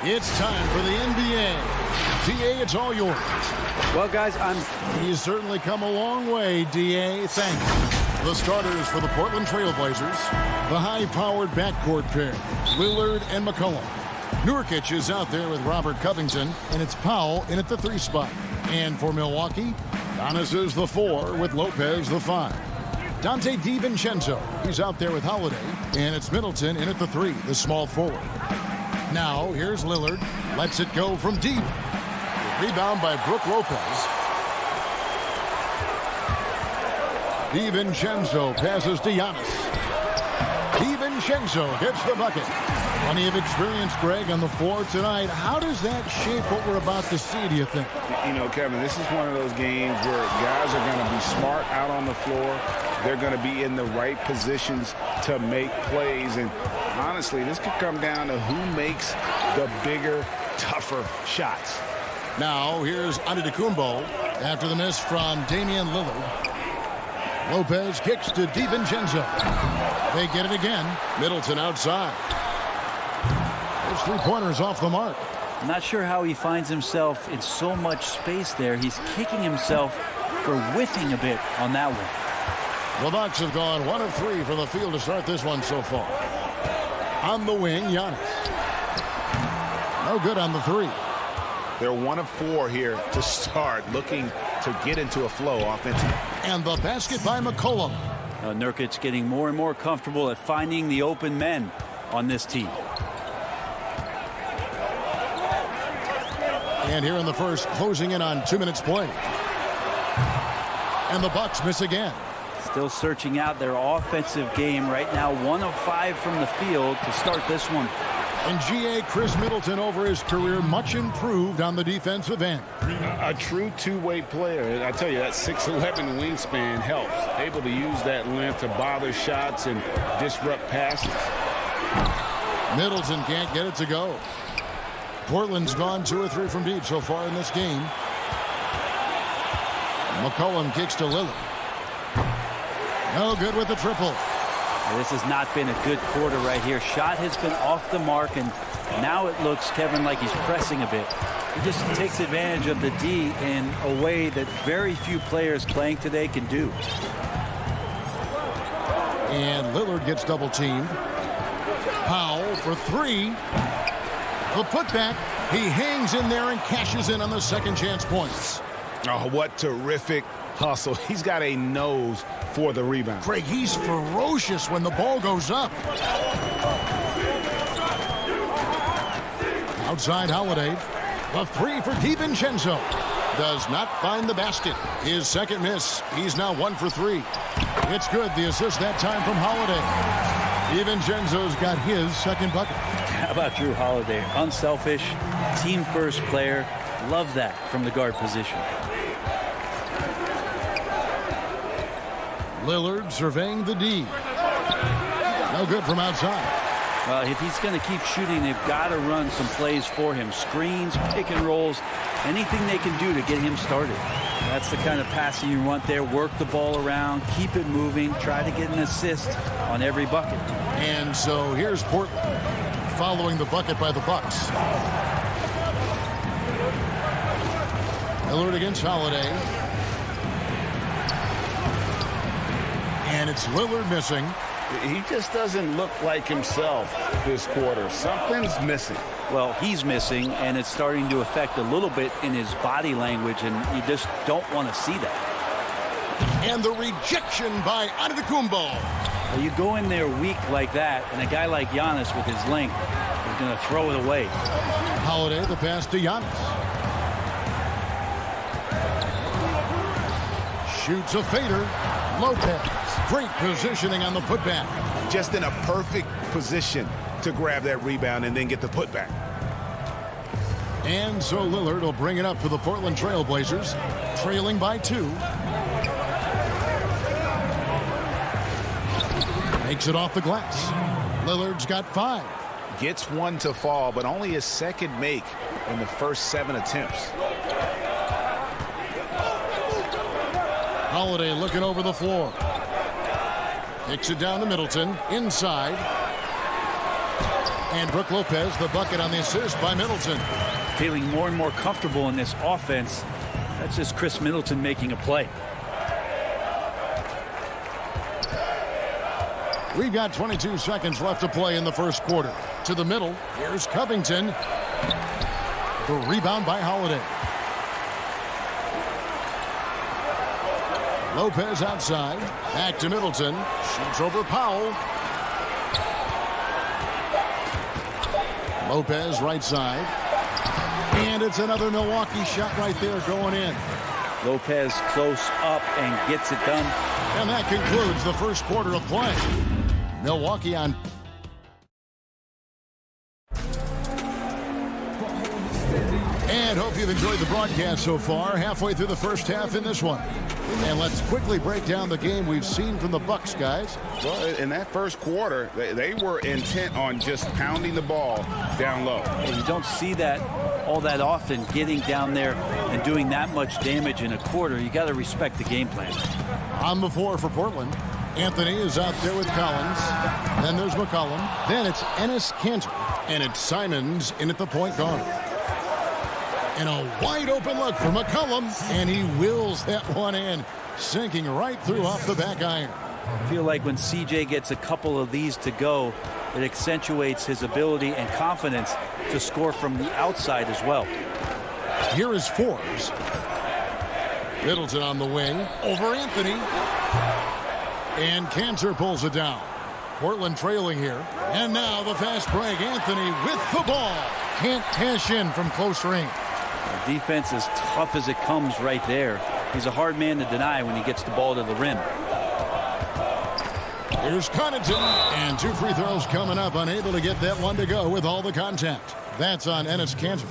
It's time for the NBA. DA, it's all yours. Well, guys, He's certainly come a long way, DA. Thank you. The starters for the Portland Trailblazers. The high-powered backcourt pair, Lillard and McCollum. Nurkic is out there with Robert Covington, and it's Powell in at the 3 spot. And for Milwaukee, Giannis is the 4 with Lopez the 5. Dante DiVincenzo, he's out there with Holiday, and it's Middleton in at the 3, the small forward. Now, here's Lillard. Lets it go from deep. Rebound by Brook Lopez. DiVincenzo passes to Giannis. DiVincenzo gets the bucket. Plenty of experience, Greg, on the floor tonight. How does that shape what we're about to see, do you think? You know, Kevin, this is one of those games where guys are going to be smart out on the floor. They're going to be in the right positions to make plays. And honestly, this could come down to who makes the bigger, tougher shots. Now, here's Antetokounmpo after the miss from Damian Lillard. Lopez kicks to DiVincenzo. They get it again. Middleton outside. Those 3-pointers off the mark. I'm not sure how he finds himself in so much space there. He's kicking himself for whiffing a bit on that one. The Bucks have gone 1 of 3 from the field to start this one so far. On the wing, Giannis. No good on the 3. They're 1 of 4 here to start, looking to get into a flow offensively. And the basket by McCollum. Nurkic getting more and more comfortable at finding the open men on this team. And here in the first, closing in on 2 minutes play. And the Bucks miss again. Still searching out their offensive game right now. 1 of 5 from the field to start this one. And G.A. Chris Middleton over his career, much improved on the defensive end. A true two-way player. I tell you, that 6'11" wingspan helps. Able to use that length to bother shots and disrupt passes. Middleton can't get it to go. Portland's gone 2 or 3 from deep so far in this game. McCollum kicks to Lillard. No good with the triple. This has not been a good quarter right here. Shot has been off the mark, and now it looks, Kevin, like he's pressing a bit. He just takes advantage of the D in a way that very few players playing today can do. And Lillard gets double teamed. Powell for 3. The putback. He hangs in there and cashes in on the second chance points. Oh, what terrific hustle. He's got a nose for the rebound. Craig, he's ferocious when the ball goes up. Outside Holiday. A 3 for DiVincenzo. Does not find the basket. His second miss. He's now 1 for 3. It's good. The assist that time from Holiday. DiVincenzo's got his second bucket. How about Jrue Holiday? Unselfish, team-first player. Love that from the guard position. Lillard surveying the D. No good from outside. Well, if he's going to keep shooting, they've got to run some plays for him. Screens, pick and rolls, anything they can do to get him started. That's the kind of passing you want there. Work the ball around, keep it moving, try to get an assist on every bucket. And so here's Portland following the bucket by the Bucks. Lillard against Holiday. And it's Lillard missing. He just doesn't look like himself this quarter. Something's missing. Well, he's missing, and it's starting to affect a little bit in his body language, and you just don't want to see that. And the rejection by Antetokounmpo. Well, you go in there weak like that, and a guy like Giannis with his length is going to throw it away. Holiday, the pass to Giannis. Shoots a fader. Lopez. Great positioning on the putback. Just in a perfect position to grab that rebound and then get the putback. And so Lillard will bring it up for the Portland Trailblazers, trailing by 2. Makes it off the glass. Lillard's got 5. Gets 1 to fall, but only his second make in the first 7 attempts. Holiday looking over the floor. Kicks it down to Middleton. Inside. And Brook Lopez, the bucket on the assist by Middleton. Feeling more and more comfortable in this offense. That's just Chris Middleton making a play. We've got 22 seconds left to play in the first quarter. To the middle, here's Covington. The rebound by Holiday. Lopez outside. Back to Middleton. Shoots over Powell. Lopez right side. And it's another Milwaukee shot right there going in. Lopez close up and gets it done. And that concludes the first quarter of play. Milwaukee on. And hope you've enjoyed the broadcast so far. Halfway through the first half in this one. And let's quickly break down the game we've seen from the Bucks, guys. Well, in that first quarter, they were intent on just pounding the ball down low. You don't see that all that often, getting down there and doing that much damage in a quarter. You got to respect the game plan. On the floor for Portland, Anthony is out there with Collins. Then there's McCollum. Then it's Enes Kanter. And it's Simons in at the point guard. And a wide open look for McCollum. And he wills that one in, sinking right through off the back iron. I feel like when CJ gets a couple of these to go, it accentuates his ability and confidence to score from the outside as well. Here is Forbes. Middleton on the wing. Over Anthony. And Kanter pulls it down. Portland trailing here. And now the fast break. Anthony with the ball. Can't cash in from close range. The defense is tough as it comes right there. He's a hard man to deny when he gets the ball to the rim. Here's Connaughton, and 2 free throws coming up, unable to get that one to go with all the contact. That's on Enes Kanter.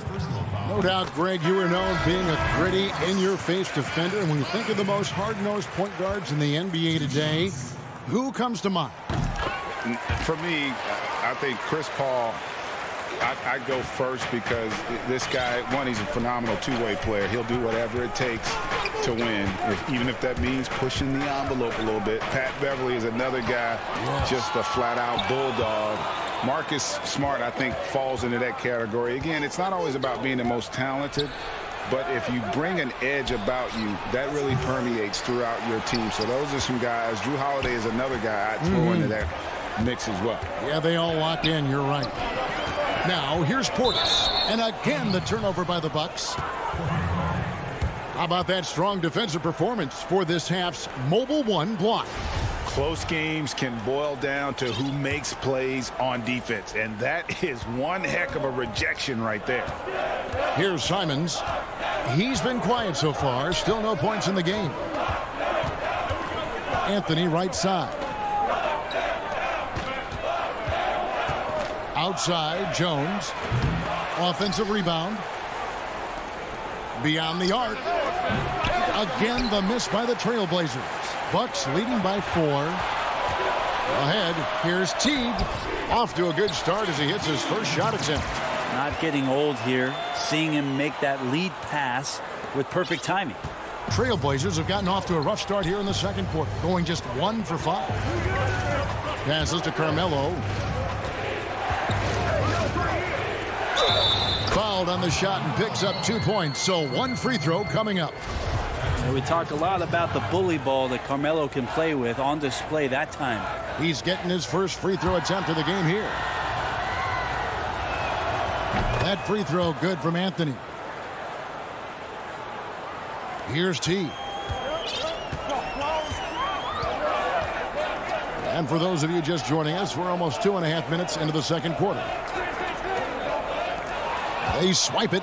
No doubt, Greg, you are known being a gritty, in-your-face defender, and when you think of the most hard-nosed point guards in the NBA today, who comes to mind? For me, I think Chris Paul. I go first because this guy, one, he's a phenomenal two-way player. He'll do whatever it takes to win, even if that means pushing the envelope a little bit. Pat Beverly is another guy, just a flat-out bulldog. Marcus Smart, I think, falls into that category. Again, it's not always about being the most talented, but if you bring an edge about you, that really permeates throughout your team. So those are some guys. Drew Holiday is another guy I'd throw into that mix as well. Yeah, they all lock in. You're right. Now, here's Portis. And again, the turnover by the Bucks. How about that strong defensive performance for this half's Mobile One block? Close games can boil down to who makes plays on defense, and that is one heck of a rejection right there. Here's Simons. He's been quiet so far. Still no points in the game. Anthony right side. Outside, Jones. Offensive rebound. Beyond the arc. Again, the miss by the Trailblazers. Bucks leading by 4. Ahead, here's Teague. Off to a good start as he hits his first shot attempt. Not getting old here. Seeing him make that lead pass with perfect timing. Trailblazers have gotten off to a rough start here in the second quarter, going just 1 for 5. Passes to Carmelo. Fouled on the shot and picks up 2 points, so 1 free throw coming up. And we talk a lot about the bully ball that Carmelo can play with, on display that time. He's getting his first free throw attempt of the game here. That free throw good from Anthony. Here's T. And for those of you just joining us, we're almost 2.5 minutes into the second quarter. They swipe it.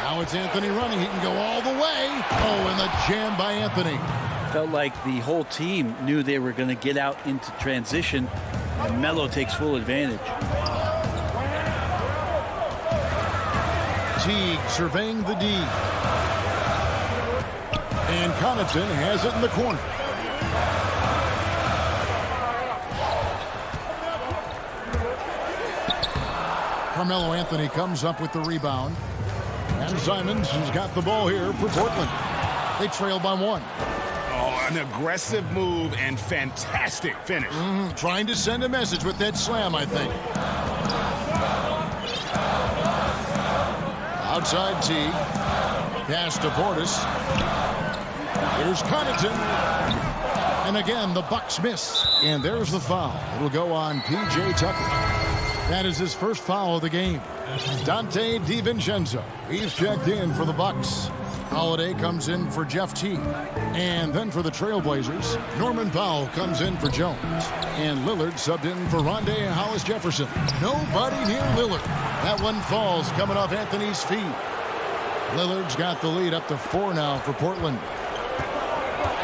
Now it's Anthony running. He can go all the way. Oh, and the jam by Anthony. Felt like the whole team knew they were going to get out into transition, and Melo takes full advantage. Teague surveying the D. And Connaughton has it in the corner. Carmelo Anthony comes up with the rebound. And Simons has got the ball here for Portland. They trail by 1. Oh, an aggressive move and fantastic finish. Trying to send a message with that slam, I think. Outside T. Pass to Portis. Here's Connaughton. And again, the Bucks miss. And there's the foul. It'll go on P.J. Tucker. That is his first foul of the game. Dante DiVincenzo. He's checked in for the Bucks. Holiday comes in for Jeff T. And then for the Trailblazers, Norman Powell comes in for Jones. And Lillard subbed in for Rondé Hollis Jefferson. Nobody near Lillard. That one falls coming off Anthony's feet. Lillard's got the lead up to 4 now for Portland.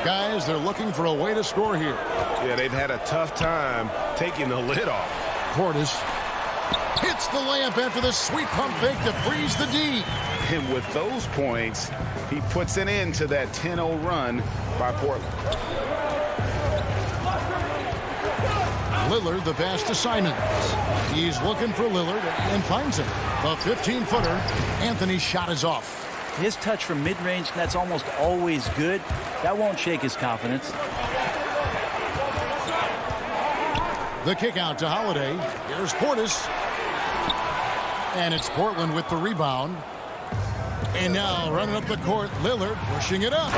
Guys, they're looking for a way to score here. Yeah, they've had a tough time taking the lid off. Portis hits the layup after the sweet pump fake to freeze the D. And with those points, he puts an end to that 10-0 run by Portland. Lillard, the pass to Simons. He's looking for Lillard and finds him. The 15-footer. Anthony's shot is off. His touch from mid-range, that's almost always good. That won't shake his confidence. The kick out to Holiday. Here's Portis. And it's Portland with the rebound. And now running up the court, Lillard pushing it up.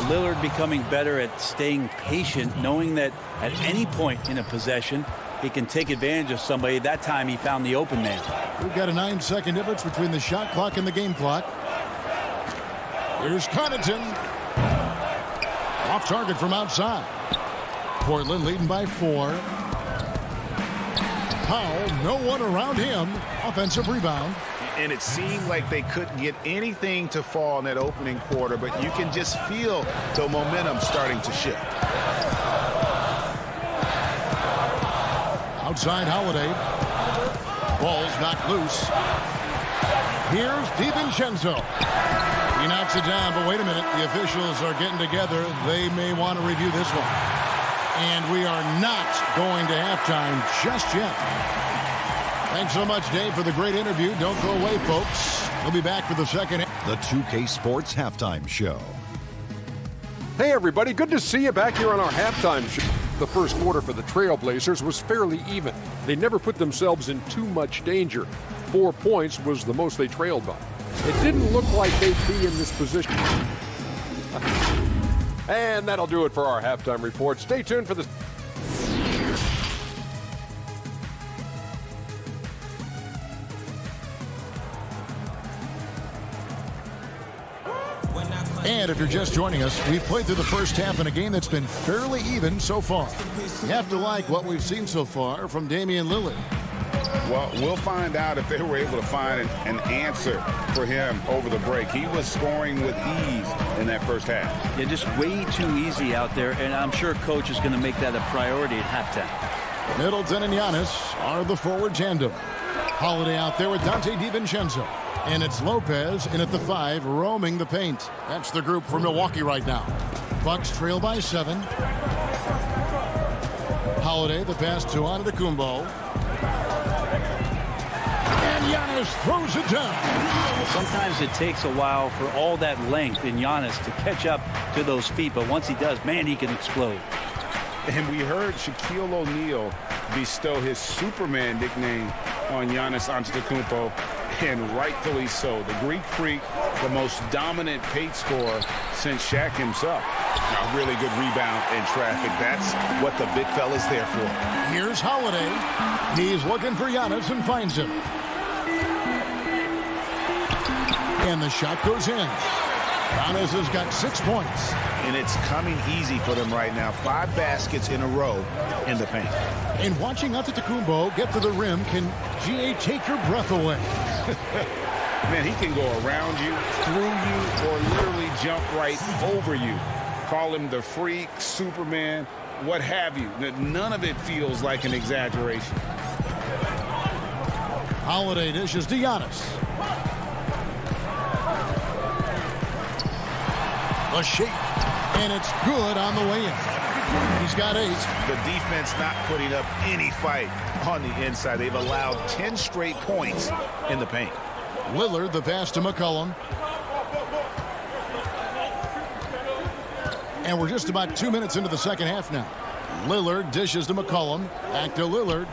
Lillard becoming better at staying patient, knowing that at any point in a possession, he can take advantage of somebody. That time he found the open man. We've got a 9-second difference between the shot clock and the game clock. Here's Connaughton. Off target from outside. Portland leading by 4. Powell, no one around him. Offensive rebound. And it seemed like they couldn't get anything to fall in that opening quarter, but you can just feel the momentum starting to shift. Outside Holiday. Ball's knocked loose. Here's DiVincenzo. He knocks it down, but wait a minute. The officials are getting together. They may want to review this one. And we are not going to halftime just yet. Thanks so much, Dave, for the great interview. Don't go away, folks. We'll be back for the second. The 2K Sports Halftime Show. Hey, everybody. Good to see you back here on our halftime show. The first quarter for the Trailblazers was fairly even. They never put themselves in too much danger. 4 points was the most they trailed by. It didn't look like they'd be in this position. And that'll do it for our halftime report. Stay tuned for the... And if you're just joining us, we've played through the first half in a game that's been fairly even so far. You have to like what we've seen so far from Damian Lillard. Well, we'll find out if they were able to find an answer for him over the break. He was scoring with ease in that first half. Yeah, just way too easy out there, and I'm sure coach is going to make that a priority at halftime. Middleton and Giannis are the forward tandem. Holiday out there with Dante DiVincenzo. And it's Lopez in at the 5, roaming the paint. That's the group for Milwaukee right now. Bucks trail by 7. Holiday, the pass to Antetokounmpo. And Giannis throws it down. Sometimes it takes a while for all that length in Giannis to catch up to those feet, but once he does, man, he can explode. And we heard Shaquille O'Neal bestow his Superman nickname on Giannis Antetokounmpo, and rightfully so. The Greek Freak, the most dominant paint scorer since Shaq himself. A really good rebound in traffic. That's what the big fella's there for. Here's Holiday. He's looking for Giannis and finds him. And the shot goes in. Giannis has got 6 points. And it's coming easy for them right now. 5 baskets in a row in the paint. And watching Antetokounmpo get to the rim can, GA, take your breath away. Man, he can go around you, through you, or literally jump right over you. Call him the freak, Superman, what have you. None of it feels like an exaggeration. Holiday dishes to Giannis. A shake, and it's good on the way in. He's got 8. The defense not putting up any fight on the inside. They've allowed 10 straight points in the paint. Lillard, the pass to McCollum. And we're just about 2 minutes into the second half now. Lillard dishes to McCollum. Back to Lillard.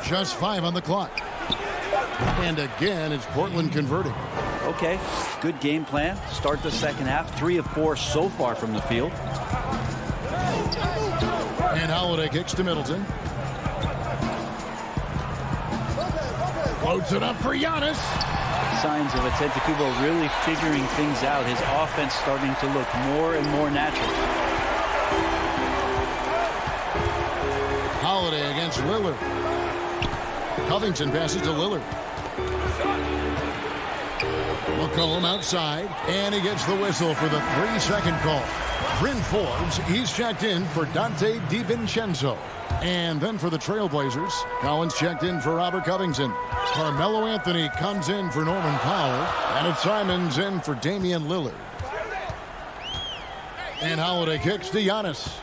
Just 5 on the clock. And again, it's Portland converting. Okay, good game plan. Start the second half. 3 of 4 so far from the field. And Holiday kicks to Middleton. Floats it up for Giannis. Signs of Antetokounmpo really figuring things out. His offense starting to look more and more natural. Holiday against Lillard. Covington passes to Lillard. McCollum outside, and he gets the whistle for the 3-second call. Bryn Forbes, he's checked in for Dante DiVincenzo. And then for the Trailblazers, Collins checked in for Robert Covington. Carmelo Anthony comes in for Norman Powell, and it's Simons in for Damian Lillard. And Holiday kicks to Giannis.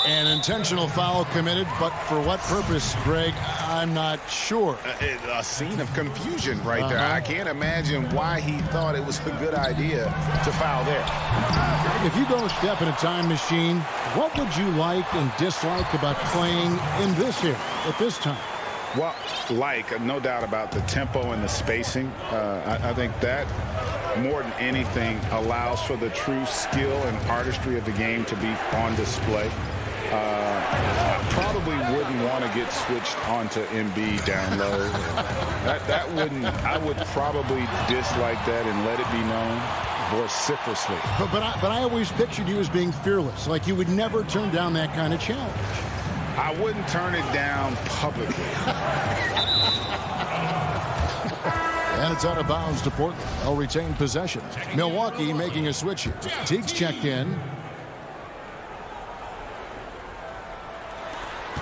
An intentional foul committed, but for what purpose, Greg? I'm not sure. A scene of confusion right there. I can't imagine why he thought it was a good idea to foul there. If you go a step in a time machine, what would you like and dislike about playing in this era at this time? Well, no doubt about the tempo and the spacing. I think that, more than anything, allows for the true skill and artistry of the game to be on display. I probably wouldn't want to get switched onto Embiid down low. I would probably dislike that and let it be known vociferously. But I always pictured you as being fearless, like you would never turn down that kind of challenge. I wouldn't turn it down publicly. And it's out of bounds to Portland. They'll retain possession. Milwaukee making a switch here. Teague's checked in.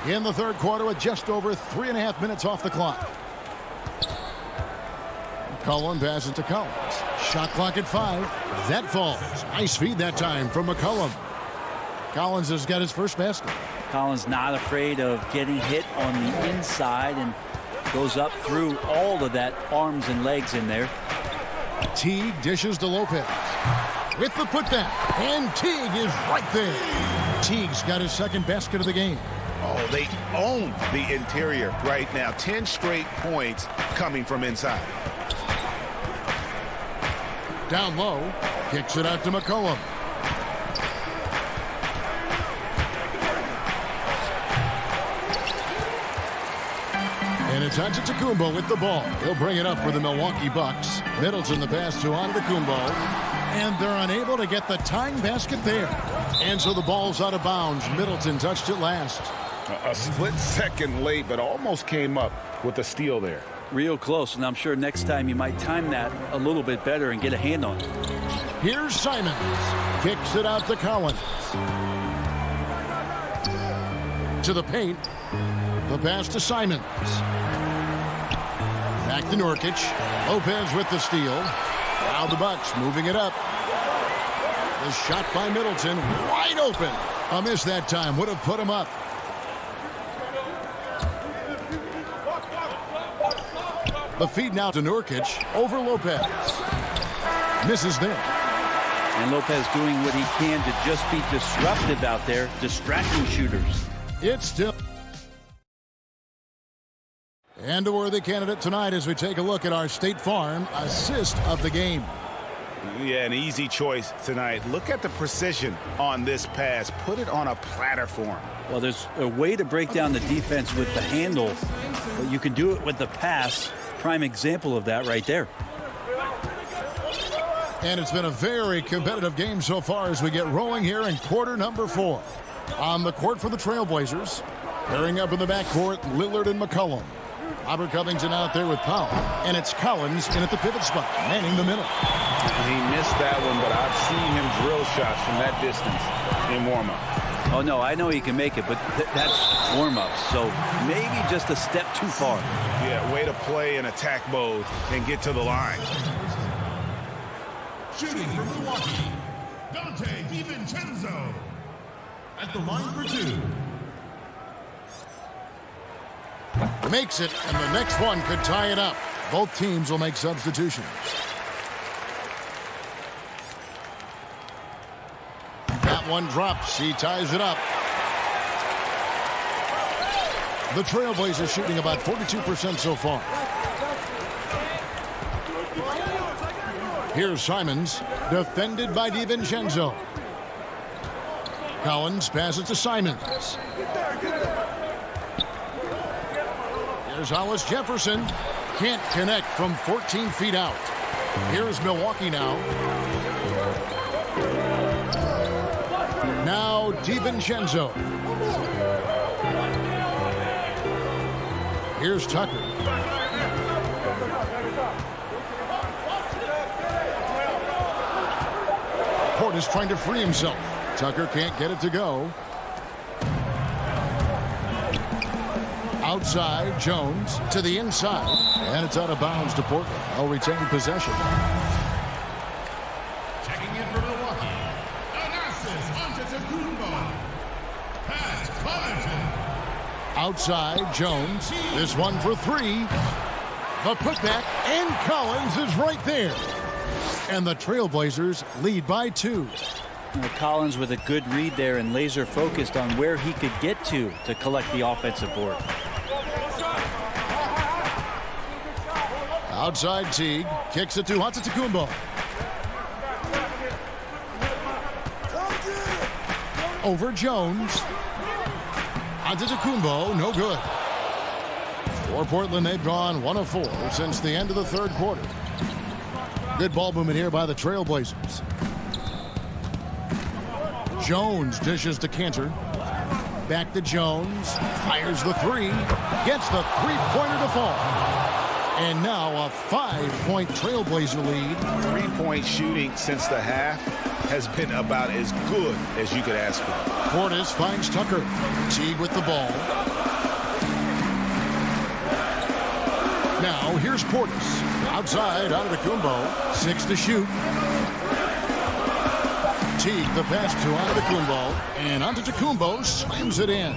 In the third quarter with just over 3.5 minutes off the clock. McCollum passes to Collins. Shot clock at 5. That falls. Nice feed that time from McCollum. Collins has got his first basket. Collins not afraid of getting hit on the inside and goes up through all of that arms and legs in there. Teague dishes to Lopez. With the putback. And Teague is right there. Teague's got his second basket of the game. Oh, they own the interior right now. 10 straight points coming from inside. Down low. Kicks it out to McCollum. And it's Antetokounmpo with the ball. He'll bring it up for the Milwaukee Bucks. Middleton the pass to Antetokounmpo. And they're unable to get the tying basket there. And so the ball's out of bounds. Middleton touched it last. A split second late, but almost came up with a steal there. Real close, and I'm sure next time you might time that a little bit better and get a hand on it. Here's Simons. Kicks it out to Collins. To the paint. The pass to Simons. Back to Nurkic. Lopez with the steal. Now the Bucks moving it up. The shot by Middleton. Wide open. A miss that time. Would have put him up. The feed now to Nurkic over Lopez. Misses there. And Lopez doing what he can to just be disruptive out there, distracting shooters. It's still. And a worthy candidate tonight as we take a look at our State Farm assist of the game. Yeah, an easy choice tonight. Look at the precision on this pass. Put it on a platter form. Well, there's a way to break down the defense with the handle, but you can do it with the pass. Prime example of that right there. And it's been a very competitive game so far as we get rolling here in quarter number 4. On the court for the Trailblazers. Pairing up in the backcourt, Lillard and McCollum. Robert Covington out there with Powell. And it's Collins in at the pivot spot, manning the middle. He missed that one, but I've seen him drill shots from that distance in warm-up. Oh, no, I know he can make it, but that's warm-up. So maybe just a step too far. Yeah, way to play in attack mode and get to the line. Shooting for Milwaukee, Dante DiVincenzo. At the line for 2. Makes it, and the next one could tie it up. Both teams will make substitutions. That one drops. He ties it up. The Trailblazers shooting about 42% so far. Here's Simons, defended by DiVincenzo. Collins passes to Simons. Here's Hollis Jefferson. Can't connect from 14 feet out. Here's Milwaukee now. Now DiVincenzo. Here's Tucker. Portis trying to free himself. Tucker can't get it to go. Outside, Jones to the inside. And it's out of bounds to Portland. They'll retain possession. Checking in for Milwaukee. Anastas Antetokounmpo. Pat Connaughton. Outside, Jones. This one for three. The putback, and Collins is right there. And the Trailblazers lead by 2. Collins with a good read there and laser focused on where he could get to collect the offensive board. Outside, Teague kicks it to Antetokounmpo. Over Jones. Antetokounmpo, no good. For Portland, they've gone 1 of 4 since the end of the third quarter. Good ball movement here by the Trailblazers. Jones dishes to Cantor. Back to Jones. Fires the three. Gets the three-pointer to fall. And now a 5-point Trailblazer lead. 3-point shooting since the half has been about as good as you could ask for. Portis finds Tucker. Teague with the ball. Now here's Portis. Outside, Antetokounmpo. 6 to shoot. Teague the pass to Antetokounmpo. And Antetokounmpo slams it in.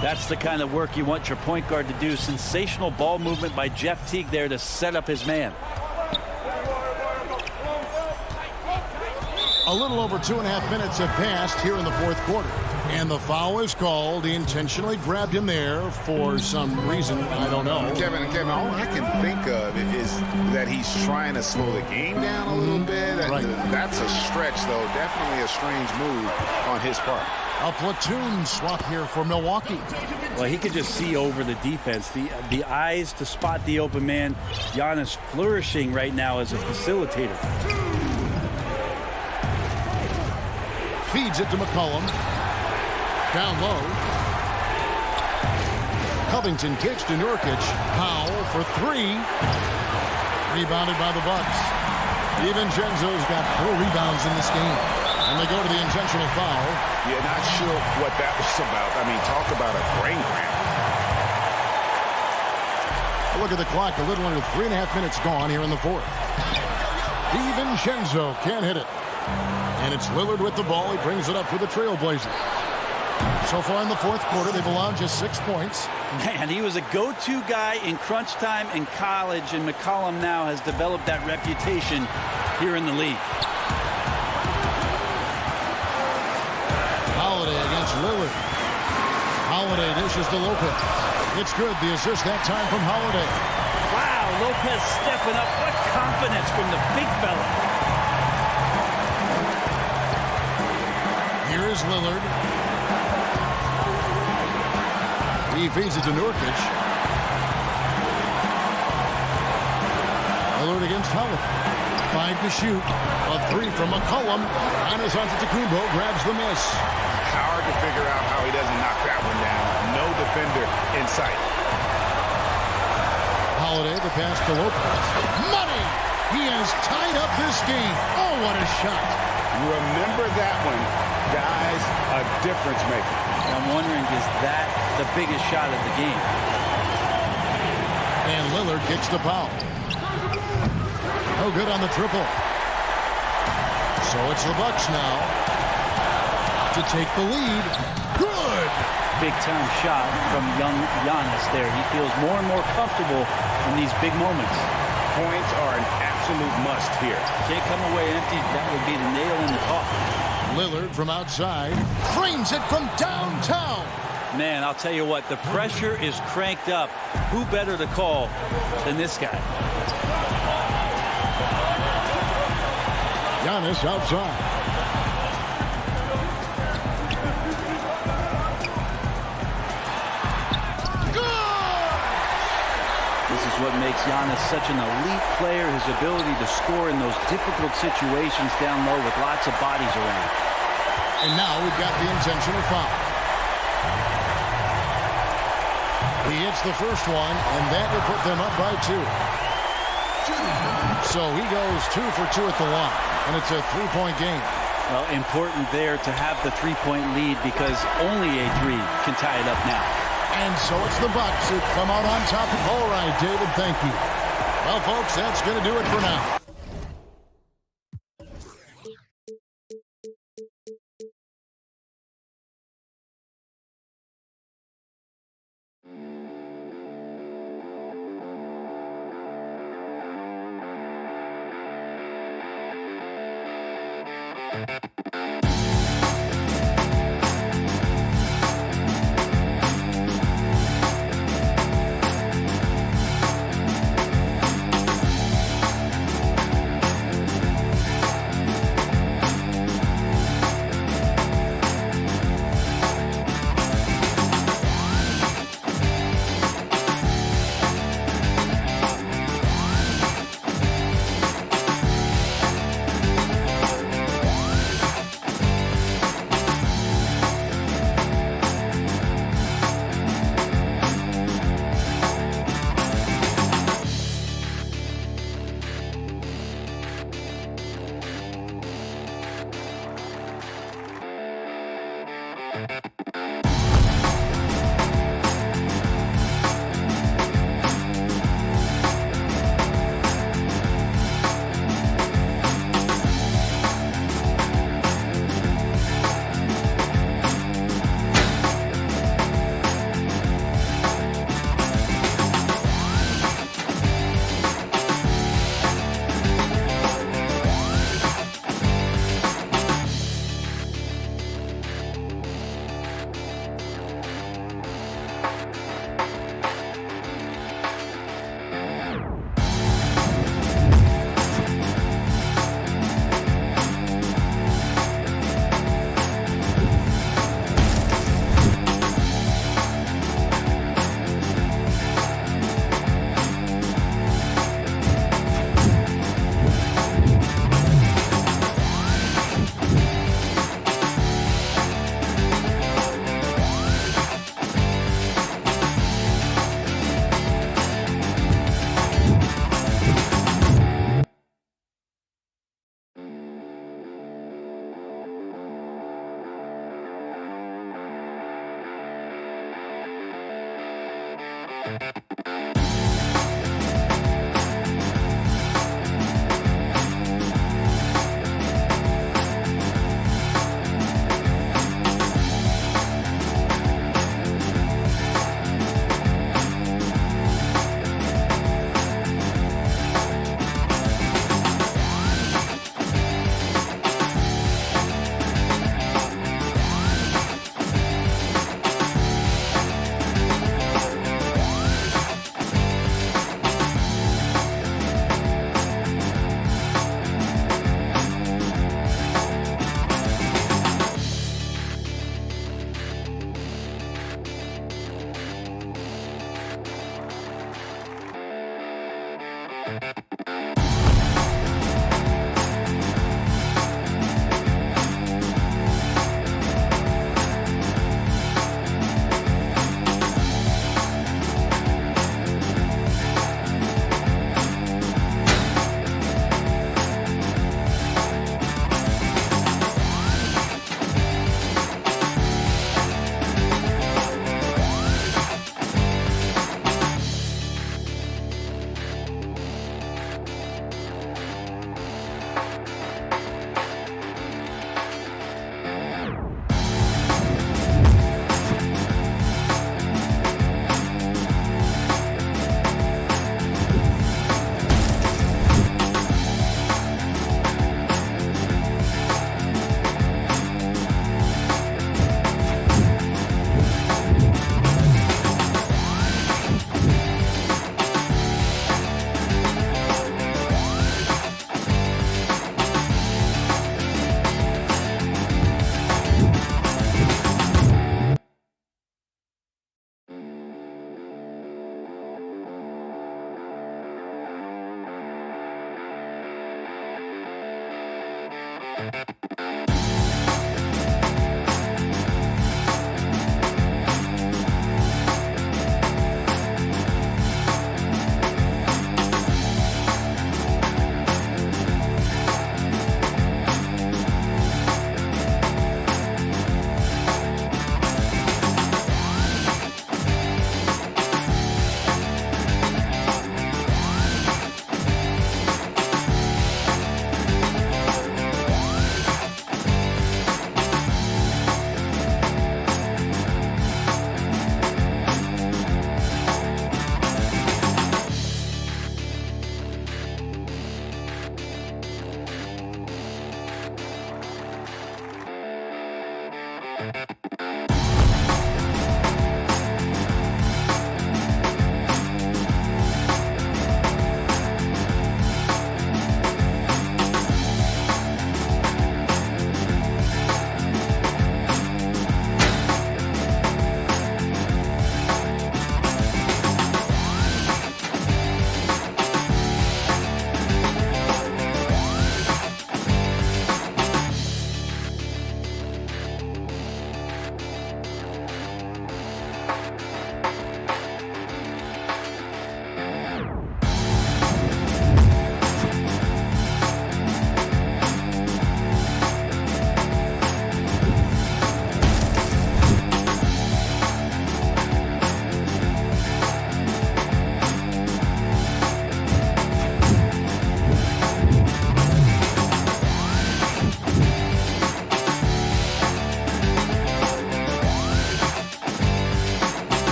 That's the kind of work you want your point guard to do. Sensational ball movement by Jeff Teague there to set up his man. A little over 2.5 minutes have passed here in the fourth quarter. And the foul is called. He intentionally grabbed him there for some reason. I don't know. Kevin, all I can think of is that he's trying to slow the game down a little bit. Right. That's a stretch, though. Definitely a strange move on his part. A platoon swap here for Milwaukee. Well, he could just see over the defense. The eyes to spot the open man. Giannis flourishing right now as a facilitator. Feeds it to McCollum. Down low. Covington kicks to Nurkic. Powell for 3. Rebounded by the Bucks. DiVincenzo's got 4 rebounds in this game. And they go to the intentional foul. Yeah, not sure what that was about. I mean, talk about a brain cramp. Look at the clock. A little under 3.5 minutes gone here in the fourth. DiVincenzo can't hit it. And it's Lillard with the ball. He brings it up for the Trailblazers. So far in the fourth quarter, they've allowed just 6 points. Man, he was a go-to guy in crunch time in college, and McCollum now has developed that reputation here in the league. Holiday against Lillard. Holiday dishes to Lopez. It's good. The assist that time from Holiday. Wow, Lopez stepping up. What confidence from the big fella. Here is Lillard. He feeds it to Nurkic. Lillard against Holiday. 5 to shoot. A 3 from McCollum. Giannis Antetokounmpo grabs the miss. Hard to figure out how he doesn't knock that one down. No defender in sight. Holiday, the pass to Lopez. Money! He has tied up this game. Oh, what a shot. Remember that one, guys, a difference maker. I'm wondering, is that the biggest shot of the game? And Lillard kicks the foul. No good on the triple. So it's the Bucks now to take the lead. Good! Big-time shot from young Giannis there. He feels more and more comfortable in these big moments. Points are an absolute must here. Can't come away empty. That would be the nail in the coffin. Lillard from outside frames it from downtown. Man, I'll tell you what, the pressure is cranked up. Who better to call than this guy? Giannis outside. This is what makes Giannis such an elite player, his ability to score in those difficult situations down low with lots of bodies around. And now we've got the intentional foul. He hits the first one, and that will put them up by 2. So he goes 2 for 2 at the line, and it's a 3-point game. Well, important there to have the 3-point lead because only a 3 can tie it up now. And so it's the Bucks who come out on top. All right, David, thank you. Well, folks, that's going to do it for now.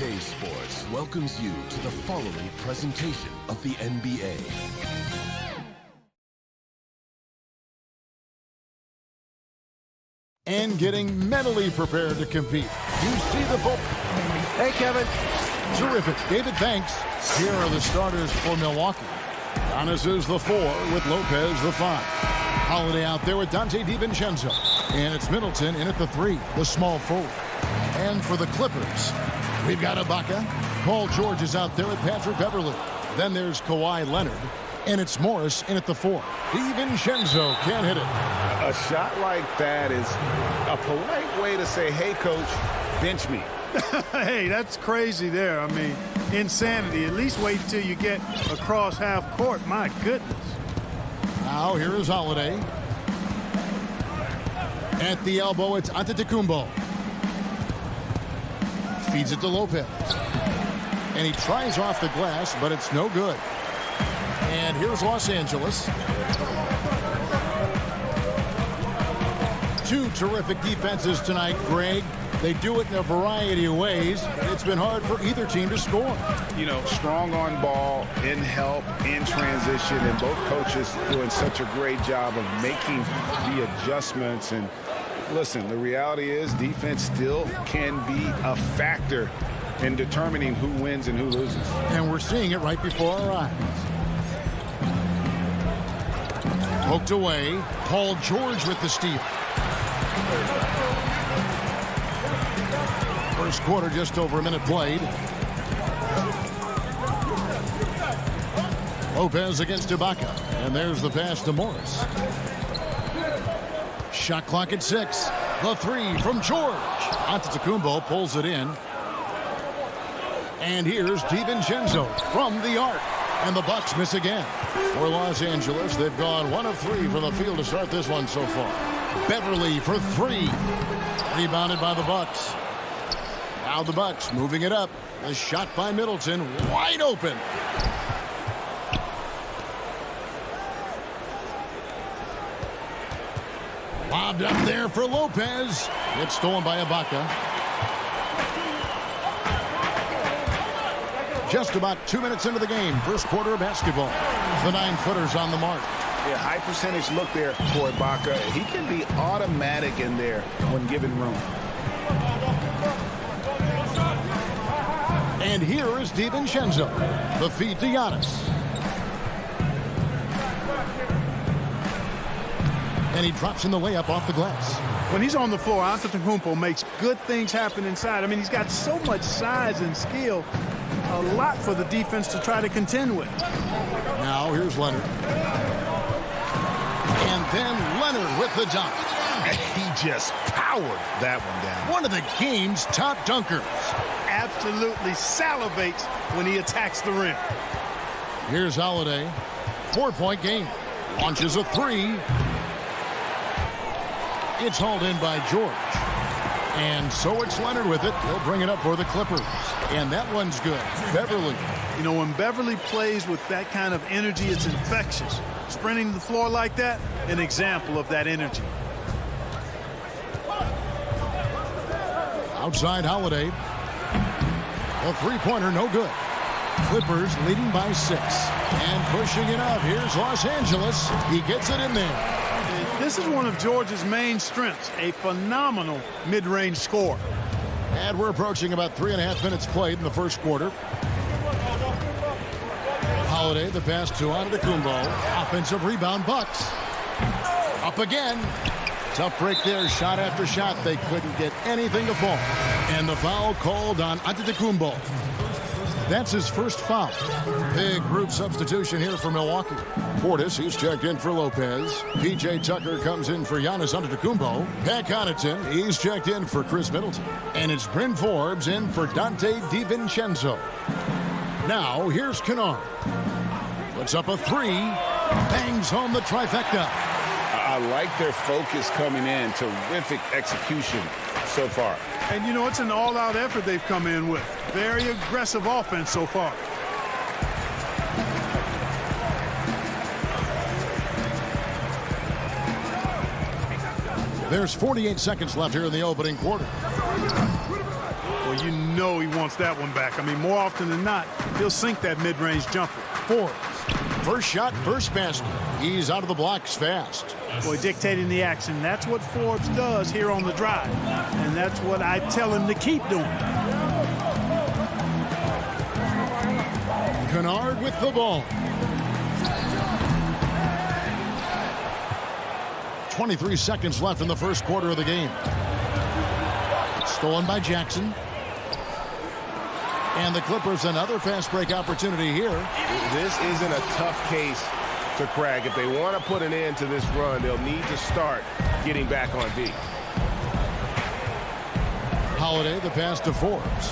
CLA Sports welcomes you to the following presentation of the NBA. And getting mentally prepared to compete. You see the ball. Hey, Kevin. Terrific. David, thanks. Here are the starters for Milwaukee. Giannis is the 4 with Lopez the 5. Holiday out there with Dante DiVincenzo. And it's Middleton in at the 3, the small forward. And for the Clippers, we've got Ibaka. Paul George is out there with Patrick Beverley. Then there's Kawhi Leonard. And it's Morris in at the 4. DiVincenzo can't hit it. A shot like that is a polite way to say, hey, coach, bench me. Hey, that's crazy there. I mean, insanity. At least wait until you get across half court. My goodness. Now here is Holiday. At the elbow, it's Antetokounmpo. Feeds it to Lopez. And he tries off the glass, but it's no good. And here's Los Angeles. Two terrific defenses tonight, Greg. They do it in a variety of ways. It's been hard for either team to score. You know, strong on ball, in help, in transition, and both coaches doing such a great job of making the adjustments. And listen, the reality is defense still can be a factor in determining who wins and who loses. And we're seeing it right before our eyes. Poked away. Paul George with the steal. First quarter, just over a minute played. Lopez against Ibaka. And there's the pass to Morris. Shot clock at 6. The 3 from George. Antetokounmpo pulls it in. And here's DiVincenzo from the arc. And the Bucks miss again. For Los Angeles, they've gone 1 of 3 from the field to start this one so far. Beverly for 3. Rebounded by the Bucks. Now the Bucks moving it up. A shot by Middleton. Wide open. Lobbed up there for Lopez. It's stolen by Ibaka. Just about 2 minutes into the game. First quarter of basketball. The 9-footers on the mark. Yeah, high percentage look there for Ibaka. He can be automatic in there when given room. And here is DiVincenzo. The feed to Giannis. And he drops in the layup off the glass. When he's on the floor, Antetokounmpo makes good things happen inside. I mean, he's got so much size and skill. A lot for the defense to try to contend with. Now here's Leonard. And then Leonard with the dunk. He just powered that one down. One of the game's top dunkers. Absolutely salivates when he attacks the rim. Here's Holiday. 4-point game. Launches a 3. It's hauled in by George. And so it's Leonard with it. He'll bring it up for the Clippers. And that one's good. Beverly. You know, when Beverly plays with that kind of energy, it's infectious. Sprinting the floor like that, an example of that energy. Outside Holiday. A 3-pointer, no good. Clippers leading by 6. And pushing it out. Here's Los Angeles. He gets it in there. This is one of Georgia's main strengths, a phenomenal mid-range score. And we're approaching about 3.5 minutes played in the first quarter. Holiday, the pass to Antetokounmpo. Offensive rebound, Bucks. Up again. Tough break there, shot after shot. They couldn't get anything to fall. And the foul called on Antetokounmpo. That's his first foul. Big group substitution here for Milwaukee. Portis, he's checked in for Lopez. P.J. Tucker comes in for Giannis Antetokounmpo. Pat Connaughton, he's checked in for Chris Middleton. And it's Bryn Forbes in for Dante DiVincenzo. Now, here's Kennard. Puts up a 3. Bangs home the trifecta. I like their focus coming in. Terrific execution so far. And, you know, it's an all-out effort they've come in with. Very aggressive offense so far. There's 48 seconds left here in the opening quarter. Well, you know he wants that one back. I mean, more often than not, he'll sink that mid-range jumper. Forbes. First shot, first basket. He's out of the blocks fast. Boy, dictating the action. That's what Forbes does here on the drive. And that's what I tell him to keep doing. Kennard with the ball. 23 seconds left in the first quarter of the game. Stolen by Jackson. And the Clippers another fast break opportunity here. This isn't a tough case to crack. If they want to put an end to this run, they'll need to start getting back on D. Holiday, the pass to Forbes.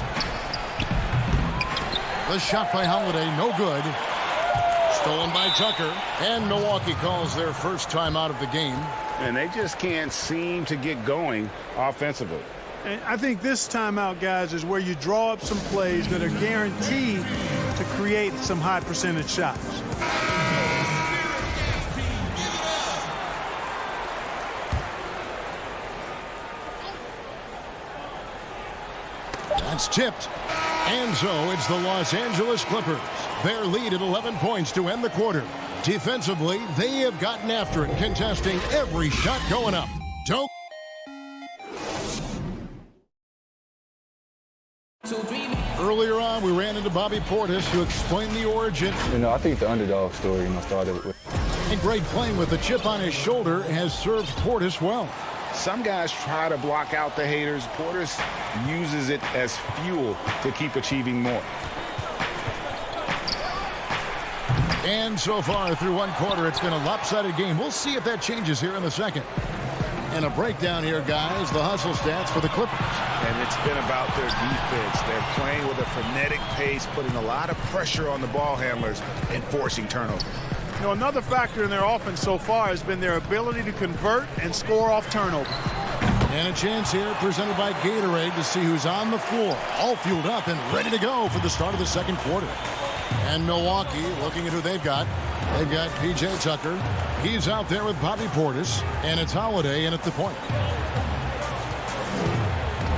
The shot by Holiday, no good. Stolen by Tucker. And Milwaukee calls their first time out of the game. And they just can't seem to get going offensively. And I think this timeout, guys, is where you draw up some plays that are guaranteed to create some high percentage shots. That's tipped. And so it's the Los Angeles Clippers. Their lead at 11 points to end the quarter. Defensively, they have gotten after it, contesting every shot going up. Don't. Earlier on, we ran into Bobby Portis to explain the origin. You know, I think the underdog story, started with. And Greg playing with the chip on his shoulder has served Portis well. Some guys try to block out the haters. Portis uses it as fuel to keep achieving more. And so far through one quarter, it's been a lopsided game. We'll see if that changes here in the second. And a breakdown here, guys, the hustle stats for the Clippers. And it's been about their defense. They're playing with a frenetic pace, putting a lot of pressure on the ball handlers and forcing turnovers. You know, another factor in their offense so far has been their ability to convert and score off turnovers. And a chance here presented by Gatorade to see who's on the floor, all fueled up and ready to go for the start of the second quarter. And Milwaukee, looking at who they've got P.J. Tucker. He's out there with Bobby Portis, and it's Holiday in at the point.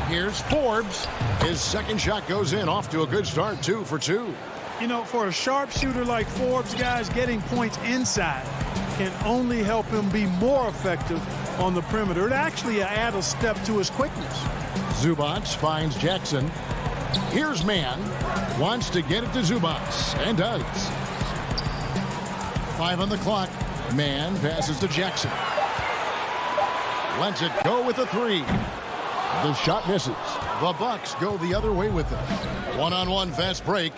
Here's Forbes. His second shot goes in, off to a good start, 2 for 2. You know, for a sharpshooter like Forbes, guys, getting points inside can only help him be more effective on the perimeter. It actually adds a step to his quickness. Zubac finds Jackson. Here's Mann. Wants to get it to Zubac, and does. 5 on the clock. Mann passes to Jackson. Lets it go with a 3. The shot misses. The Bucks go the other way with them. One-on-one fast break.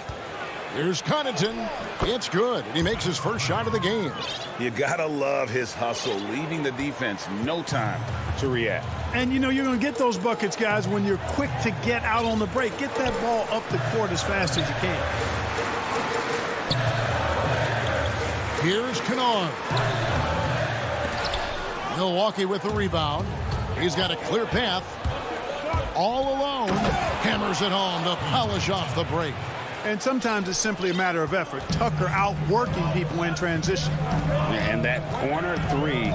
Here's Connaughton. It's good. And he makes his first shot of the game. You gotta love his hustle, leaving the defense no time to react. And, you know, you're going to get those buckets, guys, when you're quick to get out on the break. Get that ball up the court as fast as you can. Here's Kennard. Milwaukee with the rebound. He's got a clear path. All alone. Hammers it home to polish off the break. And sometimes it's simply a matter of effort. Tucker outworking people in transition. And that corner three,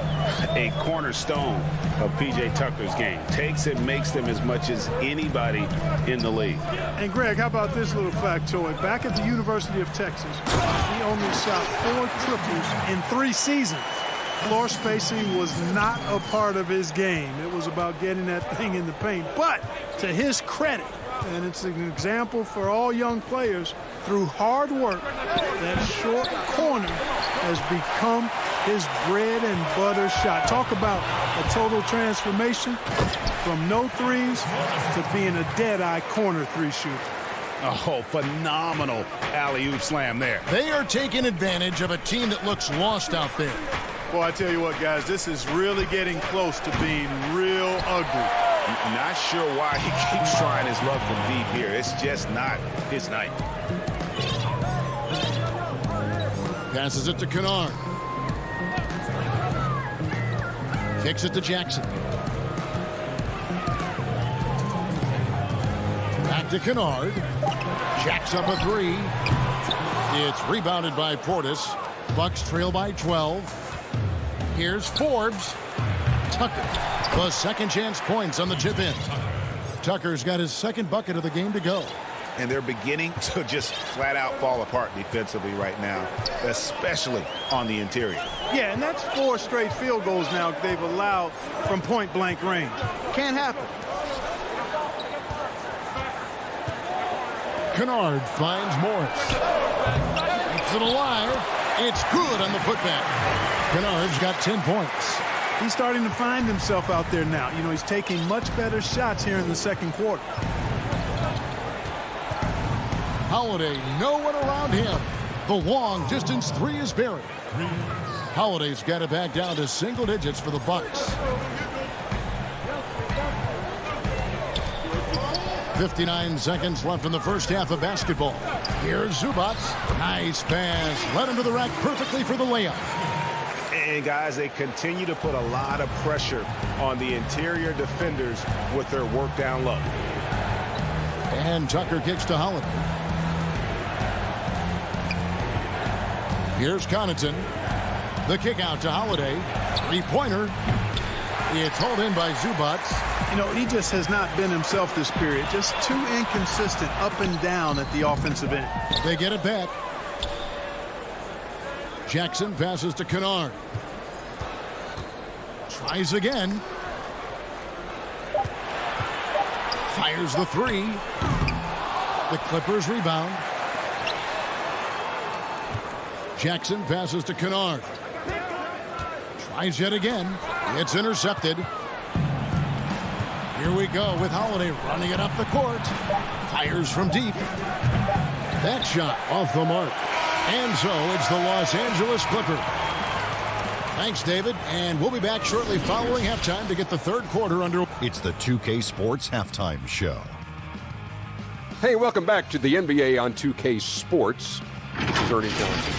a cornerstone of P.J. Tucker's game. Takes it, makes them as much as anybody in the league. And Greg, how about this little factoid? Back at the University of Texas, he only shot 4 triples in 3 seasons. Floor spacing was not a part of his game. It was about getting that thing in the paint. But to his credit, and it's an example for all young players, through hard work, that short corner has become his bread and butter shot. Talk about a total transformation from no threes to being a dead-eye corner 3 shooter. Oh, phenomenal alley-oop slam there. They are taking advantage of a team that looks lost out there. Well, I tell you what, guys, this is really getting close to being real ugly. Not sure why he keeps trying his luck from deep here. It's just not his night. Passes it to Kennard. Kicks it to Jackson. Back to Kennard. Jacks up a 3. It's rebounded by Portis. Bucks trail by 12. Here's Forbes. Tucker. The second chance points on the chip in. Tucker's got his second bucket of the game to go. And they're beginning to just flat out fall apart defensively right now, especially on the interior. Yeah, and that's 4 straight field goals now they've allowed from point-blank range. Can't happen. Kennard finds Morris. Keeps it alive. It's good on the putback. Kennard's got 10 points. He's starting to find himself out there now. You know, he's taking much better shots here in the second quarter. Holiday, no one around him. The long distance 3 is buried. Holiday's got it back down to single digits for the Bucks. 59 seconds left in the first half of basketball. Here's Zubac. Nice pass. Led him to the rack perfectly for the layup. And guys, they continue to put a lot of pressure on the interior defenders with their work down low. And Tucker kicks to Holiday. Here's Connaughton. The kick out to Holiday. 3-pointer. It's hauled in by Zubac. You know, he just has not been himself this period. Just too inconsistent up and down at the offensive end. They get it back. Jackson passes to Kennard. Tries again. Fires the 3. The Clippers rebound. Jackson passes to Kennard. Tries yet again. It's intercepted. Here we go with Holiday running it up the court. Fires from deep. That shot off the mark. And so it's the Los Angeles Clippers. Thanks, David. And we'll be back shortly following halftime to get the third quarter under. It's the 2K Sports Halftime Show. Hey, welcome back to the NBA on 2K Sports. This is Ernie Johnson.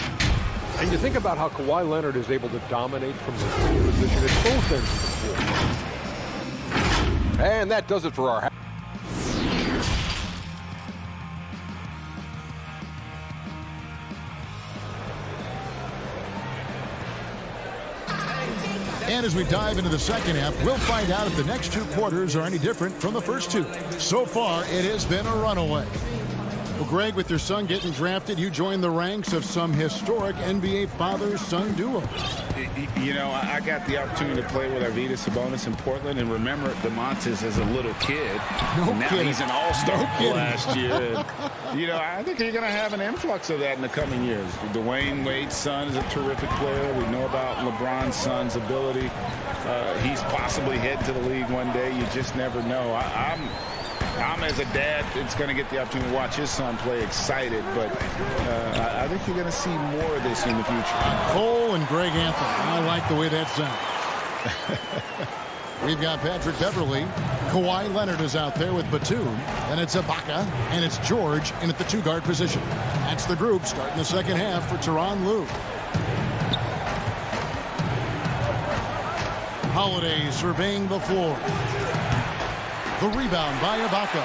And you think about how Kawhi Leonard is able to dominate from the 3 position at both ends of the floor. And that does it for our And as we dive into the second half, we'll find out if the next 2 quarters are any different from the first 2. So far, it has been a runaway. Well, Greg, with your son getting drafted, you joined the ranks of some historic NBA father-son duos. You know, I got the opportunity to play with Arvydas Sabonis in Portland, and remember DeMontis as a little kid. Now he's an all-star last year. And, you know, I think you're going to have an influx of that in the coming years. Dwayne Wade's son is a terrific player. We know about LeBron's son's ability. He's possibly heading to the league one day. You just never know. I'm as a dad that's going to get the opportunity to watch his son play excited, but I think you're going to see more of this in the future. Cole and Greg Anthony. I like the way that sounds. We've got Patrick Beverly. Kawhi Leonard is out there with Batum. Then it's Ibaka, and it's George in at the 2-guard position. That's the group starting the second half for Tyronn Lue. Holiday surveying the floor. The rebound by Ibaka.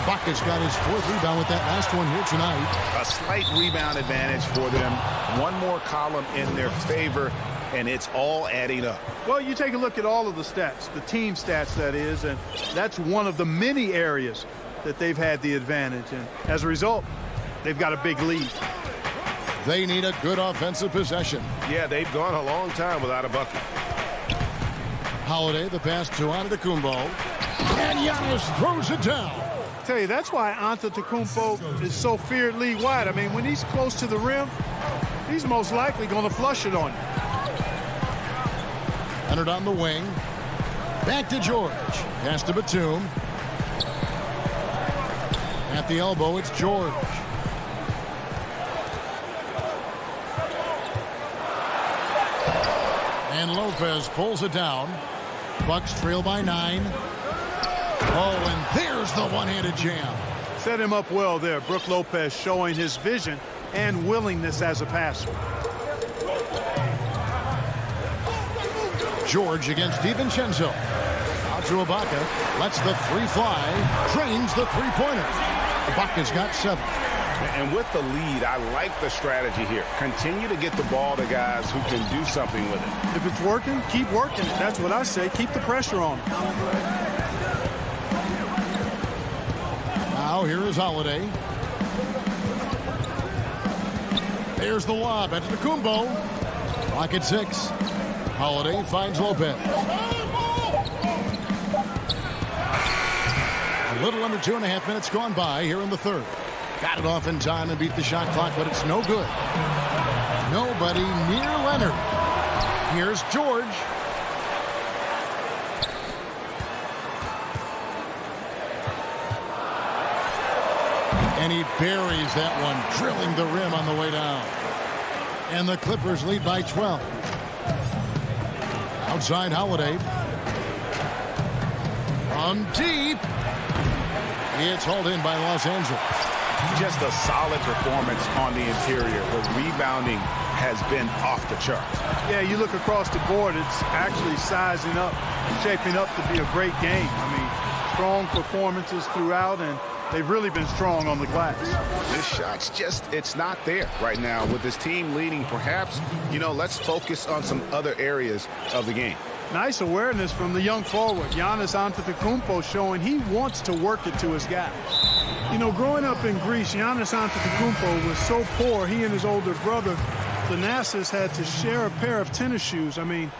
Ibaka's got his 4th rebound with that last one here tonight. A slight rebound advantage for them. One more column in their favor, and it's all adding up. Well, you take a look at all of the stats, the team stats that is, and that's one of the many areas that they've had the advantage. And as a result, they've got a big lead. They need a good offensive possession. Yeah, they've gone a long time without a bucket. Holiday, the pass to Antetokounmpo. And Giannis throws it down. I tell you, that's why Antetokounmpo is so feared league-wide. I mean, when he's close to the rim, he's most likely going to flush it on you. Entered on the wing. Back to George. Pass to Batum. At the elbow, it's George. And Lopez pulls it down. Bucks trail by 9. Oh, and there's the one-handed jam. Set him up well there. Brook Lopez showing his vision and willingness as a passer. George against DiVincenzo. Out to Ibaka. Lets the 3 fly. Drains the 3-pointer. Ibaka's got 7. And with the lead, I like the strategy here. Continue to get the ball to guys who can do something with it. If it's working, keep working it. That's what I say. Keep the pressure on him. Now here is Holiday. There's the lob at Antetokounmpo. Clock at 6. Holiday finds Lopez. A little under 2.5 minutes gone by here in the 3rd. Got it off in time and beat the shot clock, but it's no good. Nobody near Leonard. Here's George. And he buries that one, drilling the rim on the way down. And the Clippers lead by 12. Outside Holiday. From deep. It's hauled in by Los Angeles. Just a solid performance on the interior. The rebounding has been off the charts. Yeah, you look across the board, it's actually sizing up, shaping up to be a great game. I mean, strong performances throughout, and they've really been strong on the glass. This shot's just, it's not there right now. With this team leading, perhaps, let's focus on some other areas of the game. Nice awareness from the young forward, Giannis Antetokounmpo, showing he wants to work it to his guys. Growing up in Greece, Giannis Antetokounmpo was so poor, he and his older brother, Thanasis, had to share a pair of tennis shoes. I mean,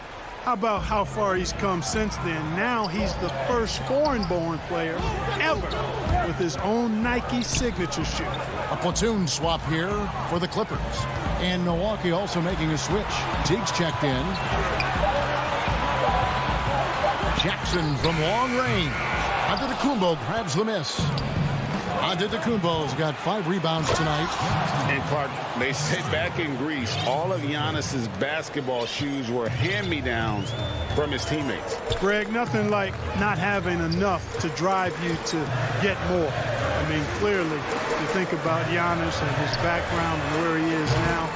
how about how far he's come since then? Now he's the first foreign-born player ever with his own Nike signature shoe. A platoon swap here for the Clippers. And Milwaukee also making a switch. Teague's checked in. Jackson from long range. Antetokounmpo grabs the miss. Antetokounmpo's got 5 rebounds tonight. And Clark, they say back in Greece, all of Giannis's basketball shoes were hand-me-downs from his teammates. Greg, nothing like not having enough to drive you to get more. I mean, clearly, you think about Giannis and his background and where he is now,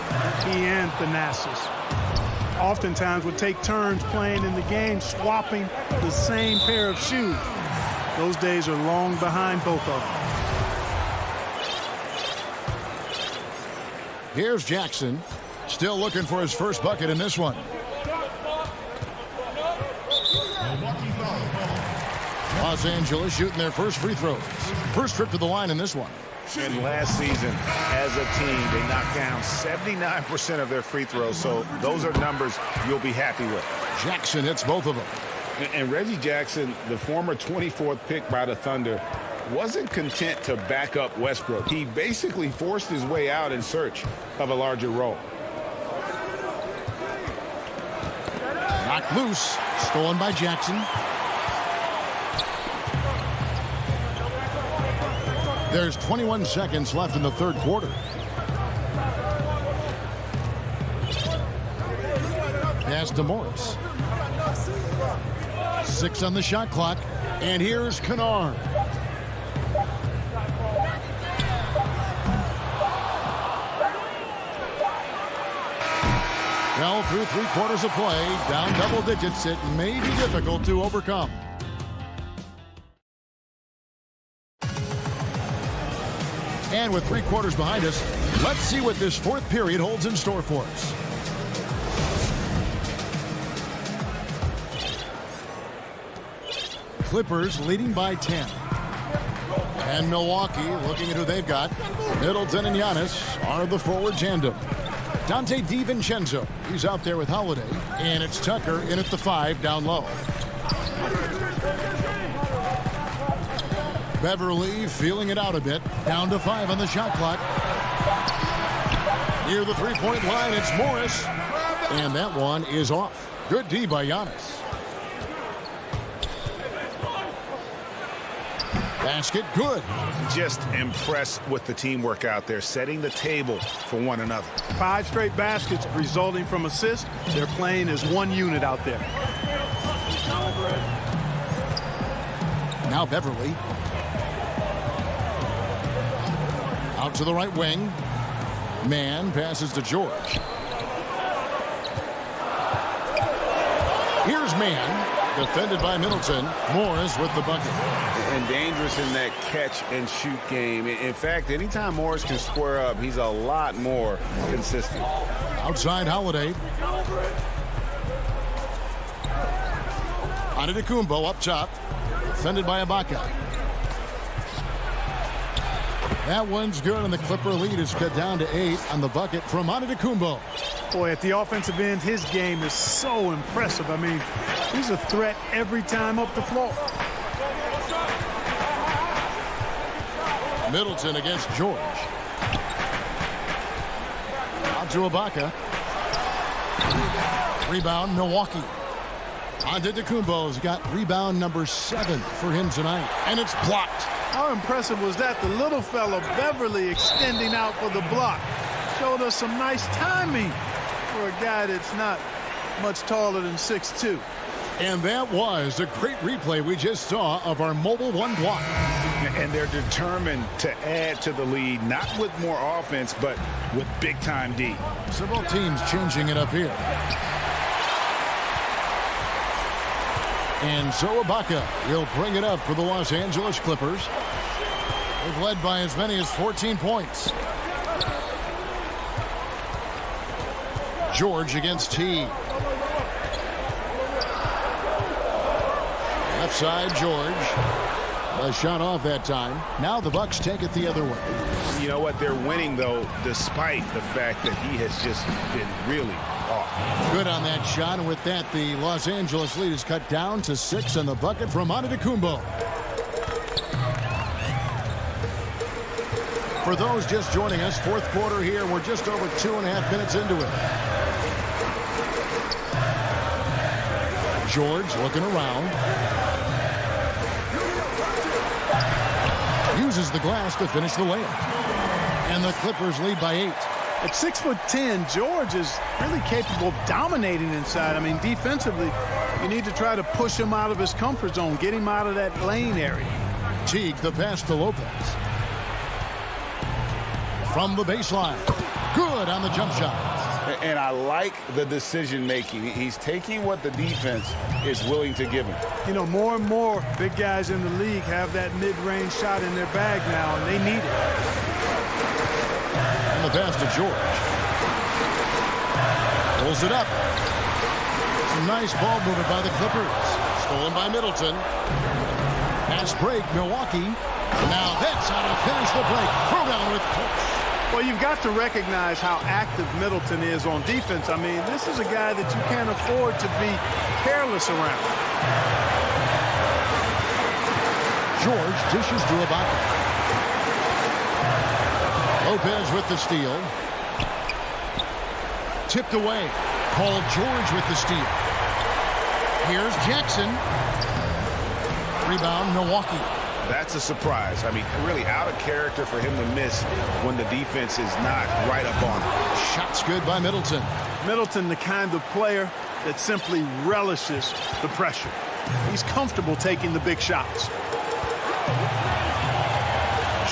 he and Thanasis oftentimes would take turns playing in the game, swapping the same pair of shoes. Those days are long behind both of them. Here's Jackson, still looking for his first bucket in this one. Los Angeles shooting their first free throws. First trip to the line in this one. And last season, as a team, they knocked down 79% of their free throws, so those are numbers you'll be happy with. Jackson hits both of them. And Reggie Jackson, the former 24th pick by the Thunder, wasn't content to back up Westbrook. He basically forced his way out in search of a larger role. Knocked loose, stolen by Jackson. There's 21 seconds left in the 3rd quarter. Pass to Morris. 6 on the shot clock. And here's Kennard. Well, through 3 quarters of play, down double digits, it may be difficult to overcome. And with 3 quarters behind us, let's see what this 4th period holds in store for us. Clippers leading by 10. And Milwaukee looking at who they've got. Middleton and Giannis are the forward tandem. Dante DiVincenzo, he's out there with Holiday. And it's Tucker in at the 5 down low. Beverly feeling it out a bit. Down to 5 on the shot clock. Near the 3-point line, it's Morris. And that one is off. Good D by Giannis. Basket good. Just impressed with the teamwork out there, setting the table for one another. 5 straight baskets resulting from assists. They're playing as one unit out there. Now Beverly. Out to the right wing. Man passes to George. Here's Man. Defended by Middleton. Morris with the bucket. And dangerous in that catch and shoot game. In fact, anytime Morris can square up, he's a lot more consistent. Outside Holiday. Antetokounmpo up top. Defended by Ibaka. That one's good, and the Clipper lead is cut down to 8 on the bucket from Antetokounmpo. Boy, at the offensive end, his game is so impressive. I mean, he's a threat every time up the floor. Middleton against George. Out to Ibaka. Rebound, Milwaukee. Antetokounmpo's got rebound number 7 for him tonight, and it's blocked. How impressive was that? The little fella, Beverly, extending out for the block. Showed us some nice timing for a guy that's not much taller than 6'2". And that was a great replay we just saw of our mobile 1 block. And they're determined to add to the lead, not with more offense, but with big-time D. Several teams changing it up here. And so Ibaka, he'll bring it up for the Los Angeles Clippers. They've led by as many as 14 points. George against T. Left side, George. A shot off that time. Now the Bucks take it the other way. You know what? They're winning, though, despite the fact that he has just been really off. Good on that shot, and with that, the Los Angeles lead is cut down to 6 on the bucket from Antetokounmpo. For those just joining us, 4th quarter here. We're just over 2.5 minutes into it. George looking around. Uses the glass to finish the layup. And the Clippers lead by 8. At 6'10", George is really capable of dominating inside. I mean, defensively, you need to try to push him out of his comfort zone, get him out of that lane area. Teague, the pass to Lopez. From the baseline. Good on the jump shot. And I like the decision-making. He's taking what the defense is willing to give him. You know, more and more big guys in the league have that mid-range shot in their bag now, and they need it. And the pass to George. Pulls it up. Some nice ball movement by the Clippers. Stolen by Middleton. Pass break, Milwaukee. Now that's how to finish the break. Throwdown with Colts. Well, you've got to recognize how active Middleton is on defense. I mean, this is a guy that you can't afford to be careless around. George dishes to Ibaka. Lopez with the steal. Tipped away. Paul George with the steal. Here's Jackson. Rebound, Milwaukee. That's a surprise. I mean, really out of character for him to miss when the defense is not right up on him. Shots good by Middleton. Middleton, the kind of player that simply relishes the pressure. He's comfortable taking the big shots.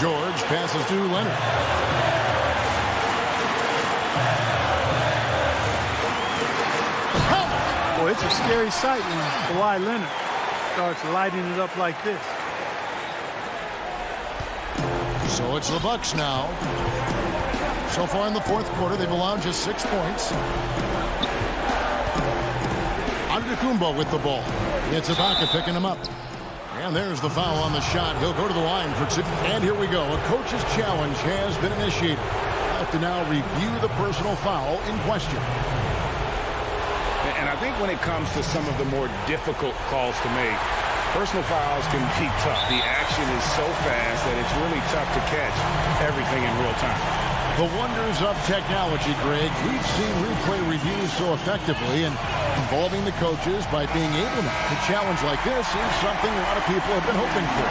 George passes to Leonard. Boy, it's a scary sight when Kawhi Leonard starts lighting it up like this. So it's the Bucks now. So far in the fourth quarter, they've allowed just 6 points. Antetokounmpo with the ball. It's Ibaka picking him up. And there's the foul on the shot. He'll go to the line for 2. And here we go. A coach's challenge has been initiated. I have to now review the personal foul in question. And I think when it comes to some of the more difficult calls to make, personal fouls can be tough. The action is so fast that it's really tough to catch everything in real time. The wonders of technology, Greg. We've seen replay reviews so effectively, and involving the coaches by being able to challenge like this is something a lot of people have been hoping for.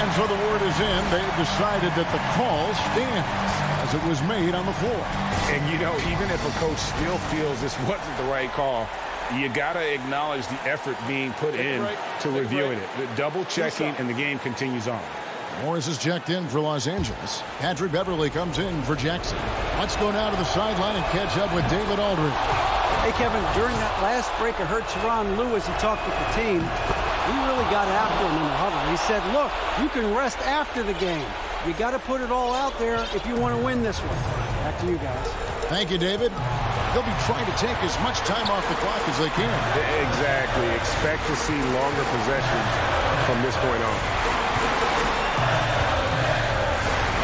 And so the word is in. They've decided that the call stands as it was made on the floor. And, you know, even if a coach still feels this wasn't the right call, you got to acknowledge the effort being put in to reviewing it. The double checking, and the game continues on. Morris is checked in for Los Angeles. Patrick Beverly comes in for Jackson. Let's go now to the sideline and catch up with David Aldridge. Hey, Kevin, during that last break, I heard Teron Lewis, he talked with the team. He really got after him in the huddle. He said, look, you can rest after the game. You got to put it all out there if you want to win this one. Back to you guys. Thank you, David. They'll be trying to take as much time off the clock as they can. Exactly. Expect to see longer possessions from this point on.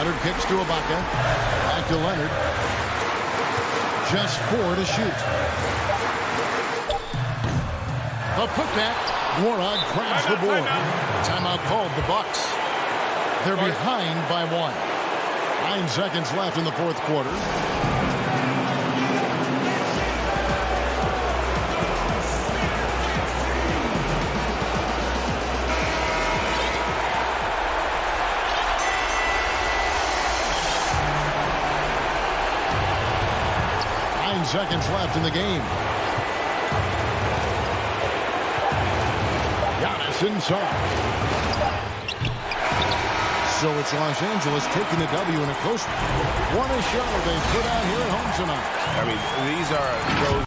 Leonard kicks to Ibaka. Back to Leonard. Just 4 to shoot. The putback. Warnock grabs the board. Timeout called the Bucks. They're behind by 1. 9 seconds left in the fourth quarter. Seconds left in the game. Giannis inside. So it's Los Angeles taking the W in a close one. What a show they put out here at home tonight. I mean, these are those.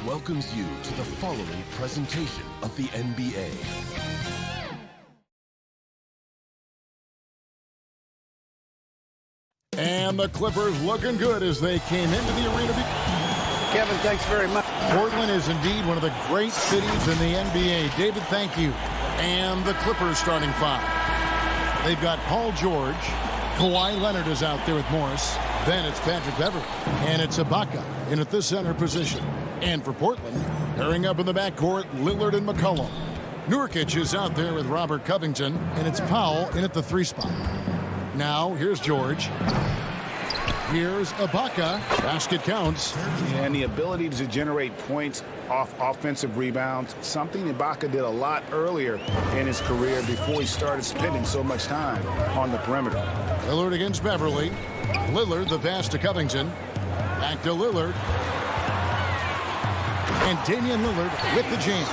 welcomes you to the following presentation of the NBA. And the Clippers looking good as they came into the arena. Kevin, thanks very much. Portland is indeed one of the great cities in the NBA. David, thank you. And the Clippers starting five. They've got Paul George. Kawhi Leonard is out there with Morris. Then it's Patrick Beverley. And it's Ibaka in at the center position. And for Portland, pairing up in the backcourt, Lillard and McCollum. Nurkic is out there with Robert Covington. And it's Powell in at the 3 spot. Now, here's George. Here's Ibaka. Basket counts. And the ability to generate points off offensive rebounds, something Ibaka did a lot earlier in his career before he started spending so much time on the perimeter. Lillard against Beverley. Lillard, the pass to Covington. Back to Lillard. And Damian Lillard with the jam.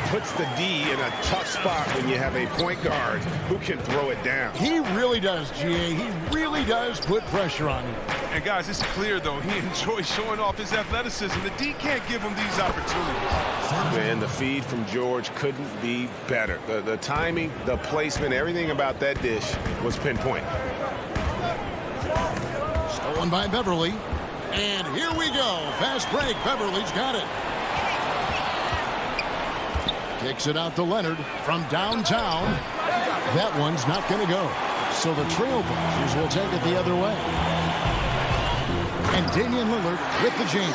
Puts the D in a tough spot when you have a point guard who can throw it down. He really does, GA. He really does put pressure on him. And guys, it's clear, though, he enjoys showing off his athleticism. The D can't give him these opportunities. And the feed from George couldn't be better. The timing, the placement, everything about that dish was pinpoint. Stolen by Beverley. And here we go. Fast break. Beverley's got it. Kicks it out to Leonard from downtown. That one's not going to go. So the Trailblazers will take it the other way. And Damian Lillard with the jam.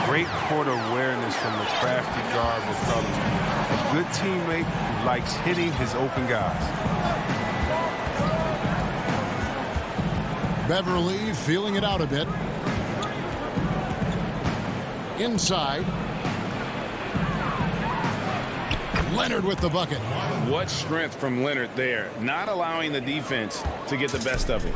Great court awareness from the crafty guard with Covington. A good teammate who likes hitting his open guys. Beverley feeling it out a bit. Inside. Leonard with the bucket. What strength from Leonard there, not allowing the defense to get the best of it.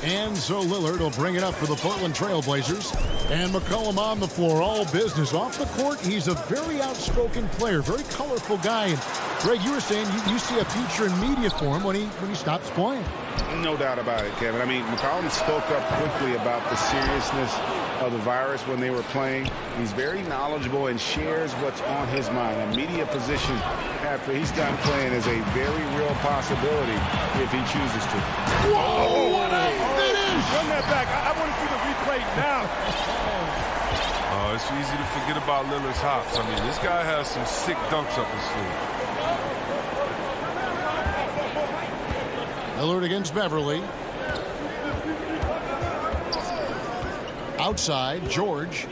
And so Lillard will bring it up for the Portland Trailblazers. And McCollum on the floor, all business. Off the court, he's a very outspoken player, very colorful guy. And Greg, you were saying you see a future in media for him when he stops playing. No doubt about it, Kevin. I mean, McCollum spoke up quickly about the seriousness of the virus when they were playing. He's very knowledgeable and shares what's on his mind. A media position after he's done playing is a very real possibility if he chooses to. Whoa, what a finish! Run that back. I want to see the replay now. Oh, it's easy to forget about Lillard's hops. I mean, this guy has some sick dunks up his sleeve. Lillard against Beverley. Outside, George.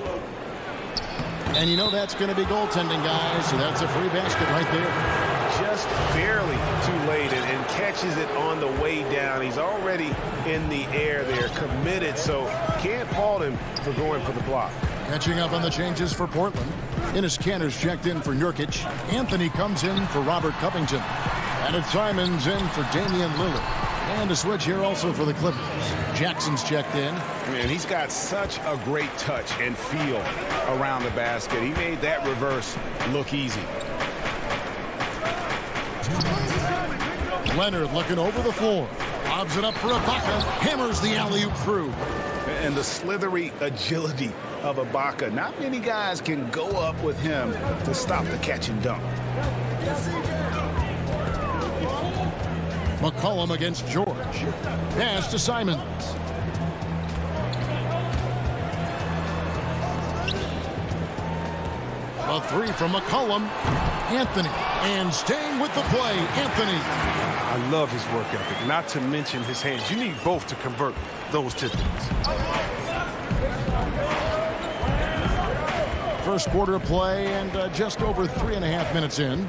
And you know that's going to be goaltending, guys. So that's a free basket right there. Just barely too late and catches it on the way down. He's already in the air there, committed, so can't fault him for going for the block. Catching up on the changes for Portland. Enes Kanter's checked in for Nurkic. Anthony comes in for Robert Covington. And it's Simons in for Damian Lillard. And a switch here also for the Clippers. Jackson's checked in. Man, he's got such a great touch and feel around the basket. He made that reverse look easy. Leonard looking over the floor. Lobs it up for Ibaka. Hammers the alley-oop through. And the slithery agility of Ibaka. Not many guys can go up with him to stop the catch and dunk. McCollum against George. Pass to Simons. A three from McCollum. Anthony. And staying with the play, Anthony. I love his work ethic, not to mention his hands. You need both to convert those typicals. First quarter of play and just over 3.5 minutes in.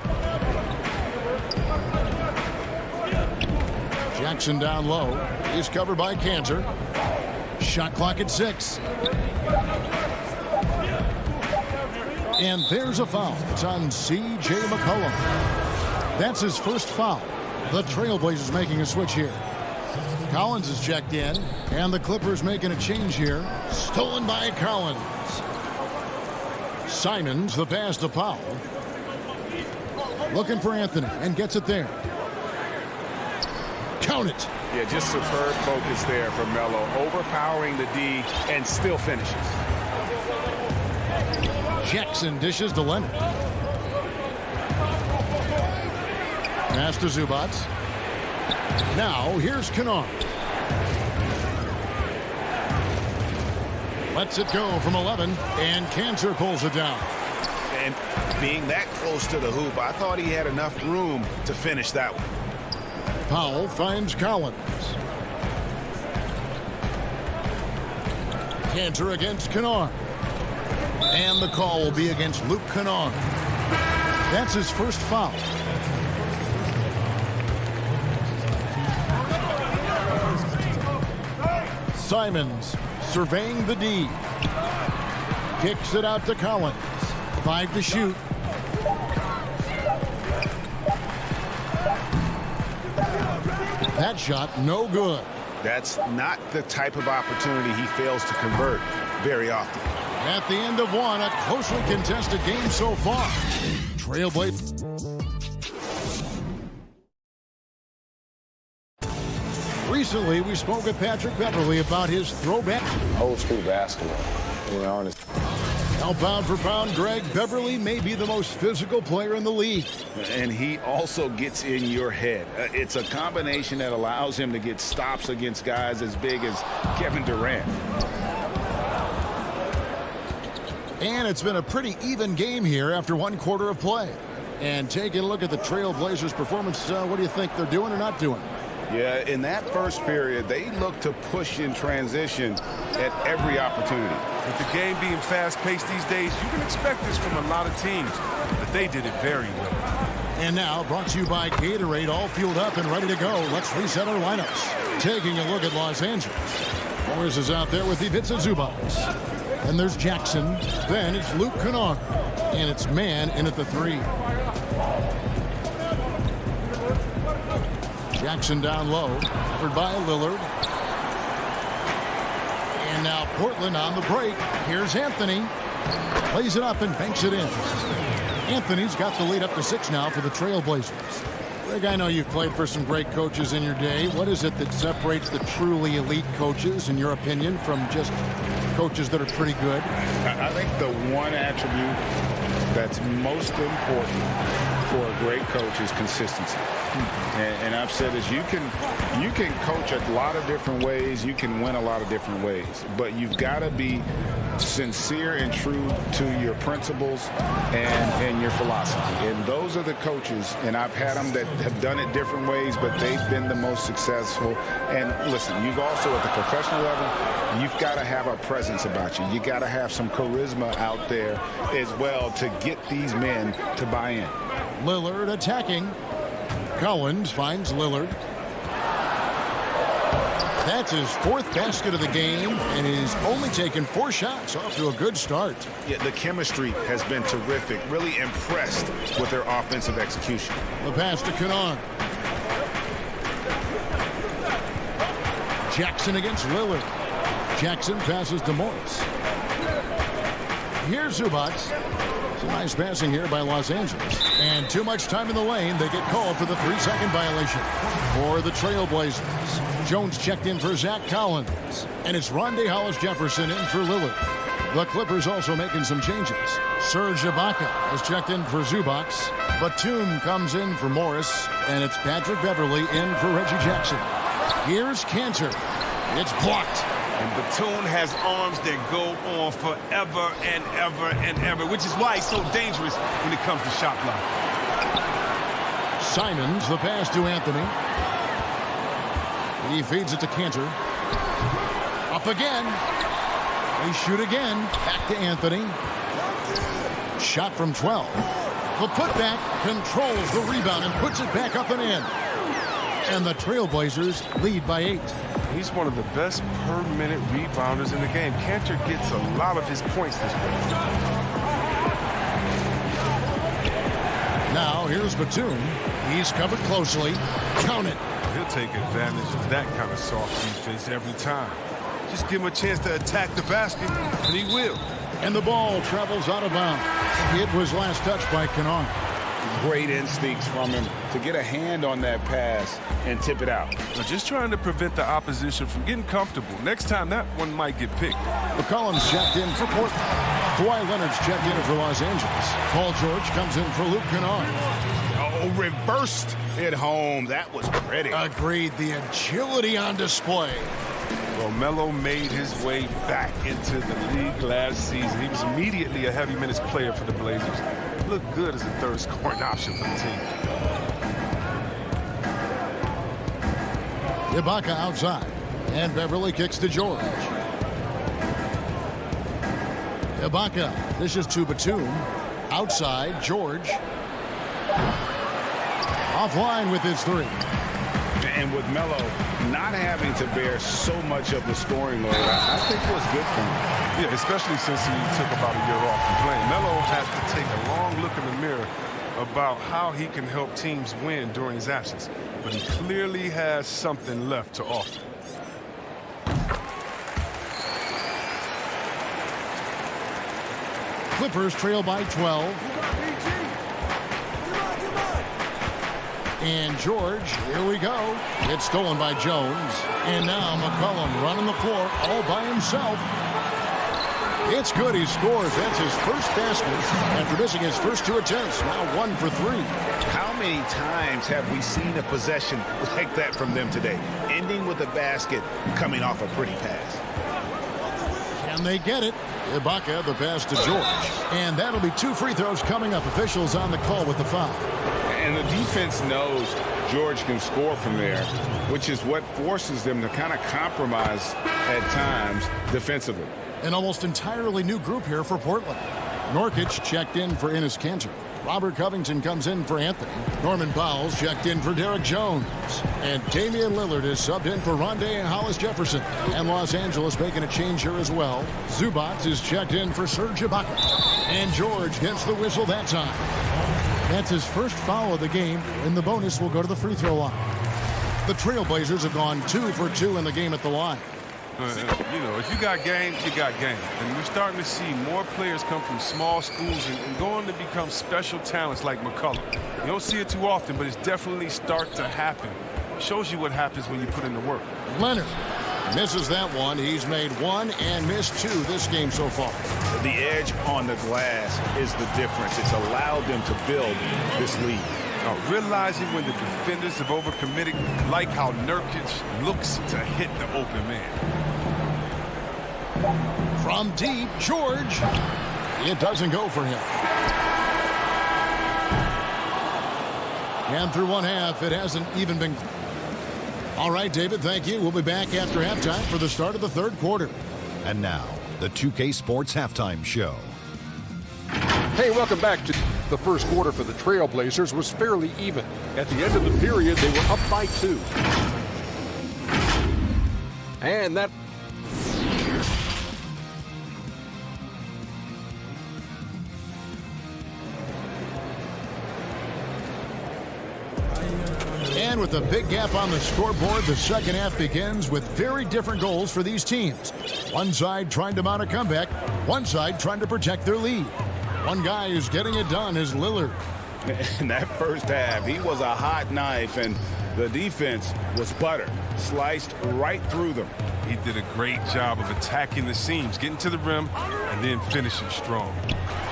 Jackson down low. He's covered by Kanter. Shot clock at 6. And there's a foul. It's on C.J. McCollum. That's his first foul. The Trailblazers making a switch here. Collins is checked in. And the Clippers making a change here. Stolen by Collins. Simons, the pass to Powell. Looking for Anthony and gets it there. Count it. Yeah, just superb focus there from Melo. Overpowering the D and still finishes. Jackson dishes to Leonard. Pass to Zubac. Now here's Kennard. Lets it go from 11, and Cantor pulls it down. And being that close to the hoop, I thought he had enough room to finish that one. Powell finds Collins. Cantor against Kennard. And the call will be against Luke Kennard. That's his first foul. Simons surveying the D. Kicks it out to Collins. 5 to shoot. That shot no good. That's not the type of opportunity he fails to convert very often. At the end of one, a closely contested game so far. Trailblazers. Recently, we spoke with Patrick Beverly about his throwback. Old school basketball, you know, honest. Now, pound for pound, Greg, Beverly may be the most physical player in the league. And he also gets in your head. It's a combination that allows him to get stops against guys as big as Kevin Durant. And it's been a pretty even game here after one quarter of play. And taking a look at the Trailblazers' performance, what do you think they're doing or not doing? Yeah, in that first period, they look to push in transition at every opportunity. With the game being fast-paced these days, you can expect this from a lot of teams, but they did it very well. And now, brought to you by Gatorade, all fueled up and ready to go. Let's reset our lineups. Taking a look at Los Angeles. Morris is out there with Ivica Zubac. Then there's Jackson. Then it's Luke Kennard. And it's man in at the 3. Jackson down low, covered by Lillard. And now Portland on the break. Here's Anthony. Plays it up and banks it in. Anthony's got the lead up to 6 now for the Trailblazers. Greg, I know you've played for some great coaches in your day. What is it that separates the truly elite coaches, in your opinion, from just coaches that are pretty good? I think the one attribute that's most important for a great coach is consistency. And I've said this, you can coach a lot of different ways, you can win a lot of different ways, but you've got to be sincere and true to your principles and your philosophy. And those are the coaches, and I've had them that have done it different ways, but they've been the most successful. And listen, you've also at the professional level, you've got to have a presence about you. You got to have some charisma out there as well to get these men to buy in. Lillard attacking. Collins finds Lillard. That's his 4th basket of the game, and he's only taken 4 shots. Off to a good start. Yeah, the chemistry has been terrific. Really impressed with their offensive execution. The pass to Kennard. Jackson against Lillard. Jackson passes to Morris. Here's Zubac. Some nice passing here by Los Angeles. And too much time in the lane. They get called for the 3-second violation for the Trailblazers. Jones checked in for Zach Collins. And it's Rondae Hollis-Jefferson in for Lillard. The Clippers also making some changes. Serge Ibaka has checked in for Zubac. Batum comes in for Morris. And it's Patrick Beverly in for Reggie Jackson. Here's Cantor. It's blocked. And Batum has arms that go on forever and ever and ever, which is why he's so dangerous when it comes to shot block. Simons, the pass to Anthony. He feeds it to Cantor. Up again. They shoot again. Back to Anthony. Shot from 12. The putback controls the rebound and puts it back up and in. And the Trailblazers lead by 8. He's one of the best per-minute rebounders in the game. Cantor gets a lot of his points this way. Now, here's Batum. He's covered closely. Count it. He'll take advantage of that kind of soft defense every time. Just give him a chance to attack the basket, and he will. And the ball travels out of bounds. It was last touched by Kennard. Great instincts from him to get a hand on that pass and tip it out. Now just trying to prevent the opposition from getting comfortable. Next time, that one might get picked. McCollum's checked in for Portland. Kawhi Leonard's checked in for Los Angeles. Paul George comes in for Luke Kennard. Oh, reversed it home. That was pretty. Agreed. The agility on display. Well, Melo made his way back into the league last season. He was immediately a heavy minutes player for the Blazers. Looked good as a third scoring option for the team. Ibaka outside. And Beverly kicks to George. Ibaka dishes to Batum. Outside, George. Offline with his three. And with Melo not having to bear so much of the scoring load, I think it was good for him. Yeah, especially since he took about a year off from playing. Melo has to take a long look in the mirror about how he can help teams win during his absence. But he clearly has something left to offer. Clippers trail by 12. And George, here we go. It's stolen by Jones. And now McCollum running the floor all by himself. It's good. He scores. That's his first basket after missing his first 2 attempts. Now 1 for 3. How many times have we seen a possession like that from them today? Ending with a basket, coming off a pretty pass. Can they get it? Ibaka, the pass to George. And that'll be 2 free throws coming up. Officials on the call with the foul. And the defense knows George can score from there, which is what forces them to kind of compromise at times defensively. An almost entirely new group here for Portland. Nurkic checked in for Enes Kanter. Robert Covington comes in for Anthony. Norman Powell's checked in for Derek Jones. And Damian Lillard is subbed in for Rondé Hollis Jefferson. And Los Angeles making a change here as well. Zubac is checked in for Serge Ibaka. And George gets the whistle that time. That's his first foul of the game, and the bonus will go to the free throw line. The Trailblazers have gone 2 for 2 in the game at the line. You know, if you got game, you got game. And we're starting to see more players come from small schools and go on to become special talents like McCollum. You don't see it too often, but it's definitely start to happen. Shows you what happens when you put in the work. Leonard misses that one. He's made 1 and missed 2 this game so far. The edge on the glass is the difference. It's allowed them to build this lead. Now, realizing when the defenders have overcommitted, like how Nurkic looks to hit the open man. From deep, George. It doesn't go for him. And through 1 half, it hasn't even been. All right, David, thank you. We'll be back after halftime for the start of the 3rd quarter. And now, the 2K Sports Halftime Show. Hey, welcome back to the first quarter for the Trailblazers was fairly even. At the end of the period, they were up by 2. And that... And with a big gap on the scoreboard, the second half begins with very different goals for these teams. One side trying to mount a comeback, one side trying to protect their lead. One guy who's getting it done is Lillard. In that first half, he was a hot knife, and the defense was butter, sliced right through them. He did a great job of attacking the seams, getting to the rim, and then finishing strong.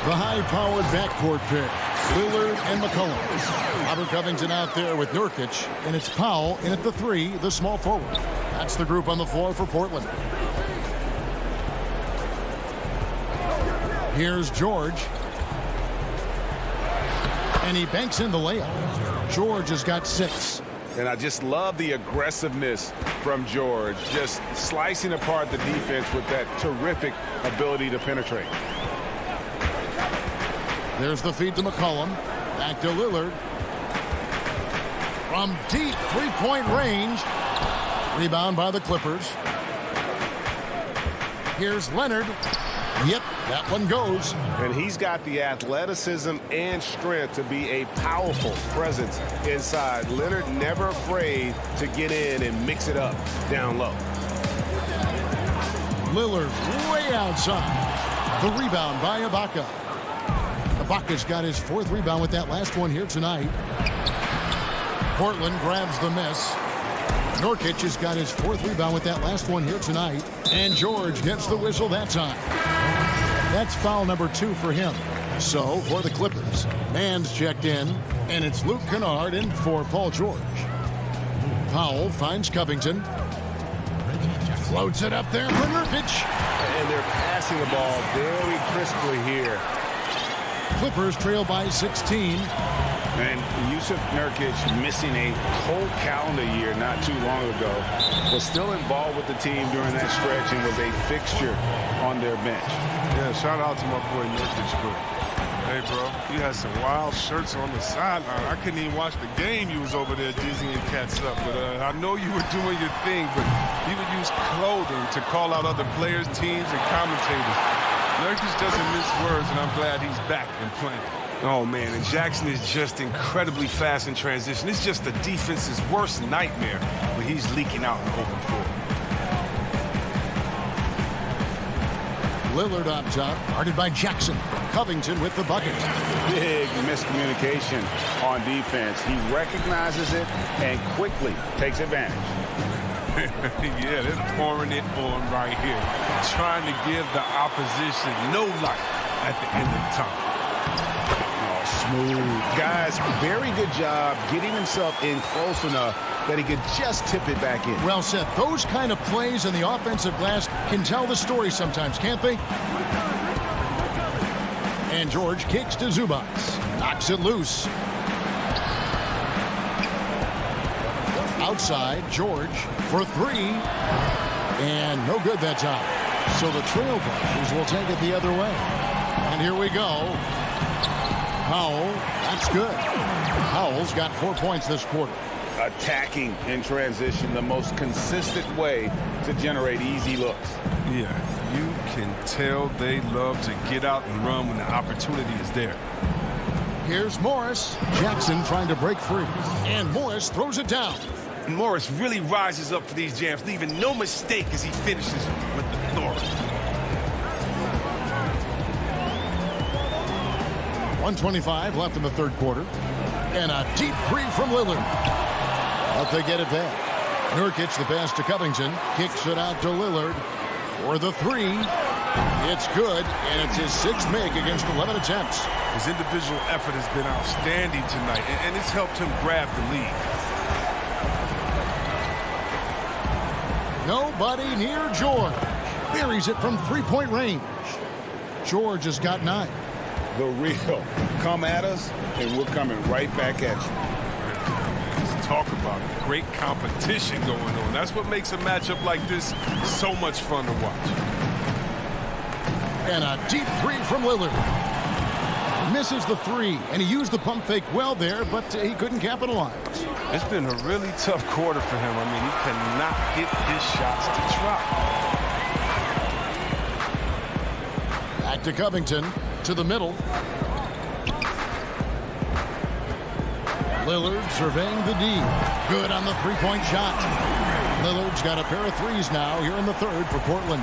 The high-powered backcourt pair, Lillard and McCollum. Robert Covington out there with Nurkic, and it's Powell in at the 3, the small forward. That's the group on the floor for Portland. Here's George. And he banks in the layup. George has got 6. And I just love the aggressiveness from George, just slicing apart the defense with that terrific ability to penetrate. There's the feed to McCollum. Back to Lillard. From deep 3-point range. Rebound by the Clippers. Here's Leonard. Yep, that one goes. And he's got the athleticism and strength to be a powerful presence inside. Leonard never afraid to get in and mix it up down low. Lillard way outside. The rebound by Ibaka. Ibaka's got his 4th rebound with that last one here tonight. Portland grabs the miss. Nurkic has got his 4th rebound with that last one here tonight. And George gets the whistle that time. That's foul number 2 for him. So, for the Clippers, Mann's checked in, and it's Luke Kennard in for Paul George. Powell finds Covington. Floats it up there for Nurkic. And they're passing the ball very crisply here. Clippers trail by 16. And Yusuf Nurkic, missing a whole calendar year not too long ago, was still involved with the team during that stretch and was a fixture on their bench. Yeah, shout out to my boy Nurkic, bro. Hey, bro, you had some wild shirts on the sideline. I couldn't even watch the game. You was over there dizzying cats up. But I know you were doing your thing, but you would use clothing to call out other players, teams, and commentators. Nurkic doesn't miss words, and I'm glad he's back and playing. Oh, man, and Jackson is just incredibly fast in transition. It's just the defense's worst nightmare when he's leaking out in the open floor. Lillard up top, guarded by Jackson. Covington with the bucket. Big miscommunication on defense. He recognizes it and quickly takes advantage. Yeah, they're pouring it on right here. Trying to give the opposition no light at the end of the time. Oh, smooth. Guys, very good job getting himself in close enough that he could just tip it back in. Well said. Those kind of plays in the offensive glass can tell the story sometimes, can't they? And George kicks to Zubac. Knocks it loose. Outside, George for 3. And no good that time. So the Trailblazers will take it the other way. And here we go. Powell, that's good. Powell's got 4 points this quarter. Attacking in transition, the most consistent way to generate easy looks. Yeah, you can tell they love to get out and run when the opportunity is there. Here's Morris. Jackson trying to break free. And Morris throws it down. And Morris really rises up for these jams, leaving no mistake as he finishes with authority. 1:25 left in the third quarter. And a deep three from Lillard. But they get it back. Nurkic, the pass to Covington, kicks it out to Lillard for the 3. It's good, and it's his 6th make against 11 attempts. His individual effort has been outstanding tonight, and it's helped him grab the lead. Nobody near George. Buries it from 3-point range. George has got 9. The real. Come at us, and we're coming right back at you. Talk about it. Great competition going on. That's what makes a matchup like this so much fun to watch. And a deep 3 from Lillard. Misses the 3, and he used the pump fake well there, but he couldn't capitalize. It's been a really tough quarter for him. I mean, he cannot get his shots to drop. Back to Covington, to the middle. Lillard surveying the D. Good on the 3-point shot. Lillard's got a pair of 3s now here in the third for Portland.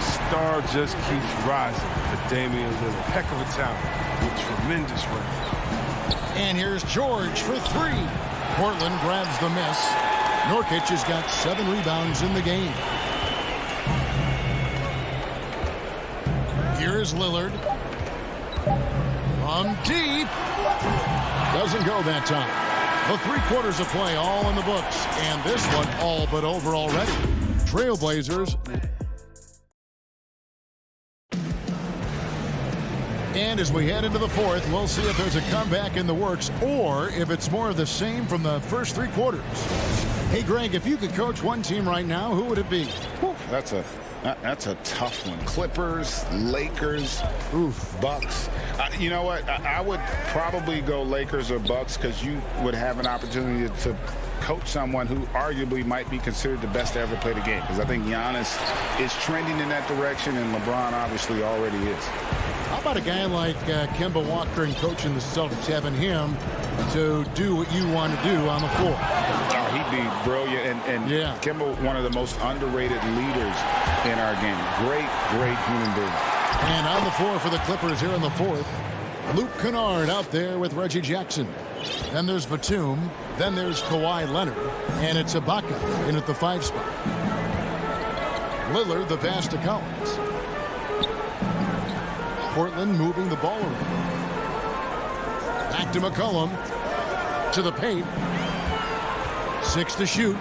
Star just keeps rising for Damian Lillard. Heck of a talent with tremendous range. And here's George for 3. Portland grabs the miss. Nurkic has got 7 rebounds in the game. Here's Lillard. From deep. Doesn't go that time. The 3 quarters of play all in the books. And this one all but over already. Trailblazers. And as we head into the fourth, we'll see if there's a comeback in the works or if it's more of the same from the first 3 quarters. Hey, Greg, if you could coach one team right now, who would it be? That's a tough one. Clippers, Lakers, Bucks. You know what? I would probably go Lakers or Bucks because you would have an opportunity to coach someone who arguably might be considered the best to ever play the game. Because I think Giannis is trending in that direction, and LeBron obviously already is. How about a guy like Kemba Walker and coaching the Celtics, having him to do what you want to do on the floor? Oh, he'd be brilliant. And yeah. Kemba, one of the most underrated leaders in our game. Great human being. And on the floor for the Clippers here in the fourth, Luke Kennard out there with Reggie Jackson. Then there's Batum. Then there's Kawhi Leonard. And it's Ibaka in at the 5 spot. Lillard, the pass to Collins. Portland moving the ball around. Back to McCollum. To the paint. 6 to shoot.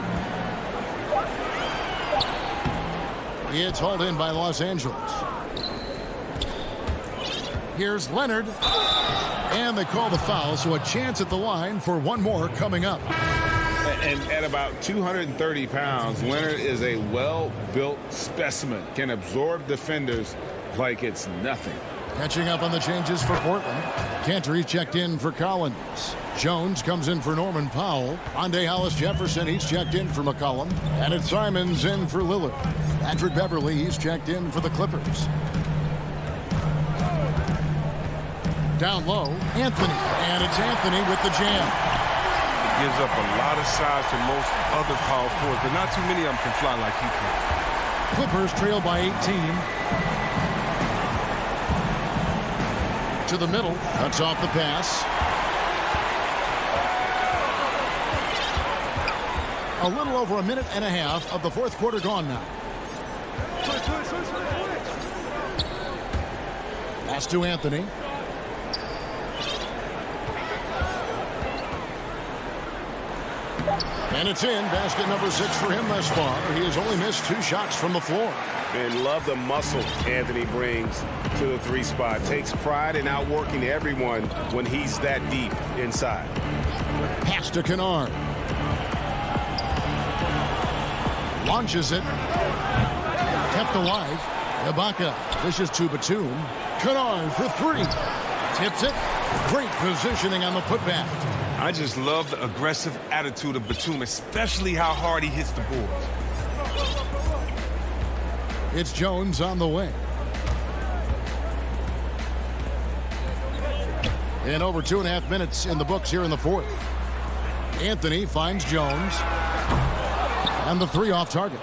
It's hauled in by Los Angeles. Here's Leonard. And they call the foul, so a chance at the line for one more coming up. And at about 230 pounds, Leonard is a well-built specimen. Can absorb defenders like it's nothing. Catching up on the changes for Portland. Cantor, he's checked in for Collins. Jones comes in for Norman Powell. Ande Hollis-Jefferson, he's checked in for McCollum. And it's Simons in for Lillard. Patrick Beverly, he's checked in for the Clippers. Down low, Anthony. And it's Anthony with the jam. He gives up a lot of size to most other power forwards, but not too many of them can fly like he can. Clippers trail by 18. To the middle, cuts off the pass. A little over a minute and a half of the fourth quarter gone now. Pass to Anthony. And it's in. Basket number 6 for him thus far. He has only missed 2 shots from the floor. And love the muscle Anthony brings to the 3 spot. Takes pride in outworking everyone when he's that deep inside. Pass to Kennard. Launches it. Kept alive. Ibaka dishes to Batum. Kennard for 3. Tips it. Great positioning on the putback. I just love the aggressive attitude of Batum, especially how hard he hits the boards. It's Jones on the way. And over 2.5 minutes in the books here in the fourth. Anthony finds Jones. And the 3 off target.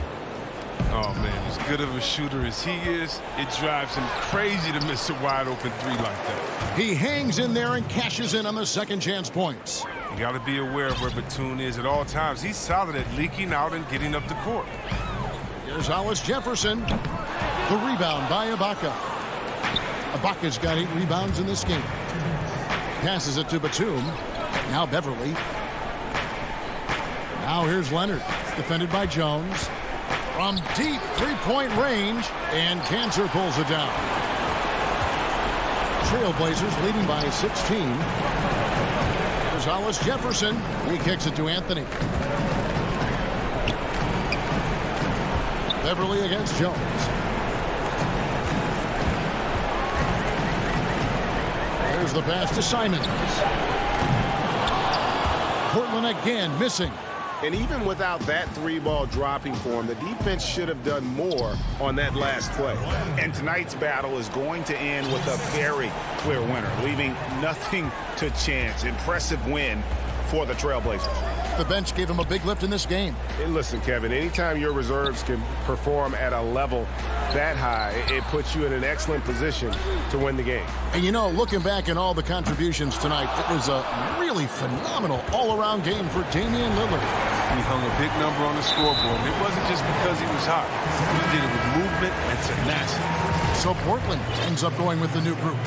Oh, man, as good of a shooter as he is, it drives him crazy to miss a wide-open 3 like that. He hangs in there and cashes in on the second chance points. You got to be aware of where Batum is at all times. He's solid at leaking out and getting up the court. Here's Hollis-Jefferson. The rebound by Ibaka. Ibaka's got 8 rebounds in this game. Passes it to Batum. Now Beverly. Now here's Leonard. Defended by Jones. From deep 3-point range. And Cantor pulls it down. Trailblazers leading by 16. Here's Hollis-Jefferson. He kicks it to Anthony. Beverly against Jones. There's the pass to Simons. Portland again missing. And even without that 3-ball dropping for him, the defense should have done more on that last play. And tonight's battle is going to end with a very clear winner, leaving nothing to chance. Impressive win for the Trailblazers. The bench gave him a big lift in this game. And listen, Kevin, anytime your reserves can perform at a level that high, it puts you in an excellent position to win the game. And you know, looking back at all the contributions tonight, it was a really phenomenal all-around game for Damian Lillard. He hung a big number on the scoreboard. It wasn't just because he was hot. He did it with movement and tenacity. So Portland ends up going with the new group.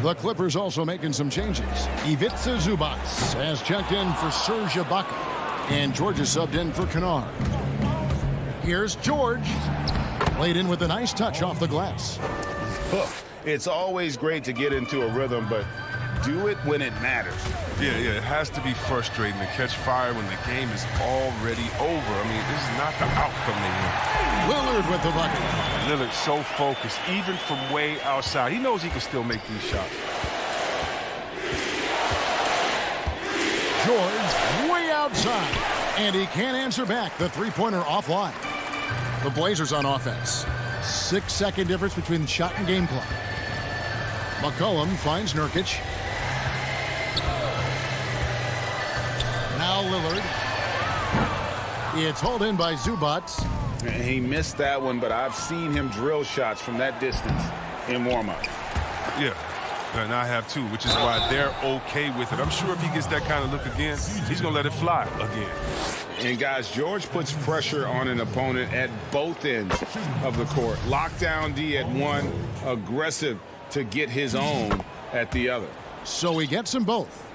The Clippers also making some changes. Ivica Zubac has checked in for Serge Ibaka. And George is subbed in for Kennard. Here's George. Played in with a nice touch off the glass. It's always great to get into a rhythm, but do it when it matters. Yeah, it has to be frustrating to catch fire when the game is already over. I mean, this is not the outcome they want. Lillard with the bucket. Lillard's so focused, even from way outside. He knows he can still make these shots. George way outside. And he can't answer back. The 3-pointer offline. The Blazers on offense. 6-second difference between the shot and game clock. McCollum finds Nurkic. Now Lillard. It's hauled in by Zubac. He missed that one, but I've seen him drill shots from that distance in warm-up. Yeah, and I have too, which is why they're okay with it. I'm sure if he gets that kind of look again, he's going to let it fly again. And, guys, George puts pressure on an opponent at both ends of the court. Lockdown D at 1, aggressive to get his own at the other. So he gets them both.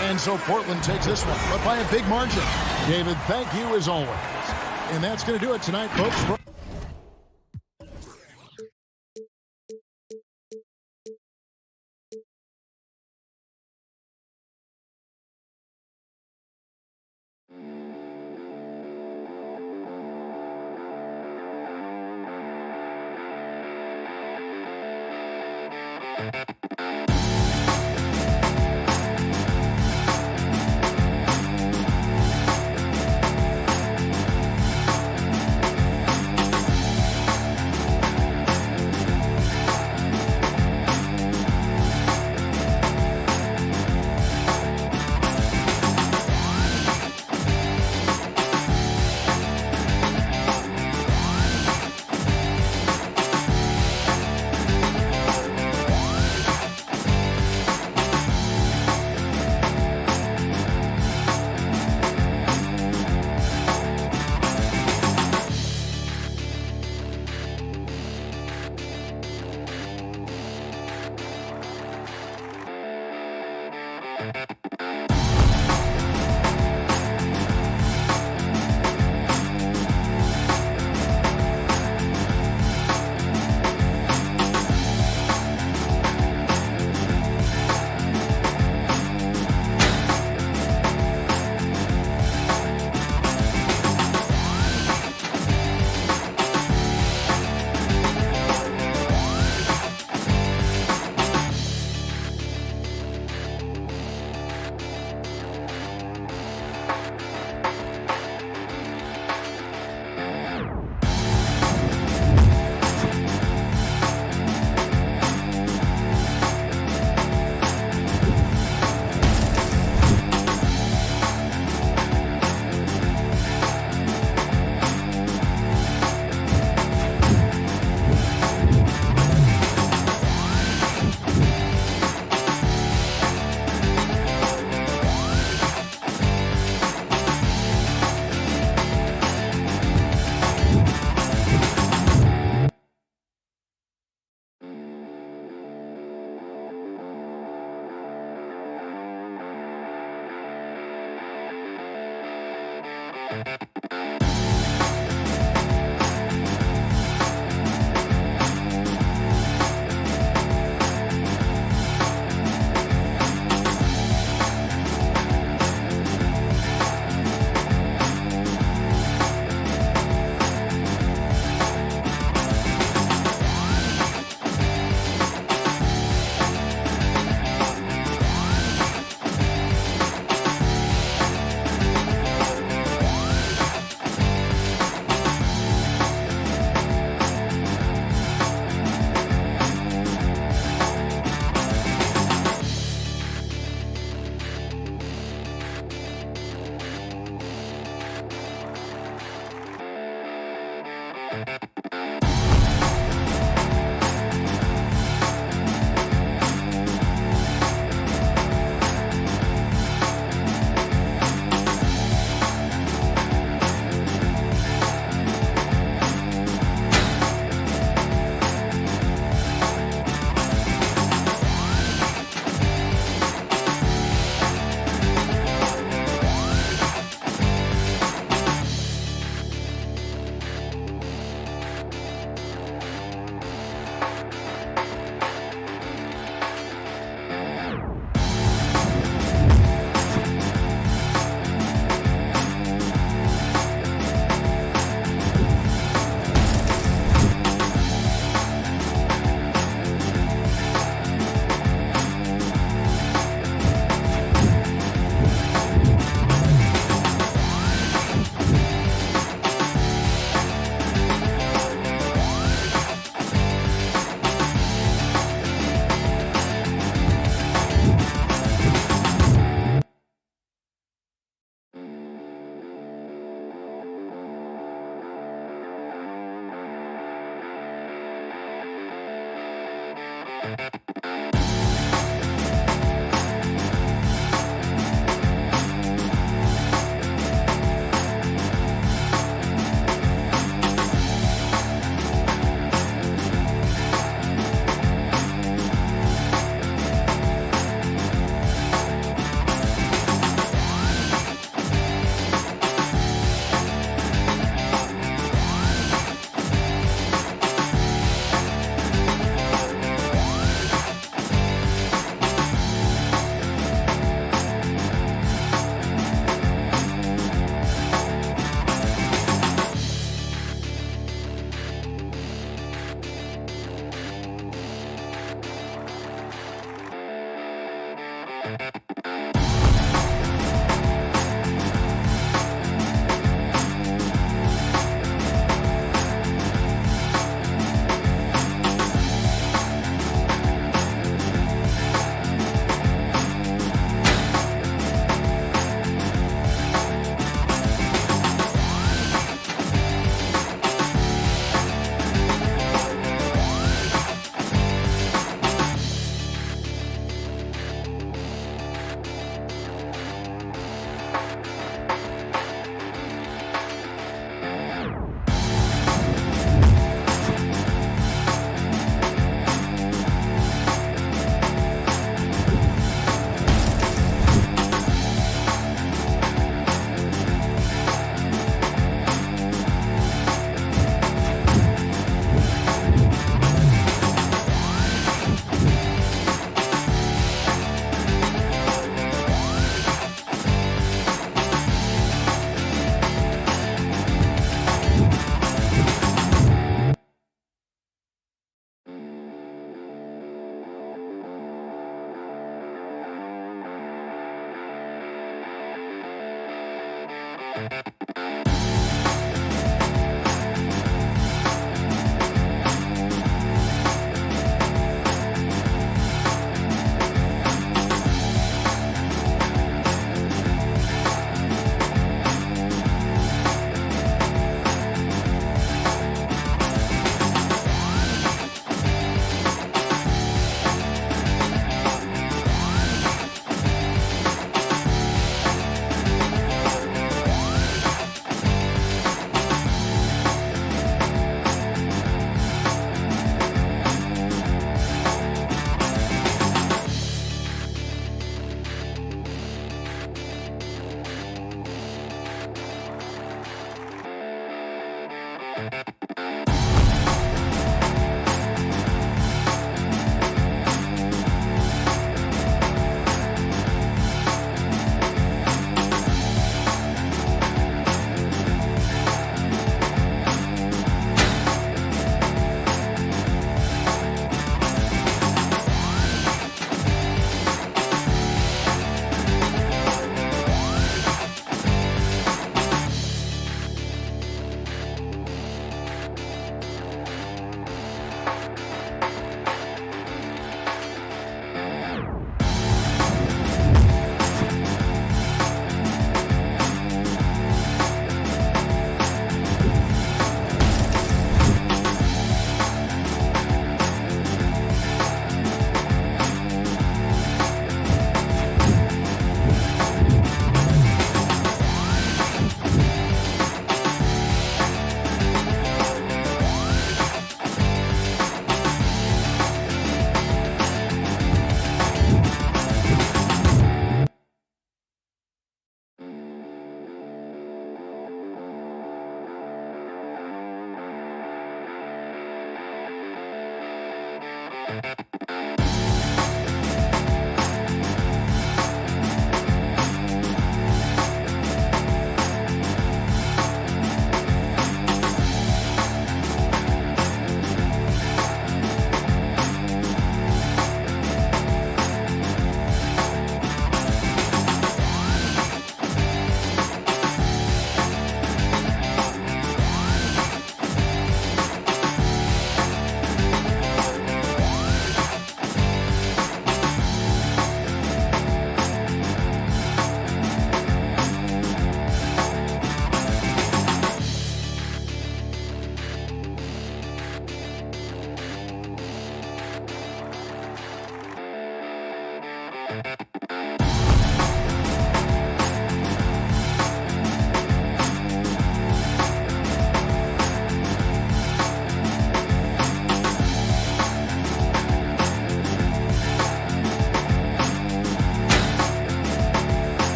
And so Portland takes this one, but by a big margin. David, thank you as always. And that's going to do it tonight, folks.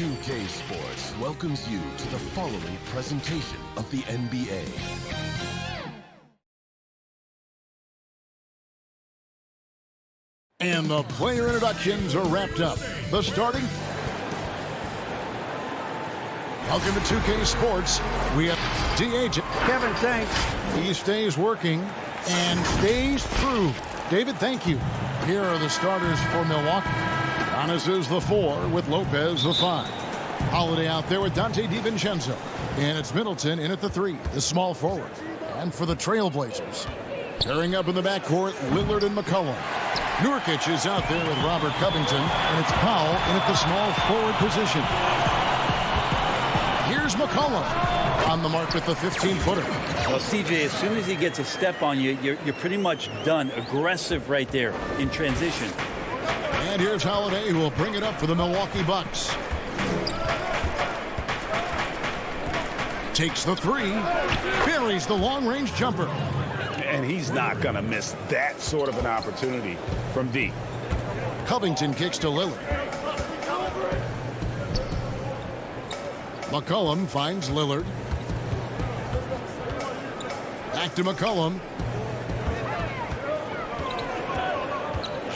2K Sports welcomes you to the following presentation of the NBA. And the player introductions are wrapped up. The starting. Welcome to 2K Sports. We have DH. Kevin, thanks. He stays working and stays true. David, thank you. Here are the starters for Milwaukee. Giannis is the 4 with Lopez the 5. Holiday out there with Dante DiVincenzo. And it's Middleton in at the 3, the small forward. And for the Trailblazers, pairing up in the backcourt, Lillard and McCollum. Nurkic is out there with Robert Covington, and it's Powell in at the small forward position. Here's McCollum on the mark with the 15-footer. Well, CJ, as soon as he gets a step on you, you're pretty much done. Aggressive right there in transition. And here's Holiday, who will bring it up for the Milwaukee Bucks. Takes the 3, buries the long-range jumper. And he's not going to miss that sort of an opportunity from deep. Covington kicks to Lillard. McCollum finds Lillard. Back to McCollum.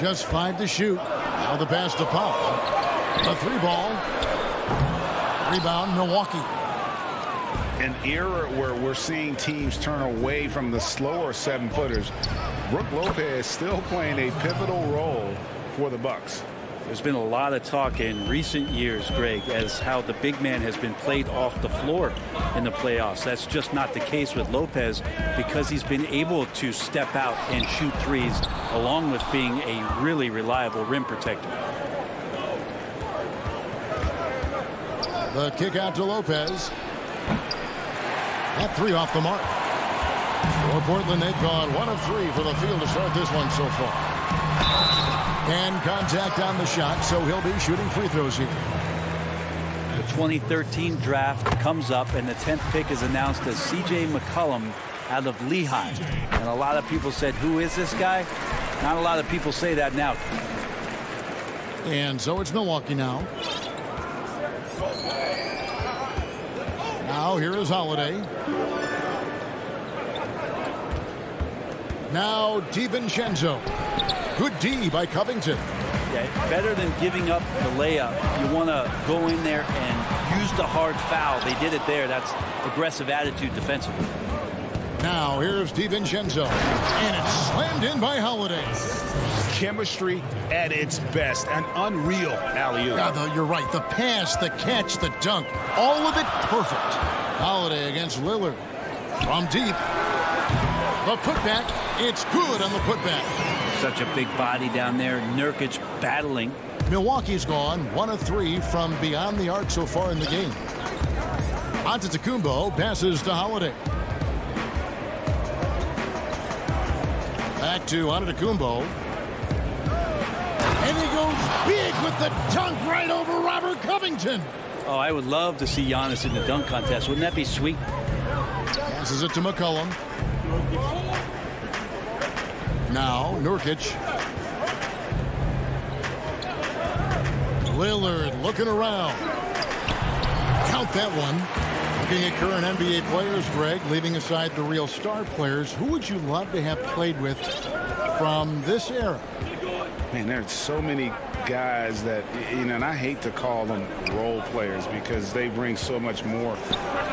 Just 5 to shoot. Now the pass to Powell. A 3-ball. Rebound, Milwaukee. An era where we're seeing teams turn away from the slower 7-footers. Brook Lopez still playing a pivotal role for the Bucks. There's been a lot of talk in recent years, Greg, as how the big man has been played off the floor in the playoffs. That's just not the case with Lopez because he's been able to step out and shoot threes along with being a really reliable rim protector. The kick out to Lopez. That 3 off the mark. For Portland, they've gone 1 of 3 for the field to start this one so far. And contact on the shot, so he'll be shooting free throws here. The 2013 draft comes up, and the 10th pick is announced as C.J. McCollum out of Lehigh. And a lot of people said, who is this guy? Not a lot of people say that now. And so it's Milwaukee now. Now here is Holiday. Now DiVincenzo. Good D by Covington. Yeah, better than giving up the layup. You want to go in there and use the hard foul. They did it there. That's aggressive attitude defensively. Now here's DiVincenzo. And it's slammed in by Holiday. Chemistry at its best. An unreal alley-oop. Yeah, you're right. The pass, the catch, the dunk. All of it perfect. Holiday against Lillard. From deep. The putback. It's good on the putback. Such a big body down there. Nurkic battling. Milwaukee's gone 1 of 3 from beyond the arc so far in the game. Antetokounmpo passes to Holiday. Back to Antetokounmpo. And he goes big with the dunk right over Robert Covington. Oh, I would love to see Giannis in the dunk contest. Wouldn't that be sweet? Passes it to McCollum. Now, Nurkic. Lillard looking around. Count that one. Looking at current NBA players, Greg, leaving aside the real star players, who would you love to have played with from this era? Man, there's so many guys that, you know, and I hate to call them role players because they bring so much more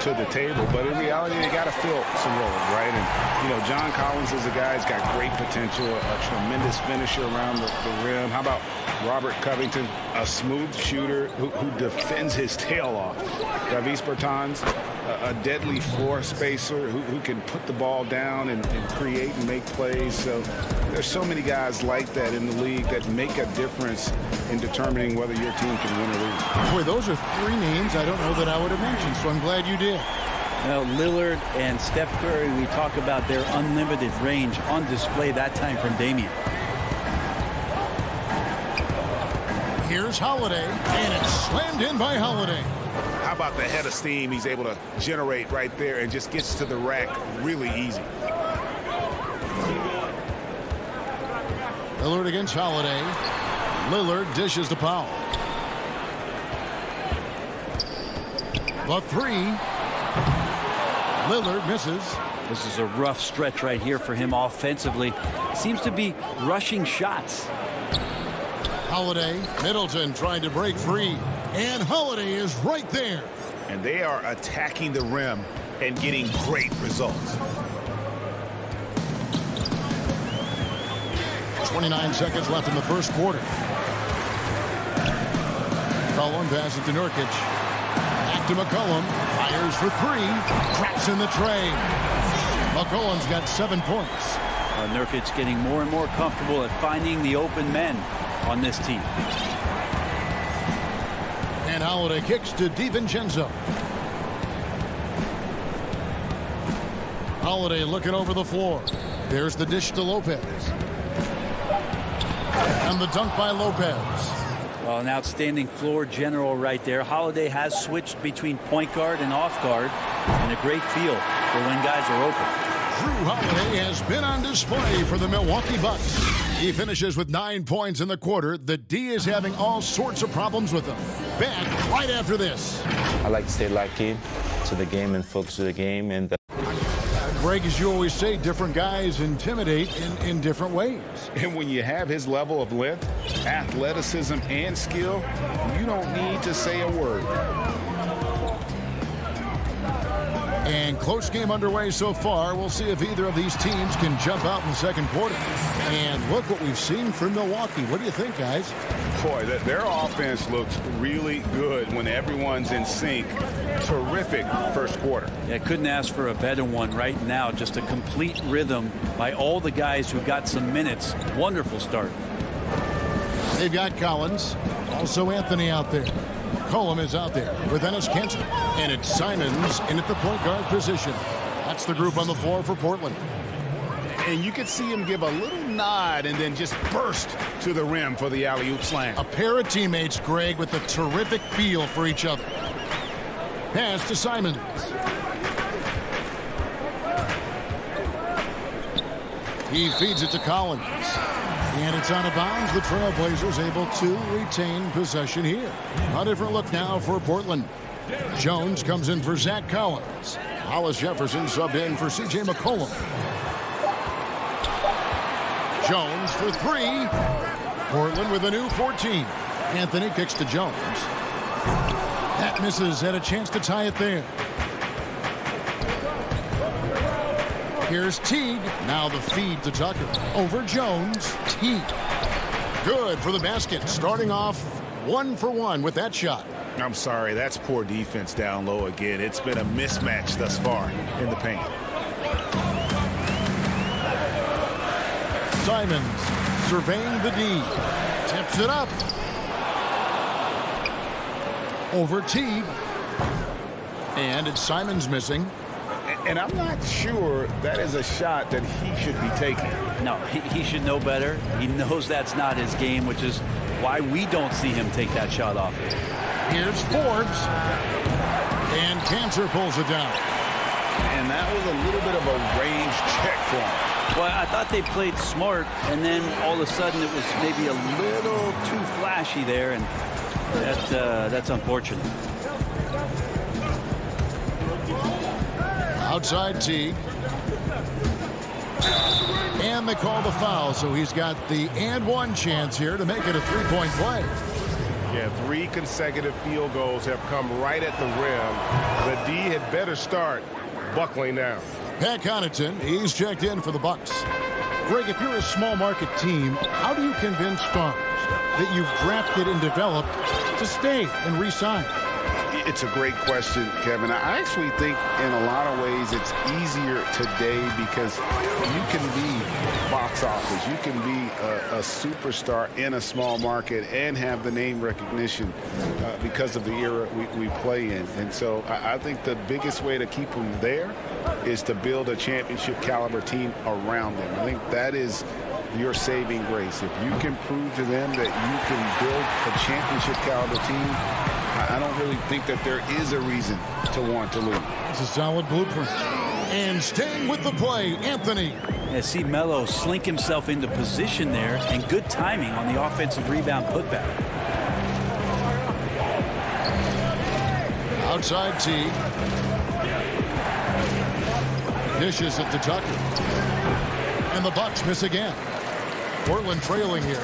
to the table. But in reality, they got to fill some roles, right? And, you know, John Collins is a guy who's got great potential, a tremendous finisher around the rim. How about Robert Covington, a smooth shooter who defends his tail off? Davis Bertans, a deadly floor spacer who can put the ball down and create and make plays. So there's so many guys like that in the league that make a difference in determining whether your team can win or lose. Boy, those are 3 names I don't know that I would have mentioned, so I'm glad you did. Well, Lillard and Steph Curry, we talk about their unlimited range on display that time from Damian. Here's Holiday, and it's slammed in by Holiday. How about the head of steam he's able to generate right there and just gets to the rack really easy. Lillard against Holiday. Lillard dishes to Powell. The 3. Lillard misses. This is a rough stretch right here for him offensively. Seems to be rushing shots. Holiday, Middleton trying to break free. And Holiday is right there. And they are attacking the rim and getting great results. 29 seconds left in the first quarter. McCollum passes to Nurkic. Back to McCollum. Fires for 3. Traps in the tray. McCollum's got 7 points. Nurkic getting more and more comfortable at finding the open men on this team. And Holiday kicks to DiVincenzo. Holiday looking over the floor. There's the dish to Lopez. And the dunk by Lopez. Well, an outstanding floor general right there. Holiday has switched between point guard and off guard, and a great feel for when guys are open. Drew Holiday has been on display for the Milwaukee Bucks. He finishes with 9 points in the quarter. The D is having all sorts of problems with him. Back right after this. I like to stay locked in to the game and focus on the game. And Greg, as you always say, different guys intimidate in different ways. And when you have his level of length, athleticism, and skill, you don't need to say a word. And close game underway so far. We'll see if either of these teams can jump out in the second quarter. And look what we've seen from Milwaukee. What do you think, guys? Boy, their offense looks really good when everyone's in sync. Terrific first quarter. Yeah, couldn't ask for a better one right now. Just a complete rhythm by all the guys who got some minutes. Wonderful start. They've got Collins. Also Anthony out there. Colum is out there with Enes Kanter. And it's Simons in at the point guard position. That's the group on the floor for Portland. And you could see him give a little nod and then just burst to the rim for the alley-oop slam. A pair of teammates, Greg, with a terrific feel for each other. Pass to Simons. He feeds it to Collins. And it's out of bounds. The Trailblazers able to retain possession here. A different look now for Portland. Jones comes in for Zach Collins. Hollis Jefferson subbed in for C.J. McCollum. Jones for three. Portland with a new 14. Anthony kicks to Jones. That misses. Had a chance to tie it there. Here's Teague. Now the feed to Tucker. Over Jones. Teague. Good for the basket. Starting off 1 for 1 with that shot. I'm sorry, that's poor defense down low again. It's been a mismatch thus far in the paint. Simons surveying the D. Tips it up. Over Teague. And it's Simons missing. And I'm not sure that is a shot that he should be taking. No, he should know better. He knows that's not his game, which is why we don't see him take that shot off. Here's Forbes. And Kanter pulls it down. And that was a little bit of a range check for him. Well, I thought they played smart, and then all of a sudden it was maybe a little too flashy there, and that's unfortunate. Outside Teague. And they call the foul, so he's got the and one chance here to make it a three-point play. Yeah, 3 consecutive field goals have come right at the rim. The D had better start buckling down. Pat Connaughton, he's checked in for the Bucks. Greg, if you're a small market team, how do you convince stars that you've drafted and developed to stay and re-sign? It's a great question, Kevin. I actually think in a lot of ways it's easier today because you can be box office. You can be a superstar in a small market and have the name recognition because of the era we play in. And so I think the biggest way to keep them there is to build a championship caliber team around them. I think that is your saving grace. If you can prove to them that you can build a championship caliber team, I don't really think that there is a reason to want to lose. It's a solid blueprint. And staying with the play, Anthony. Yeah, see Melo slink himself into position there, and good timing on the offensive rebound putback. Outside Teague. Dishes it to Tucker. And the Bucks miss again. Portland trailing here.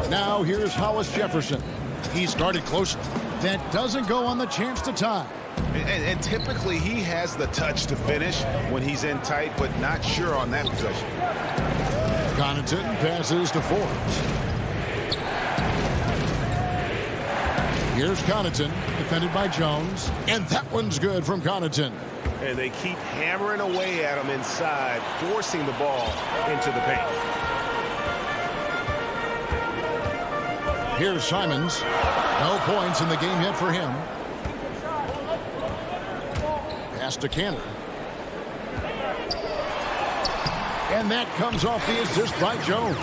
Now here's Hollis Jefferson. He started closely. That doesn't go on the chance to tie. And typically he has the touch to finish when he's in tight, but not sure on that possession. Connaughton passes to Forbes. Here's Connaughton, defended by Jones. And that one's good from Connaughton. And they keep hammering away at him inside, forcing the ball into the paint. Here's Simons. No points in the game yet for him. Pass to Kanter. And that comes off the assist by Jones.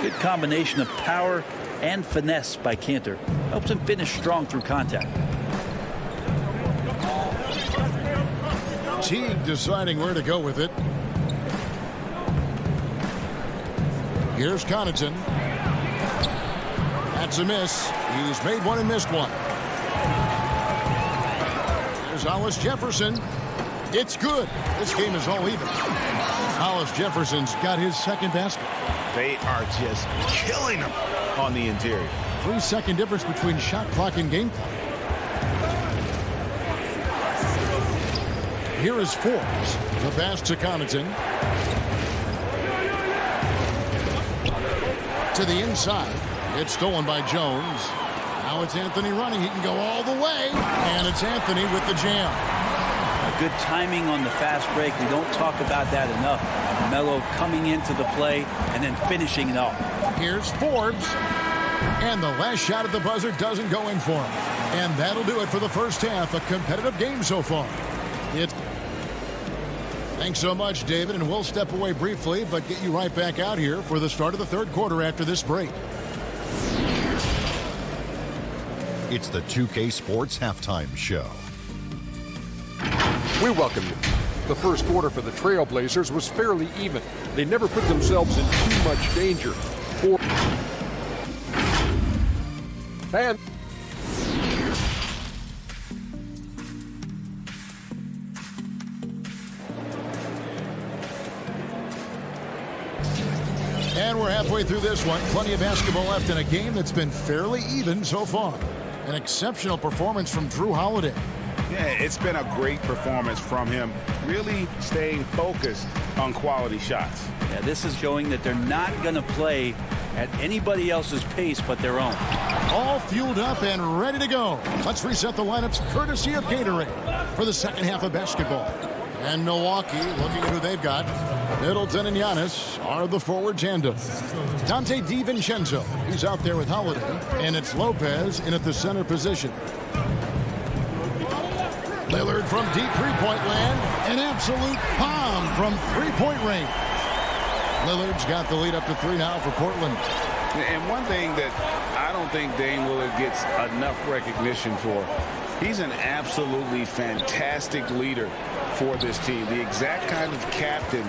Good combination of power and finesse by Kanter. Helps him finish strong through contact. Teague deciding where to go with it. Here's Connaughton. That's a miss. He's made one and missed one. There's Hollis Jefferson. It's good. This game is all even. Hollis Jefferson's got his second basket. They are just killing him on the interior. 3-second difference between shot clock and game clock. Here is Forbes. The pass to Connaughton. To the inside. It's stolen by Jones. Now it's Anthony running. He can go all the way. And it's Anthony with the jam. Good timing on the fast break. We don't talk about that enough. Melo coming into the play and then finishing it off. Here's Forbes. And the last shot at the buzzer doesn't go in for him. And that'll do it for the first half. A competitive game so far. Thanks so much, David. And we'll step away briefly, but get you right back out here for the start of the third quarter after this break. It's the 2K Sports Halftime Show. We welcome you. The first quarter for the Trailblazers was fairly even. They never put themselves in too much danger. And we're halfway through this one. Plenty of basketball left in a game that's been fairly even so far. An exceptional performance from Drew Holiday. Yeah, it's been a great performance from him, really staying focused on quality shots. Yeah, this is showing that they're not going to play at anybody else's pace but their own. All fueled up and ready to go. Let's reset the lineups courtesy of Gatorade for the second half of basketball. And Milwaukee, looking at who they've got. Middleton and Giannis are the forward tandem. Dante DiVincenzo, he's out there with Holiday. And it's Lopez in at the center position. Lillard from deep three-point land. An absolute bomb from three-point range. Lillard's got the lead up to 3 now for Portland. And one thing that I don't think Dame Lillard gets enough recognition for, he's an absolutely fantastic leader for this team. The exact kind of captain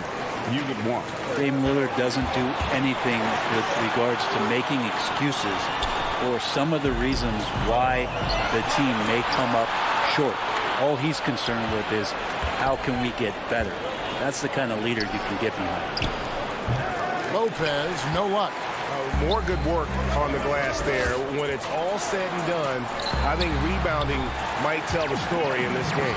you would want. Dame Lillard doesn't do anything with regards to making excuses for some of the reasons why the team may come up short. All he's concerned with is how can we get better. That's the kind of leader you can get behind. Lopez, no luck. More good work on the glass there. When it's all said and done, I think rebounding might tell the story in this game.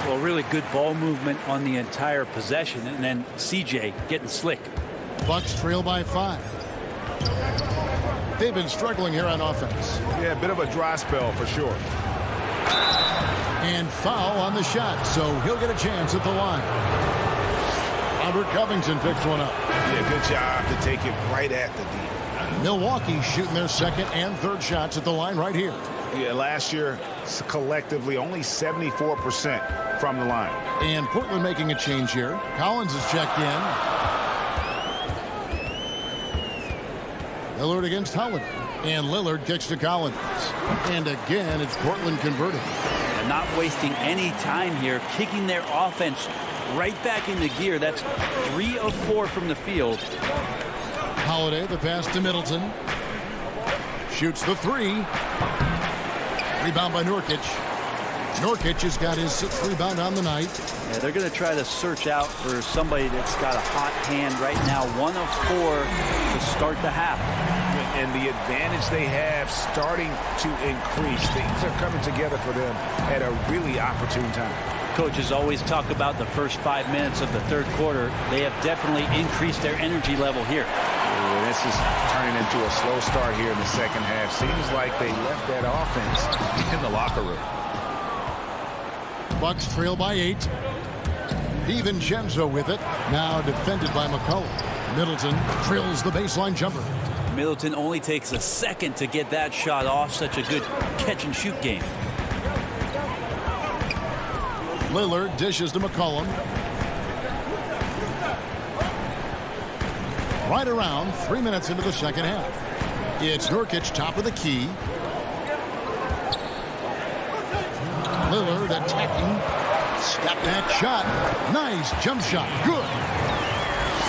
Well, really good ball movement on the entire possession, and then CJ getting slick. Bucks trail by 5. They've been struggling here on offense. Yeah, a bit of a dry spell for sure. And foul on the shot, so he'll get a chance at the line. Robert Covington picks one up. Yeah, good job to take it right at the D. Milwaukee shooting their second and third shots at the line right here. Yeah, last year, collectively, only 74% from the line. And Portland making a change here. Collins is checked in. Lillard against Holiday. And Lillard kicks to Collins. And again, it's Portland converting. And not wasting any time here, kicking their offense right back into gear. That's 3 of 4 from the field. Holiday, the pass to Middleton. Shoots the 3. Rebound by Nurkic. Nurkic has got his 6th rebound on the night. Yeah, they're going to try to search out for somebody that's got a hot hand right now. 1 of 4 to start the half. And the advantage they have starting to increase. Things are coming together for them at a really opportune time. Coaches always talk about the first 5 minutes of the third quarter. They have definitely increased their energy level here. Yeah, this is turning into a slow start here in the second half. Seems like they left that offense in the locker room. Bucks trail by 8. DiVincenzo with it. Now defended by McCollum. Middleton drills the baseline jumper. Middleton only takes a second to get that shot off. Such a good catch-and-shoot game. Lillard dishes to McCollum. Right around 3 minutes into the second half. It's Nurkic top of the key. Lillard attacking. Step back shot. Nice jump shot. Good.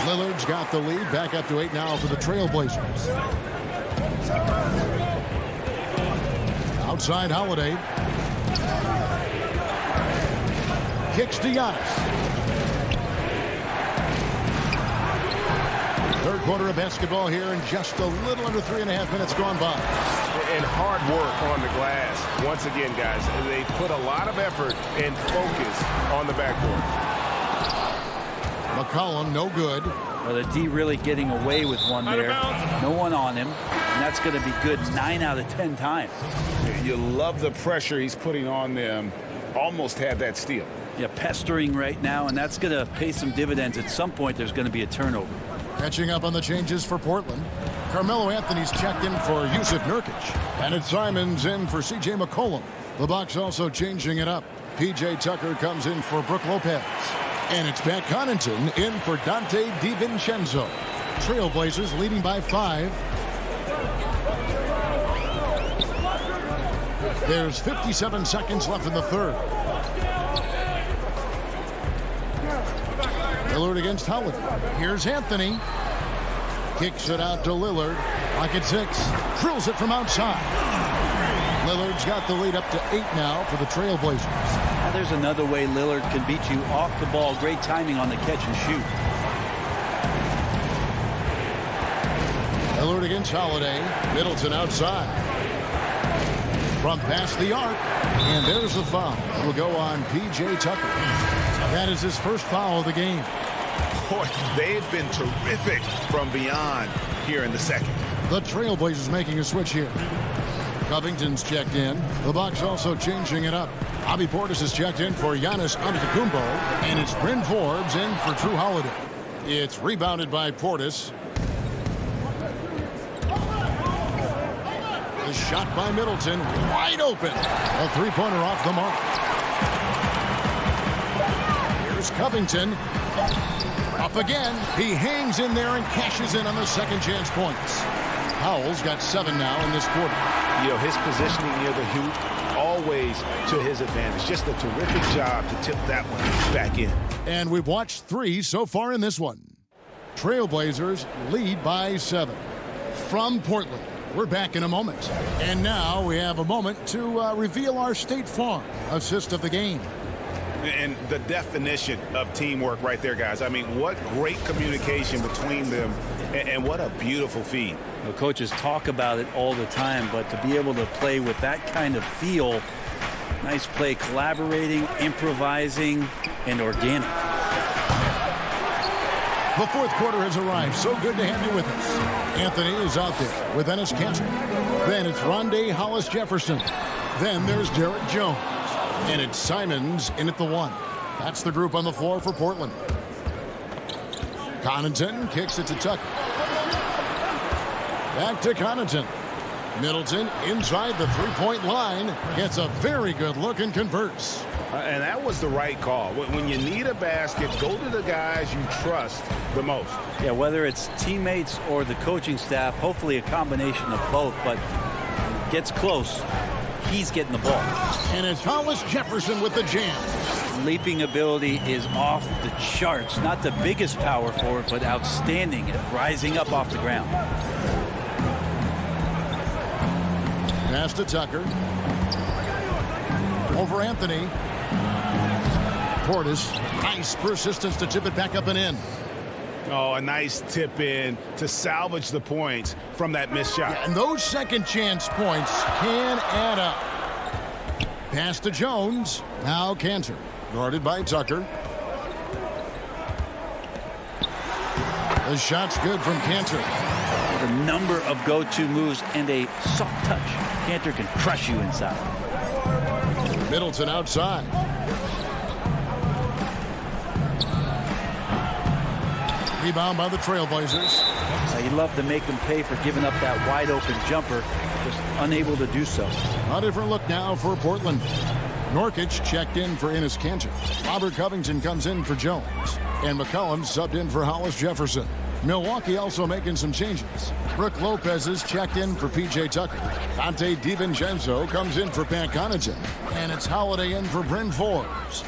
Lillard's got the lead. Back up to 8 now for the Trailblazers. Outside Holiday. Kicks to Giannis. Third quarter of basketball here, and just a little under 3.5 minutes gone by. And hard work on the glass. Once again, guys, they put a lot of effort and focus on the backboard. McCollum, no good. Well, the D really getting away with one there. No one on him, and that's going to be good 9 out of 10 times. You love the pressure he's putting on them. Almost had that steal. Yeah, pestering right now, and that's going to pay some dividends. At some point, there's going to be a turnover. Catching up on the changes for Portland. Carmelo Anthony's checked in for Yusuf Nurkic. And it's Simons in for C.J. McCollum. The Bucks also changing it up. P.J. Tucker comes in for Brook Lopez. And it's Pat Connaughton in for Dante DiVincenzo. Trailblazers leading by 5. There's 57 seconds left in the third. Lillard against Holiday. Here's Anthony. Kicks it out to Lillard. Pocket 6. Drills it from outside. Lillard's got the lead up to 8 now for the Trailblazers. Now there's another way Lillard can beat you off the ball. Great timing on the catch and shoot. Lillard against Holiday. Middleton outside. From past the arc. And there's the foul. It'll go on P.J. Tucker. That is his first foul of the game. Boy, they've been terrific from beyond here in the second. The Trailblazers making a switch here. Covington's checked in. The Bucks also changing it up. Bobby Portis is checked in for Giannis Antetokounmpo. And it's Bryn Forbes in for Drew Holiday. It's rebounded by Portis. The shot by Middleton. Wide open. A three-pointer off the mark. Here's Covington. Up again. He hangs in there and cashes in on the second chance points. Howell's got 7 now in this quarter. You know, his positioning near the hoop, always to his advantage. Just a terrific job to tip that one back in. And we've watched 3 so far in this one. Trailblazers lead by 7. From Portland, we're back in a moment. And now we have a moment to reveal our State Farm assist of the game. And the definition of teamwork right there, guys. I mean, what great communication between them, and what a beautiful feed. The coaches talk about it all the time, but to be able to play with that kind of feel, nice play, collaborating, improvising, and organic. The fourth quarter has arrived. So good to have you with us. Anthony is out there with Enes Kanter. Then it's Rondé Hollis-Jefferson. Then there's Derek Jones. And it's Simons in at the 1. That's the group on the floor for Portland. Connaughton kicks it to Tucker. Back to Connaughton. Middleton inside the three-point line. Gets a very good look and converts. And that was the right call. When you need a basket, go to the guys you trust the most. Yeah, whether it's teammates or the coaching staff, hopefully a combination of both, but gets close. He's getting the ball. And it's Hollis-Jefferson with the jam. Leaping ability is off the charts. Not the biggest power forward, but outstanding at rising up off the ground. Pass to Tucker. Over Anthony. Portis. Nice persistence to tip it back up and in. Oh, a nice tip in to salvage the points from that missed shot. Yeah, and those second chance points can add up. Pass to Jones. Now Kanter. Guarded by Tucker. The shot's good from Kanter. The number of go-to moves and a soft touch. Kanter can crush you inside. Middleton outside. Rebound by the Trailblazers. You love to make them pay for giving up that wide-open jumper. Just unable to do so. A different look now for Portland. Nurkic checked in for Enes Kanter. Robert Covington comes in for Jones. And McCollum subbed in for Hollis-Jefferson. Milwaukee also making some changes. Brook Lopez is checked in for P.J. Tucker. Dante DiVincenzo comes in for Pat Connaughton. And it's Holiday in for Bryn Forbes.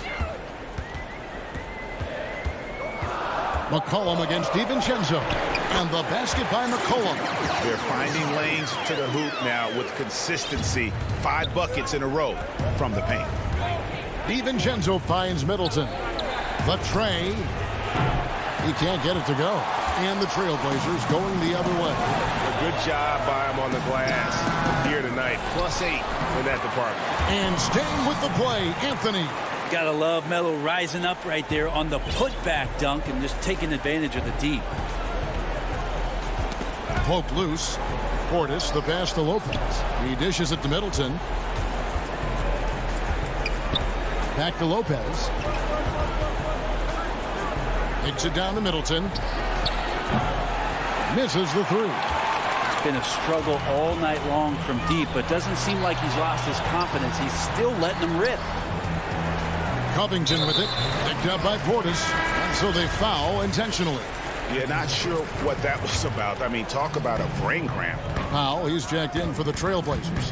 McCollum against DiVincenzo. And the basket by McCollum. They're finding lanes to the hoop now with consistency. 5 buckets in a row from the paint. DiVincenzo finds Middleton. The tray. He can't get it to go. And the Trailblazers going the other way. A good job by him on the glass here tonight. +8 in that department. And staying with the play, Anthony. Gotta love Melo rising up right there on the putback dunk and just taking advantage of the deep. Poke loose. Portis, the pass to Lopez. He dishes it to Middleton. Back to Lopez. Takes it down to Middleton. Misses the 3. It's been a struggle all night long from deep, but doesn't seem like he's lost his confidence. He's still letting them rip. Covington with it. Picked up by Portis. And so they foul intentionally. Yeah, not sure what that was about. I mean, talk about a brain cramp. Powell, he's jacked in for the Trailblazers.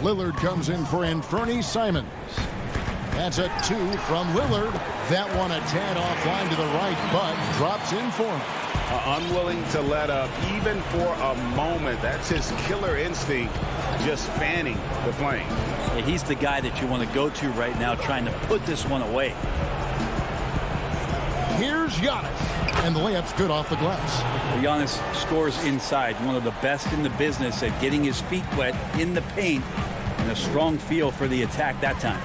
Lillard comes in for Anthony Simons. That's a 2 from Lillard. That one a tad offline to the right, but drops in for him. Unwilling to let up even for a moment. That's his killer instinct, just fanning the flame. Yeah, he's the guy that you want to go to right now, trying to put this one away. Here's Giannis. And the layup's good off the glass. Giannis scores inside. One of the best in the business at getting his feet wet in the paint. And a strong feel for the attack that time.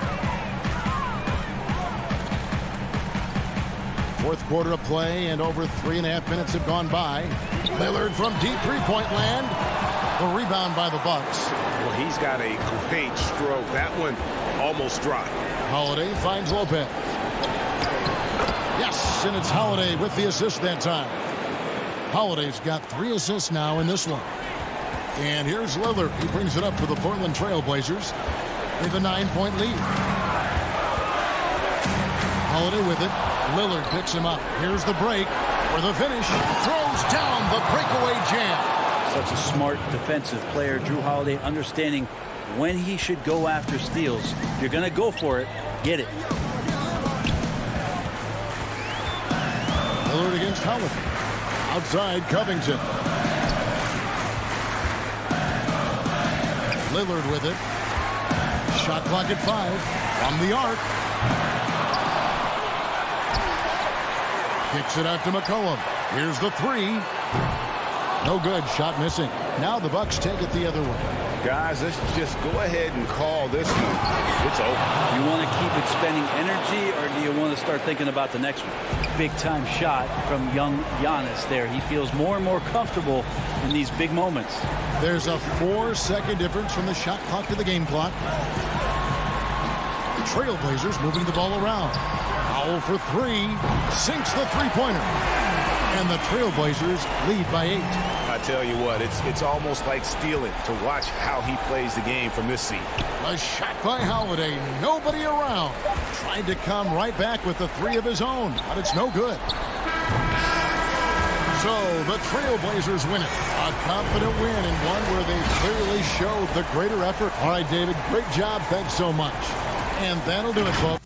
Fourth quarter of play, and over 3.5 minutes have gone by. Lillard from deep three-point land. The rebound by the Bucks. Well, he's got a great stroke. That one almost dropped. Holiday finds Lopez. Yes, and it's Holiday with the assist that time. Holiday's got 3 assists now in this one. And here's Lillard. He brings it up for the Portland Trailblazers with a 9-point lead. Holiday with it. Lillard picks him up. Here's the break for the finish. Throws down the breakaway jam. Such a smart defensive player. Drew Holiday understanding when he should go after steals. If you're going to go for it, get it. Lillard against Holiday. Outside, Covington. Lillard with it. Shot clock at 5. From the arc. Kicks it out to McCollum. Here's the 3. No good. Shot missing. Now the Bucks take it the other way. Guys, let's just go ahead and call this one. It's over. You want to keep expending energy, or do you want to start thinking about the next one? Big-time shot from young Giannis there. He feels more and more comfortable in these big moments. There's a 4-second difference from the shot clock to the game clock. Trailblazers moving the ball around. Powell for 3. Sinks the three-pointer. And the Trailblazers lead by 8. I tell you what, it's almost like stealing to watch how he plays the game from this seat. A shot by Holiday. Nobody around. Tried to come right back with the 3 of his own, but it's no good. So the Trailblazers win it. A confident win, and one where they clearly showed the greater effort. All right, David, great job. Thanks so much. And that'll do it, folks.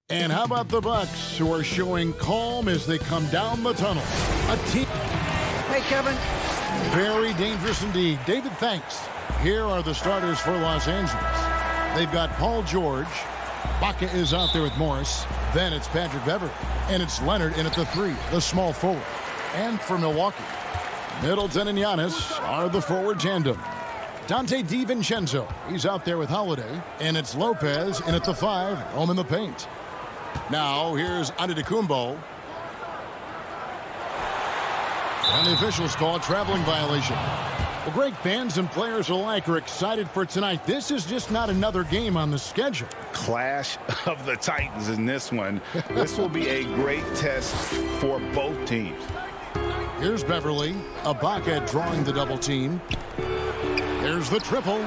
And how about the Bucks, who are showing calm as they come down the tunnel? A team. Hey, Kevin. Very dangerous indeed. David, thanks. Here are the starters for Los Angeles. They've got Paul George. Baca is out there with Morris. Then it's Patrick Beverley. And it's Leonard in at the 3, the small forward. And for Milwaukee, Middleton and Giannis are the forward tandem. Dante DiVincenzo, he's out there with Holiday. And it's Lopez in at the 5, home in the paint. Now, here's Antetokounmpo. And the officials call a traveling violation. Well, great fans and players alike are excited for tonight. This is just not another game on the schedule. Clash of the Titans in this one. This will be a great test for both teams. Here's Beverley. Ibaka drawing the double team. There's the triple.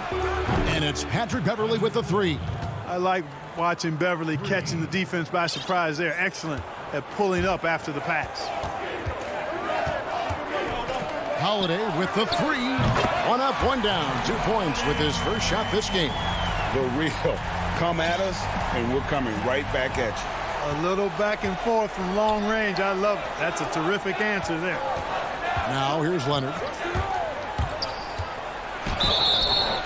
And it's Patrick Beverley with the 3. I like watching Beverley catching the defense by surprise. They're excellent at pulling up after the pass. Holiday with the 3. 1 up, 1 down. 2 points with his first shot this game. The real. Come at us, and we're coming right back at you. A little back and forth from long range. I love it. That's a terrific answer there. Now here's Leonard.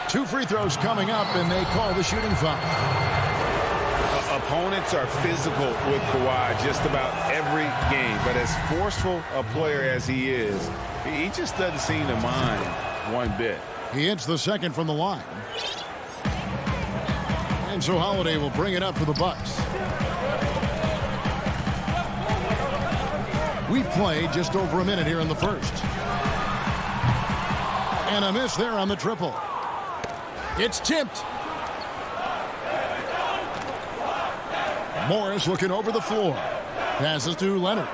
2 free throws coming up, and they call the shooting foul. Opponents are physical with Kawhi just about every game, but as forceful a player as he is, he just doesn't seem to mind one bit. He hits the second from the line. And so Holiday will bring it up for the Bucks. We played just over a minute here in the first. And a miss there on the triple. It's tipped. Morris looking over the floor. Passes to Leonard.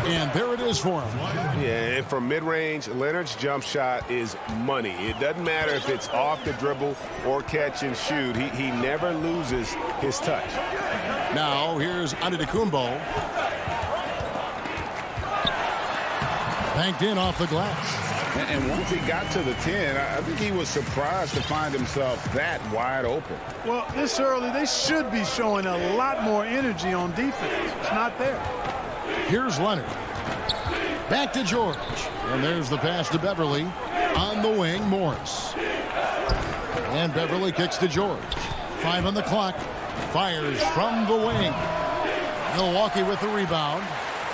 And there it is for him. Yeah, and from mid-range, Leonard's jump shot is money. It doesn't matter if it's off the dribble or catch and shoot. He never loses his touch. Now here's Antetokounmpo. Banked in off the glass. And once he got to the 10, I think he was surprised to find himself that wide open. Well, this early, they should be showing a lot more energy on defense. It's not there. Here's Leonard. Back to George. And there's the pass to Beverly. On the wing, Morris. And Beverly kicks to George. 5 on the clock. Fires from the wing. Milwaukee with the rebound.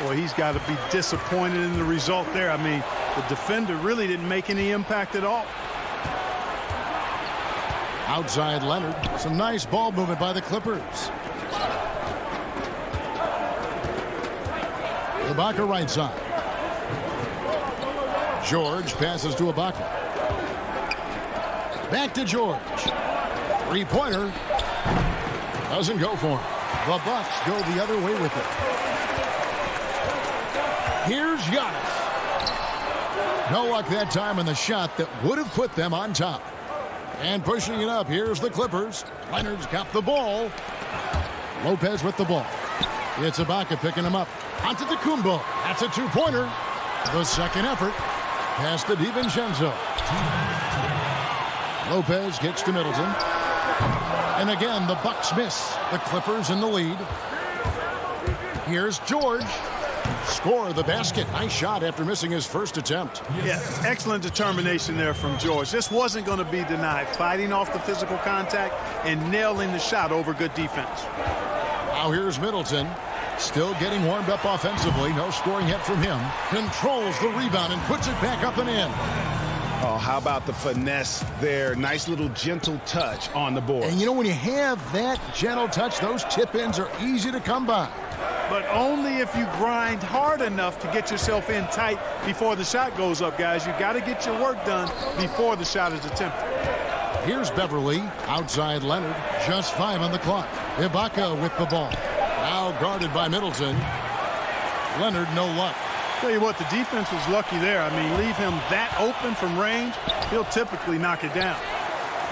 Boy, he's got to be disappointed in the result there. I mean, the defender really didn't make any impact at all. Outside Leonard. Some nice ball movement by the Clippers. Ibaka right side. George passes to Ibaka. Back to George. 3-pointer. Doesn't go for him. The Bucks go the other way with it. Here's Giannis. No luck that time on the shot that would have put them on top. And pushing it up, here's the Clippers. Leonard's got the ball. Lopez with the ball. It's Ibaka picking him up. Antetokounmpo. That's a 2-pointer. The second effort. Pass to DiVincenzo. Lopez gets to Middleton. And again, the Bucks miss. The Clippers in the lead. Here's George. Score the basket. Nice shot after missing his first attempt. Yeah, excellent determination there from George. This wasn't going to be denied. Fighting off the physical contact and nailing the shot over good defense. Now here's Middleton. Still getting warmed up offensively. No scoring yet from him. Controls the rebound and puts it back up and in. Oh, how about the finesse there? Nice little gentle touch on the board. And you know, when you have that gentle touch, those tip-ins are easy to come by. But only if you grind hard enough to get yourself in tight before the shot goes up, guys. You got to get your work done before the shot is attempted. Here's Beverly. Outside Leonard. Just 5 on the clock. Ibaka with the ball. Now guarded by Middleton. Leonard, no luck. Tell you what, the defense was lucky there. I mean, leave him that open from range, he'll typically knock it down.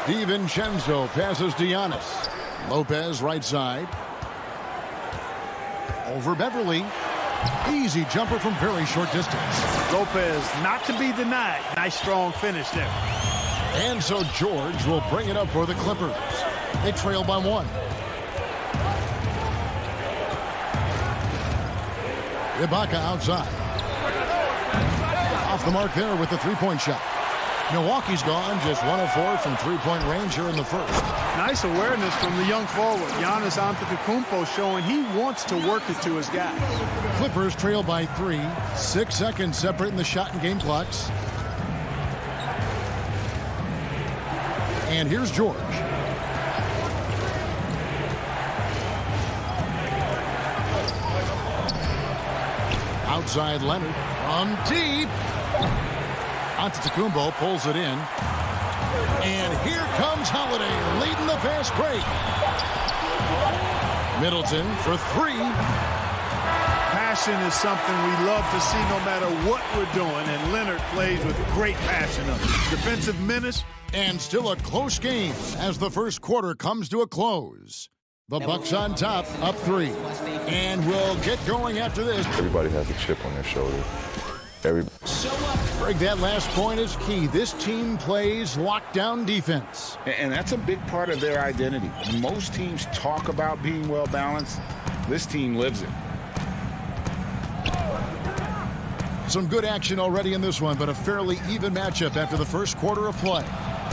DiVincenzo passes to Giannis. Lopez right side. Over Beverly. Easy jumper from very short distance. Lopez not to be denied. Nice strong finish there. And so George will bring it up for the Clippers. They trail by 1. Ibaka outside. Off the mark there with the 3-point shot. Milwaukee's gone just 1 of 4 from 3-point range here in the first. Nice awareness from the young forward. Giannis Antetokounmpo showing he wants to work it to his guy. Clippers trail by 3. 6 seconds separating the shot and game clocks. And here's George. Outside Leonard from deep. Antetokounmpo pulls it in. And here comes Holiday leading the fast break. Middleton for 3. Passion is something we love to see no matter what we're doing, and Leonard plays with great passion of it. Defensive menace. And still a close game as the first quarter comes to a close. The Bucks on top, up 3. And we'll get going after this. Everybody has a chip on their shoulder. Greg, that last point is key. This team plays lockdown defense. And that's a big part of their identity. Most teams talk about being well-balanced. This team lives it. Some good action already in this one, but a fairly even matchup after the first quarter of play.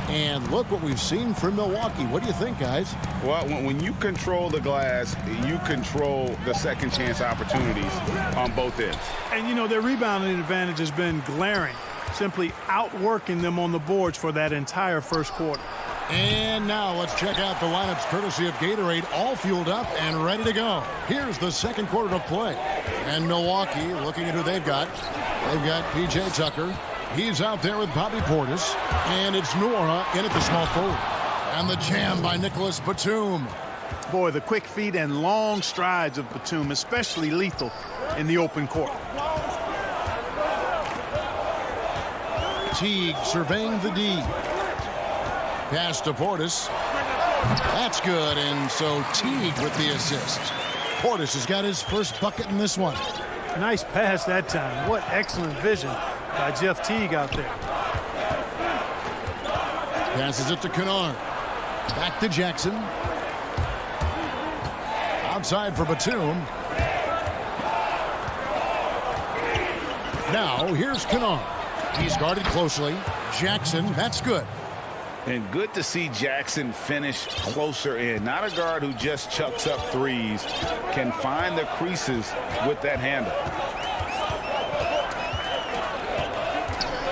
And look what we've seen from Milwaukee. What do you think, guys? Well, when you control the glass, you control the second chance opportunities on both ends. And, you know, their rebounding advantage has been glaring, simply outworking them on the boards for that entire first quarter. And now let's check out the lineups courtesy of Gatorade, all fueled up and ready to go. Here's the second quarter of play. And Milwaukee, looking at who they've got. They've got P.J. Tucker. He's out there with Bobby Portis. And it's Nora in at the small forward. And the jam by Nicholas Batum. Boy, the quick feet and long strides of Batum, especially lethal in the open court. Teague surveying the D. Pass to Portis. That's good, and so Teague with the assist. Portis has got his first bucket in this one. Nice pass that time. What excellent vision by Jeff Teague out there. Passes it to Kennard. Back to Jackson. Outside for Batum. Now here's Kennard. He's guarded closely. Jackson, that's good. And good to see Jackson finish closer in. Not a guard who just chucks up threes. Can find the creases with that handle.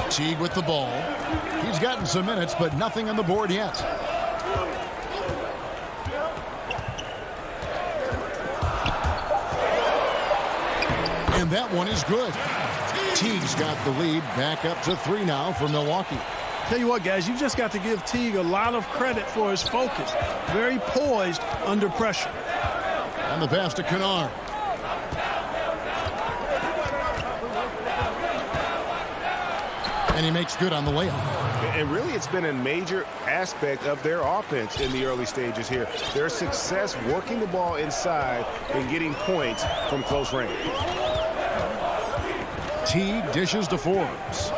Teague with the ball. He's gotten some minutes, but nothing on the board yet. And that one is good. Teague's got the lead back up to 3 now for Milwaukee. Tell you what, guys, you've just got to give Teague a lot of credit for his focus. Very poised under pressure. And the pass to Kennard. And he makes good on the layup. And really, it's been a major aspect of their offense in the early stages here. Their success working the ball inside and getting points from close range. Teague dishes to Forbes.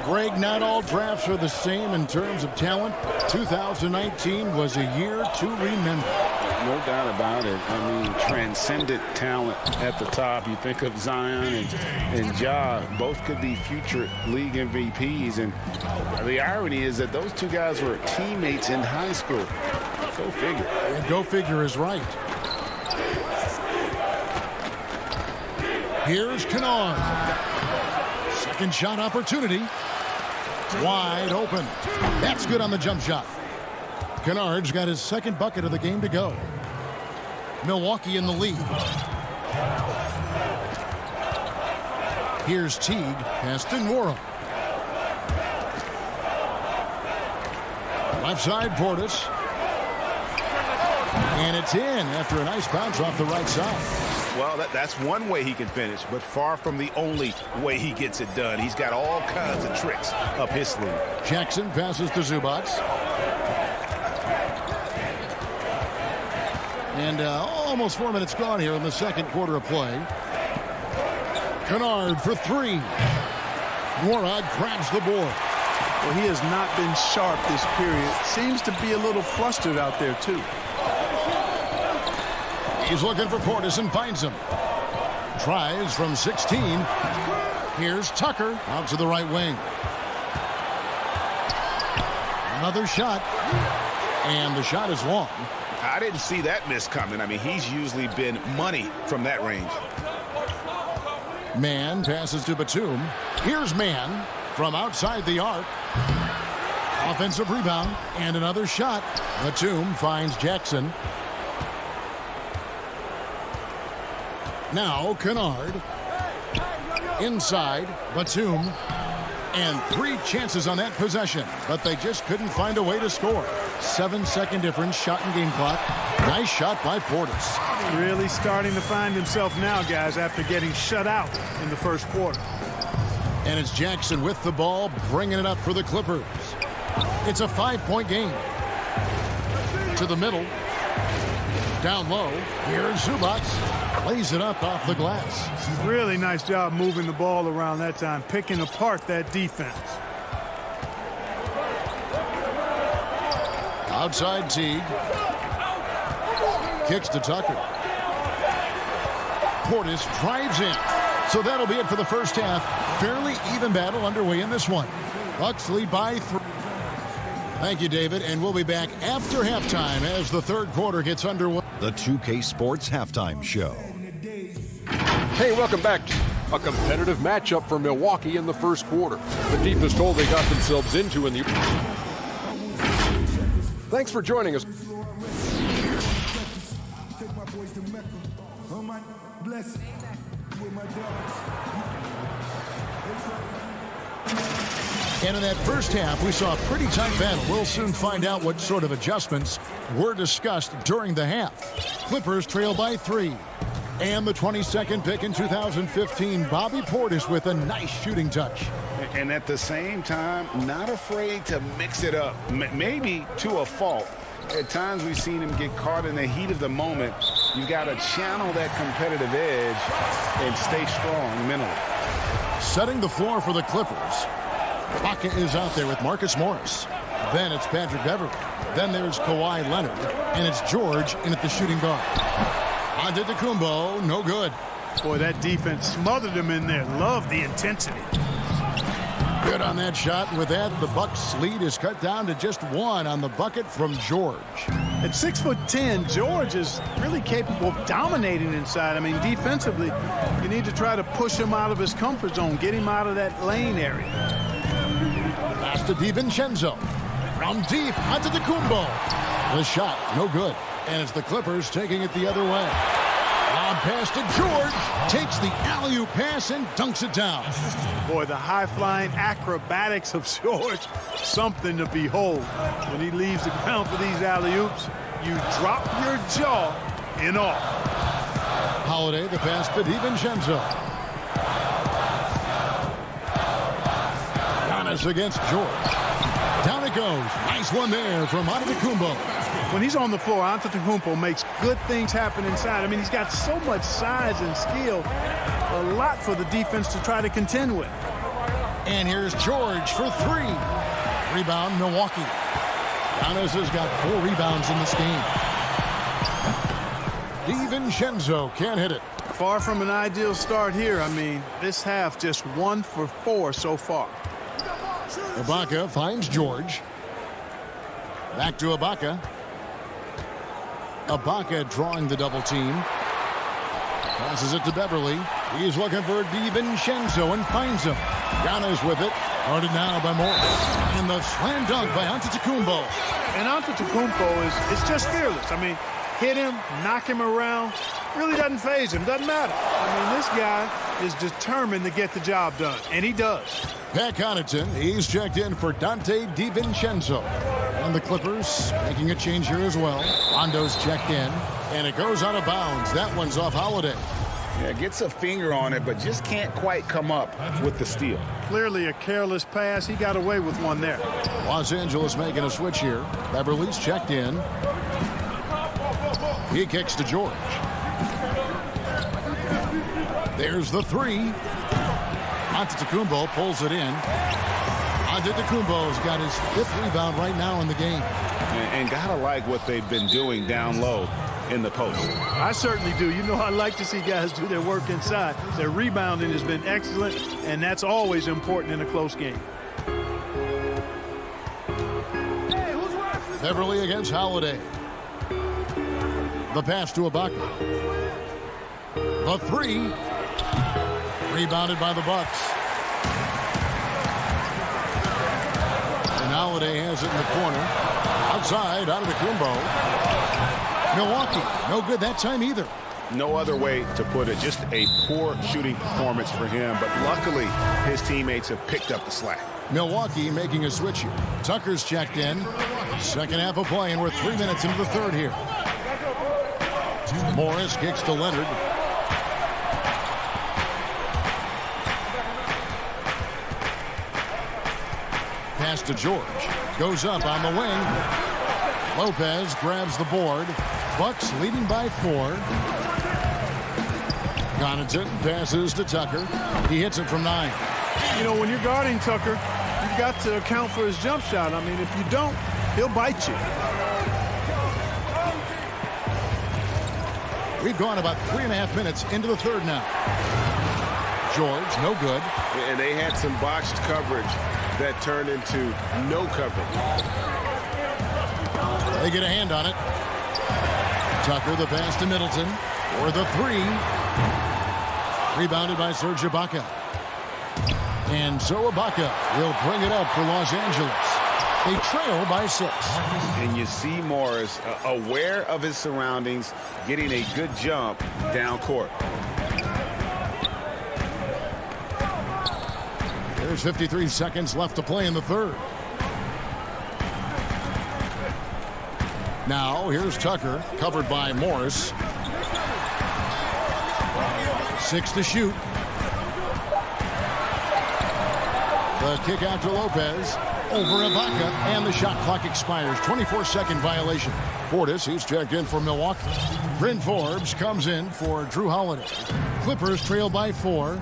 Greg, not all drafts are the same in terms of talent. 2019 was a year to remember. No doubt about it. I mean, transcendent talent at the top. You think of Zion and Ja, both could be future league MVPs. And the irony is that those two guys were teammates in high school. Go figure. And go figure is right. Here's Kennard. Second shot opportunity. Wide open. That's good on the jump shot. Kennard's got his second bucket of the game to go. Milwaukee in the lead. Here's Teague. Pass to Nora. Left side, Portis. And it's in after a nice bounce off the right side. Well, that's one way he can finish, but far from the only way he gets it done. He's got all kinds of tricks up his sleeve. Jackson passes to Zubac. And almost 4 minutes gone here in the second quarter of play. Kennard for 3. Morad grabs the board. Well, he has not been sharp this period. Seems to be a little flustered out there, too. He's looking for Portis and finds him. Tries from 16. Here's Tucker out to the right wing. Another shot. And the shot is long. I didn't see that miss coming. I mean, he's usually been money from that range. Mann passes to Batum. Here's Mann from outside the arc. Offensive rebound and another shot. Batum finds Jackson. Now Kennard. Inside, Batum. And 3 chances on that possession, but they just couldn't find a way to score. 7-second difference, shot and game clock. Nice shot by Portis. Really starting to find himself now, guys, after getting shut out in the first quarter. And it's Jackson with the ball, bringing it up for the Clippers. It's a 5-point game. To the middle. Down low, here's Zubats. Lays it up off the glass. Really nice job moving the ball around that time, picking apart that defense. Outside Teague. Kicks to Tucker. Portis drives in. So that'll be it for the first half. Fairly even battle underway in this one. Bucks lead by 3. Thank you, David, and we'll be back after halftime as the third quarter gets underway. The 2K Sports Halftime Show. Hey, welcome back. A competitive matchup for Milwaukee in the first quarter. The deepest hole they got themselves into in the... Thanks for joining us. And in that first half, we saw a pretty tight battle. We'll soon find out what sort of adjustments were discussed during the half. Clippers trail by 3. And the 22nd pick in 2015, Bobby Portis with a nice shooting touch. And at the same time, not afraid to mix it up, maybe to a fault. At times we've seen him get caught in the heat of the moment. You got to channel that competitive edge and stay strong mentally. Setting the floor for the Clippers. Ibaka is out there with Marcus Morris. Then it's Patrick Beverley. Then there's Kawhi Leonard. And it's George in at the shooting guard. Antetokounmpo, no good. Boy, that defense smothered him in there. Love the intensity. Good on that shot. With that, the Bucks' lead is cut down to just 1 on the bucket from George. At 6'10", George is really capable of dominating inside. I mean, defensively, you need to try to push him out of his comfort zone, get him out of that lane area. Pass to DiVincenzo. From deep, Antetokounmpo. The shot, no good. And it's the Clippers taking it the other way. Lob pass to George. Takes the alley-oop pass and dunks it down. Boy, the high-flying acrobatics of George, something to behold. When he leaves the ground for these alley-oops, you drop your jaw in awe. Holiday, the pass to DiVincenzo. Giannis against George. Down it goes. Nice one there from Antetokounmpo. When he's on the floor, Antetokounmpo makes good things happen inside. I mean, he's got so much size and skill. A lot for the defense to try to contend with. And here's George for 3. Rebound, Milwaukee. Giannis has got 4 rebounds in this game. DiVincenzo can't hit it. Far from an ideal start here. I mean, this half just 1 for 4 so far. Ibaka finds George. Back to Ibaka. Ibaka drawing the double team. Passes it to Beverley. He's looking for DiVincenzo and finds him. Giannis with it. Guarded now by Morris. And the slam dunk by Antetokounmpo. And Antetokounmpo is just fearless. I mean, hit him, knock him around. Really doesn't faze him. Doesn't matter. I mean, this guy is determined to get the job done. And he does. Pat Connaughton, he's checked in for Dante DiVincenzo. And the Clippers making a change here as well. Rondo's checked in. And it goes out of bounds. That one's off Holiday. Yeah, gets a finger on it, but just can't quite come up with the steal. Clearly a careless pass. He got away with one there. Los Angeles making a switch here. Beverly's checked in. He kicks to George. There's the 3. Antetokounmpo pulls it in. Antetokounmpo's got his 5th rebound right now in the game. And gotta like what they've been doing down low in the post. I certainly do. You know, I like to see guys do their work inside. Their rebounding has been excellent, and that's always important in a close game. Beverly against Holiday. The pass to Ibaka. The 3. Rebounded by the Bucks. And Holiday has it in the corner. Outside, out of the Antetokounmpo. Milwaukee, no good that time either. No other way to put it. Just a poor shooting performance for him. But luckily, his teammates have picked up the slack. Milwaukee making a switch here. Tucker's checked in. Second half of play, and we're 3 minutes into the third here. Morris kicks to Leonard. Pass to George. Goes up on the wing. Lopez grabs the board. Bucks leading by 4. Connaughton passes to Tucker. He hits it from 9. You know, when you're guarding Tucker, you've got to account for his jump shot. I mean, if you don't, he'll bite you. We've gone about 3.5 minutes into the third now. George, no good. And they had some botched coverage that turned into no coverage. They get a hand on it. Tucker, the pass to Middleton for the 3. Rebounded by Serge Ibaka. And so Ibaka will bring it up for Los Angeles. They trail by 6. And you see Morris aware of his surroundings, getting a good jump down court. There's 53 seconds left to play in the third. Now, here's Tucker, covered by Morris. 6 to shoot. The kick out to Lopez. Over Ibaka, and the shot clock expires. 24-second violation. Portis, he's checked in for Milwaukee. Bryn Forbes comes in for Drew Holiday. Clippers trail by 4.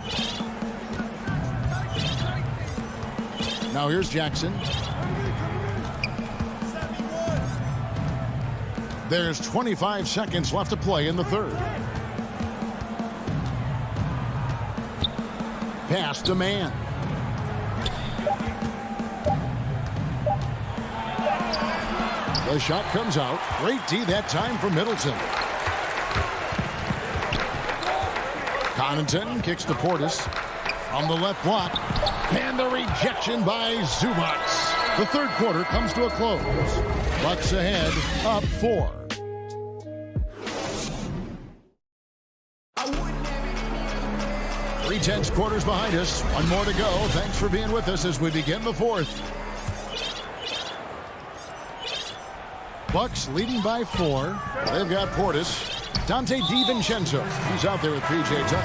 Now here's Jackson. There's 25 seconds left to play in the third. Pass to Mann. The shot comes out. Great D that time for Middleton. Connaughton kicks to Portis on the left block. And the rejection by Zubac. The third quarter comes to a close. Bucks ahead, up 4. Three tenths quarters behind us. One more to go. Thanks for being with us as we begin the fourth. Bucks leading by 4. They've got Portis. Dante DiVincenzo. He's out there with P.J. Tucker.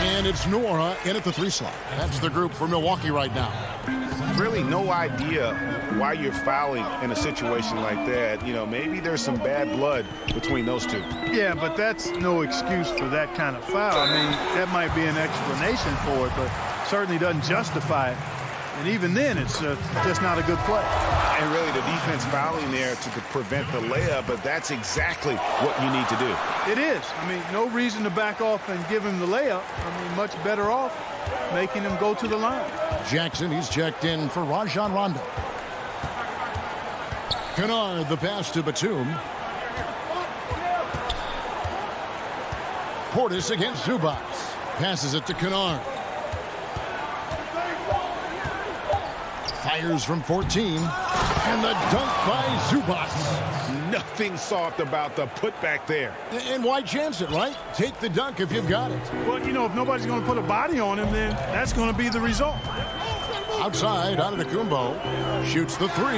And it's Nora in at the 3 slot. That's the group for Milwaukee right now. Really no idea why you're fouling in a situation like that. You know, maybe there's some bad blood between those two. Yeah, but that's no excuse for that kind of foul. I mean, that might be an explanation for it, but certainly doesn't justify it. And even then, it's just not a good play. And really, the defense fouling there to prevent the layup, but that's exactly what you need to do. It is. I mean, no reason to back off and give him the layup. I mean, much better off making him go to the line. Jackson, he's checked in for Rajon Rondo. Kennard, the pass to Batum. Portis against Zubac. Passes it to Kennard. Fires from 14. And the dunk by Zubac. Nothing soft about the putback there. And why chance it, right? Take the dunk if you've got it. Well, you know, if nobody's going to put a body on him, then that's going to be the result. Outside, Antetokounmpo shoots the 3.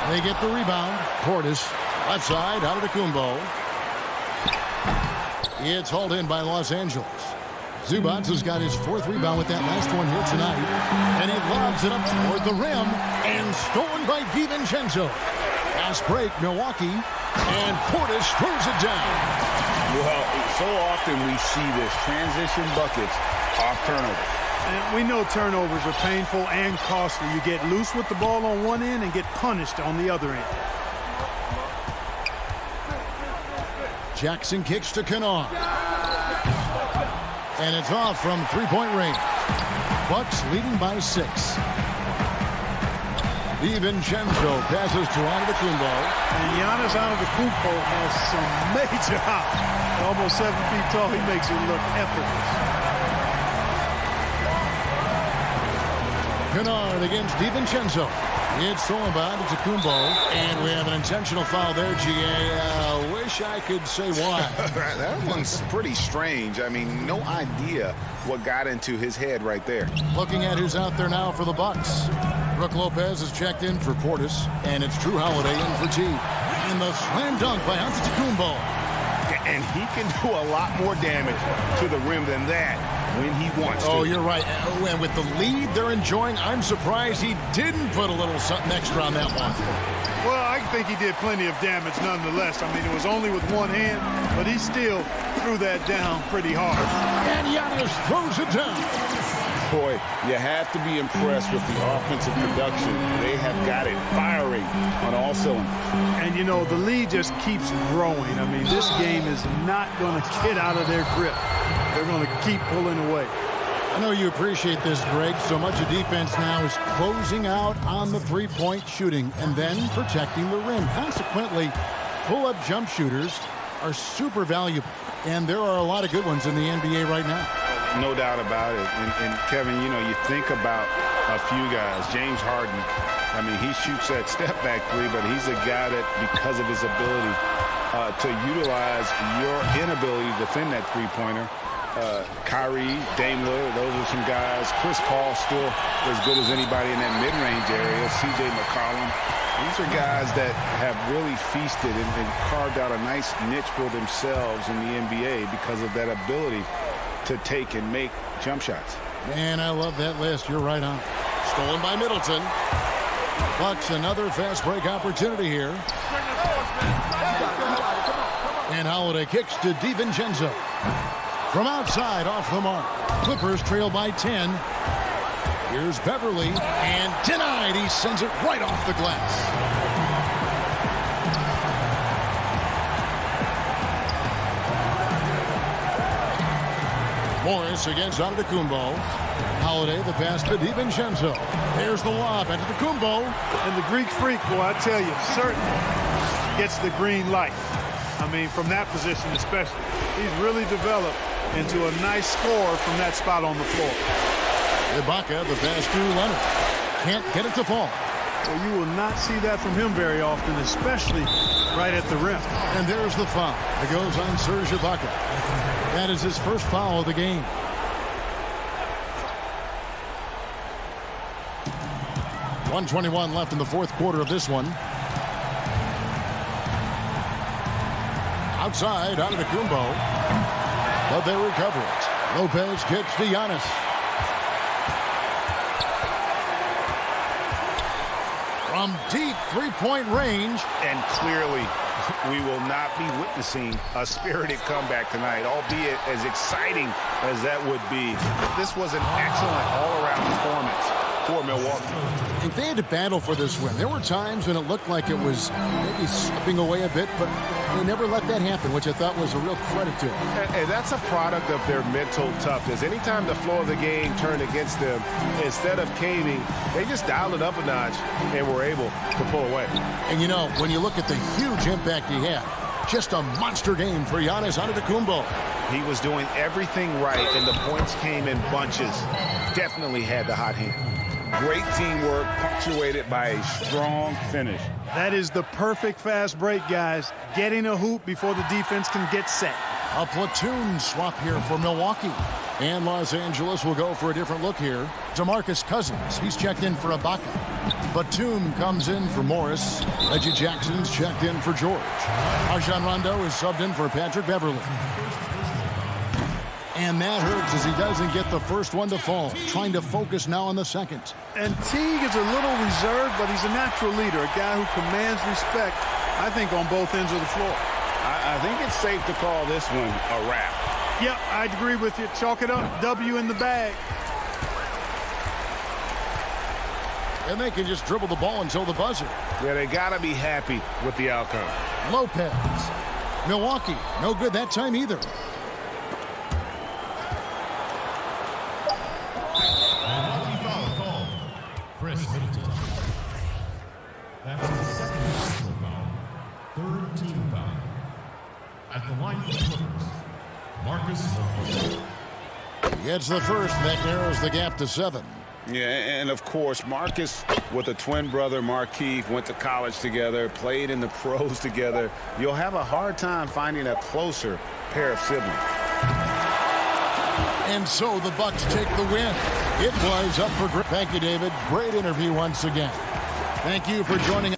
They get the rebound. Portis, left side, Antetokounmpo. It's hauled in by Los Angeles. Zubac has got his 4th rebound with that last one here tonight. And he lobs it up toward the rim. And stolen by DiVincenzo. Fast break, Milwaukee. And Portis throws it down. Well, so often we see this transition buckets off turnover. And we know turnovers are painful and costly. You get loose with the ball on one end and get punished on the other end. Jackson kicks to Kennard. And it's off from 3-point range. Bucks leading by 6. DiVincenzo passes to Antetokounmpo. And Giannis Antetokounmpo has some major hops. Almost 7 feet tall. He makes it look effortless. Kennard against DiVincenzo. It's stolen by Antetokounmpo. And we have an intentional foul there, G.A. Wish I could say why. That one's pretty strange. I mean, no idea what got into his head right there. Looking at who's out there now for the Bucks. Brook Lopez is checked in for Portis. And it's Drew Holiday in for T. And the slam dunk by Antetokounmpo. And he can do a lot more damage to the rim than that when he wants to. Oh, you're right. And with the lead they're enjoying, I'm surprised he didn't put a little something extra on that one. Well, I think he did plenty of damage nonetheless. I mean, it was only with one hand, but he still threw that down pretty hard. And Giannis throws it down. Boy, you have to be impressed with the offensive production. They have got it firing on all cylinders. And, you know, the lead just keeps growing. I mean, this game is not going to get out of their grip. They're going to keep pulling away. I know you appreciate this, Greg. So much of defense now is closing out on the three-point shooting and then protecting the rim. Consequently, pull-up jump shooters are super valuable. And there are a lot of good ones in the NBA right now. No doubt about it. And Kevin, you know, you think about a few guys. James Harden, I mean, he shoots that step-back three, but he's a guy that, because of his ability to utilize your inability to defend that three-pointer, Kyrie, Dame Lillard, those are some guys. Chris Paul still as good as anybody in that mid-range area. C.J. McCollum. These are guys that have really feasted and carved out a nice niche for themselves in the NBA because of that ability to take and make jump shots. Man, I love that list. You're right on. Stolen by Middleton. Bucks another fast break opportunity here. And Holiday kicks to DiVincenzo. From outside, off the mark. Clippers trail by 10. Here's Beverly, and denied. He sends it right off the glass. Morris against Antetokounmpo. Holiday, the pass to DiVincenzo. There's the lob, Antetokounmpo. And the Greek freak, boy, I tell you, certainly gets the green light. I mean, from that position especially. He's really developed into a nice scorer from that spot on the floor. Ibaka, the pass to Leonard. Can't get it to fall. Well, you will not see that from him very often, especially right at the rim. And there's the foul. It goes on Serge Ibaka. That is his first foul of the game. .121 left in the fourth quarter of this one. Outside, Antetokounmpo. But they recover it. Lopez kicks to Giannis. From deep three-point range. And clearly, we will not be witnessing a spirited comeback tonight, albeit as exciting as that would be. This was an excellent all-around performance for Milwaukee. If they had to battle for this win, there were times when it looked like it was maybe slipping away a bit, but they never let that happen, which I thought was a real credit to them. And that's a product of their mental toughness. Anytime the flow of the game turned against them, instead of caving, they just dialed it up a notch and were able to pull away. And you know, when you look at the huge impact he had, just a monster game for Giannis Antetokounmpo. He was doing everything right, and the points came in bunches. Definitely had the hot hand. Great teamwork, punctuated by a strong finish. That is the perfect fast break, guys. Getting a hoop before the defense can get set. A platoon swap here for Milwaukee. And Los Angeles will go for a different look here. DeMarcus Cousins, he's checked in for Ibaka. Batum comes in for Morris. Reggie Jackson's checked in for George. Rajon Rondo is subbed in for Patrick Beverly. And that hurts as he doesn't get the first one to fall. Trying to focus now on the second. And Teague is a little reserved, but he's a natural leader, a guy who commands respect, I think, on both ends of the floor. I think it's safe to call this one a wrap. Yep, I'd agree with you. Chalk it up. W in the bag. And they can just dribble the ball until the buzzer. Yeah, they got to be happy with the outcome. Lopez. Milwaukee, no good that time either. Chris Middleton. That's his second personal foul. Third team foul. At the line for the Clippers, Marcus Morris. Gets the first. That narrows the gap to 7. Yeah, and of course, Marcus with a twin brother, Markieff, went to college together, played in the pros together. You'll have a hard time finding a closer pair of siblings. And so the Bucks take the win. It was up for grabs. Thank you, David. Great interview once again. Thank you for joining us.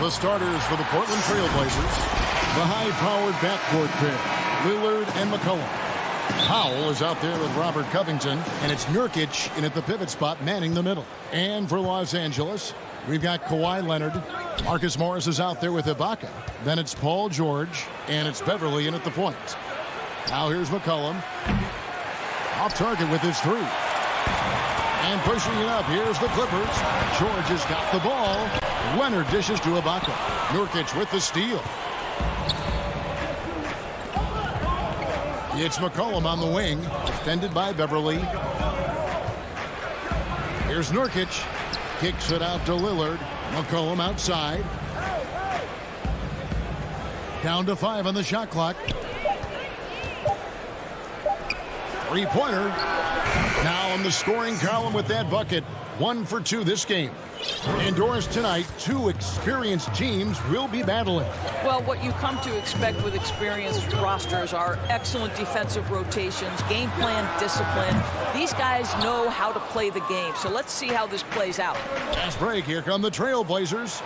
The starters for the Portland Trail Blazers, the high-powered backcourt pair, Lillard and McCollum. Powell is out there with Robert Covington, and it's Nurkic in at the pivot spot manning the middle. And for Los Angeles, we've got Kawhi Leonard. Marcus Morris is out there with Ibaka. Then it's Paul George, and it's Beverly in at the point. Now here's McCollum. Off target with his three. And pushing it up, here's the Clippers. George has got the ball. Leonard dishes to Ibaka. Nurkic with the steal. It's McCollum on the wing, defended by Beverly. Here's Nurkic. Kicks it out to Lillard. McCollum outside. Down to 5 on the shot clock. Three-pointer. Now on the scoring column with that bucket. 1 for 2 this game. Indoors tonight, 2 experienced teams will be battling. Well, what you come to expect with experienced rosters are excellent defensive rotations, game plan discipline. These guys know how to play the game, so let's see how this plays out. Fast break. Here come the Trailblazers.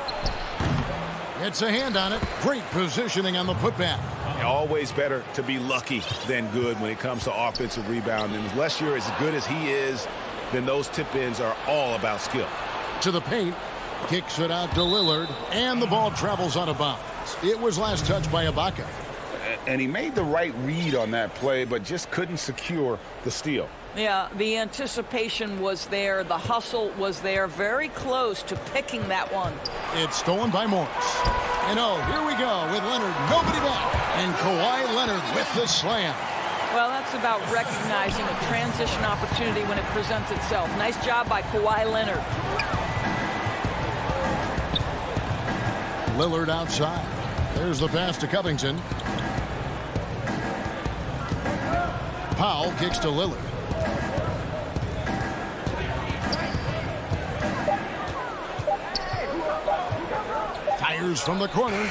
It's a hand on it. Great positioning on the putback. Always better to be lucky than good when it comes to offensive rebounding. Unless you're as good as he is, then those tip-ins are all about skill. To the paint, kicks it out to Lillard, and the ball travels out of bounds. It was last touched by Ibaka. And he made the right read on that play, but just couldn't secure the steal. Yeah, the anticipation was there. The hustle was there. Very close to picking that one. It's stolen by Morris. And oh, here we go with Leonard. Nobody back. And Kawhi Leonard with the slam. Well, that's about recognizing a transition opportunity when it presents itself. Nice job by Kawhi Leonard. Lillard outside. There's the pass to Covington. Powell kicks to Lillard. Fires from the corner.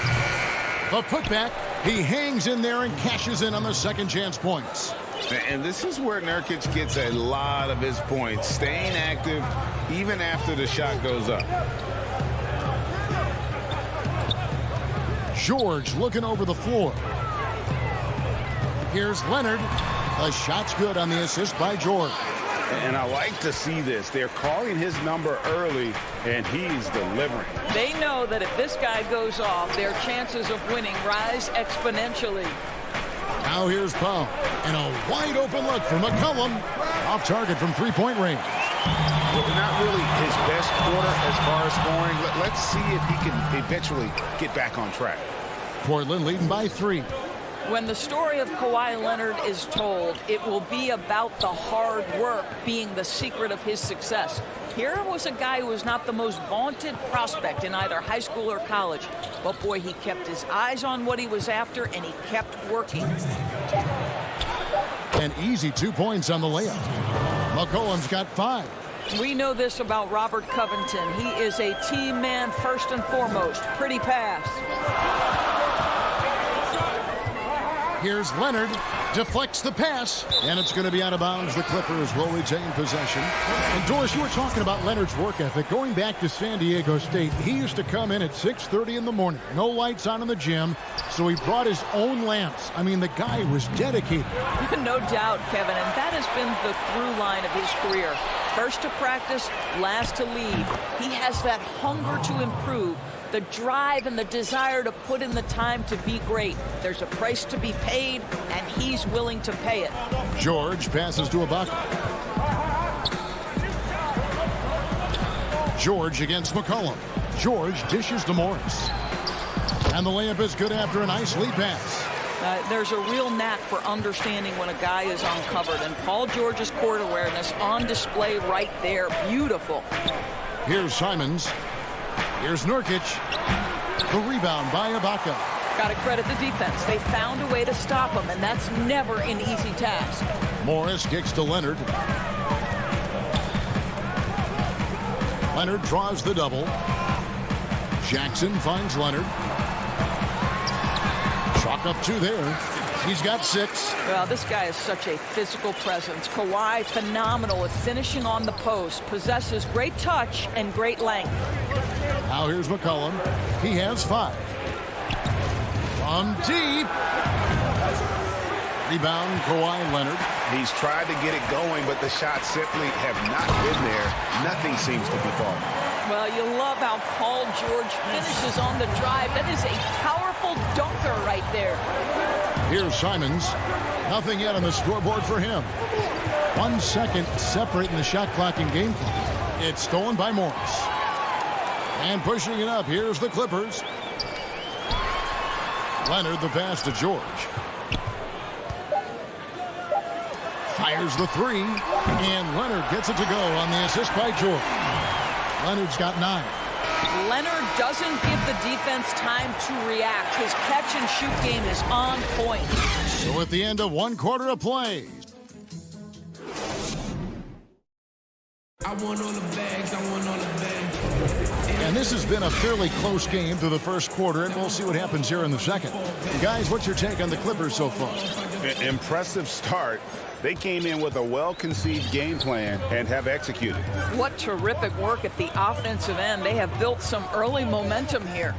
The putback. He hangs in there and cashes in on the second chance points. And this is where Nurkic gets a lot of his points, staying active even after the shot goes up. George looking over the floor. Here's Leonard. The shot's good on the assist by George. And I like to see this. They're calling his number early, and he's delivering. They know that if this guy goes off, their chances of winning rise exponentially. Now here's Powell. And a wide open look for McCollum. Off target from three-point range. Well, not really his best quarter as far as scoring. Let's see if he can eventually get back on track. Portland leading by 3. When the story of Kawhi Leonard is told, it will be about the hard work being the secret of his success. Here was a guy who was not the most vaunted prospect in either high school or college. But boy, he kept his eyes on what he was after, and he kept working. An easy 2 points on the layup. McCollum's got 5. We know this about Robert Covington. He is a team man first and foremost. Pretty pass. Here's Leonard, deflects the pass, and it's going to be out of bounds. The Clippers will retain possession. And Doris, you were talking about Leonard's work ethic. Going back to San Diego State, he used to come in at 6:30 in the morning. No lights on in the gym, so he brought his own lamps. I mean, the guy was dedicated. No doubt, Kevin, and that has been the through line of his career. First to practice, last to leave. He has that hunger to improve, the drive and the desire to put in the time to be great. There's a price to be paid, and he's willing to pay it. George passes to Ibaka. George against McCollum. George dishes to Morris. And the layup is good after a nice lead pass. There's a real knack for understanding when a guy is uncovered, and Paul George's court awareness on display right there. Beautiful. Here's Simons. Here's Nurkic. The rebound by Ibaka. Got to credit the defense. They found a way to stop him, and that's never an easy task. Morris kicks to Leonard. Leonard draws the double. Jackson finds Leonard. Chalk up 2 there. He's got 6. Well, this guy is such a physical presence. Kawhi, phenomenal at finishing on the post. Possesses great touch and great length. Now here's McCollum. He has 5. From deep. Rebound, Kawhi Leonard. He's tried to get it going, but the shots simply have not been there. Nothing seems to be falling. Well, you love how Paul George finishes on the drive. That is a powerful dunker right there. Here's Simons. Nothing yet on the scoreboard for him. 1 second separating the shot clock and game clock. It's stolen by Morris. And pushing it up, here's the Clippers. Leonard, the pass to George. Fires the 3, and Leonard gets it to go on the assist by George. Leonard's got 9. Leonard doesn't give the defense time to react. His catch-and-shoot game is on point. So at the end of 1 quarter of play. I want all the bags, I want all the bags. And this has been a fairly close game through the first quarter, and we'll see what happens here in the second. Guys, what's your take on the Clippers so far? Impressive start. They came in with a well-conceived game plan and have executed. What terrific work at the offensive end. They have built some early momentum here.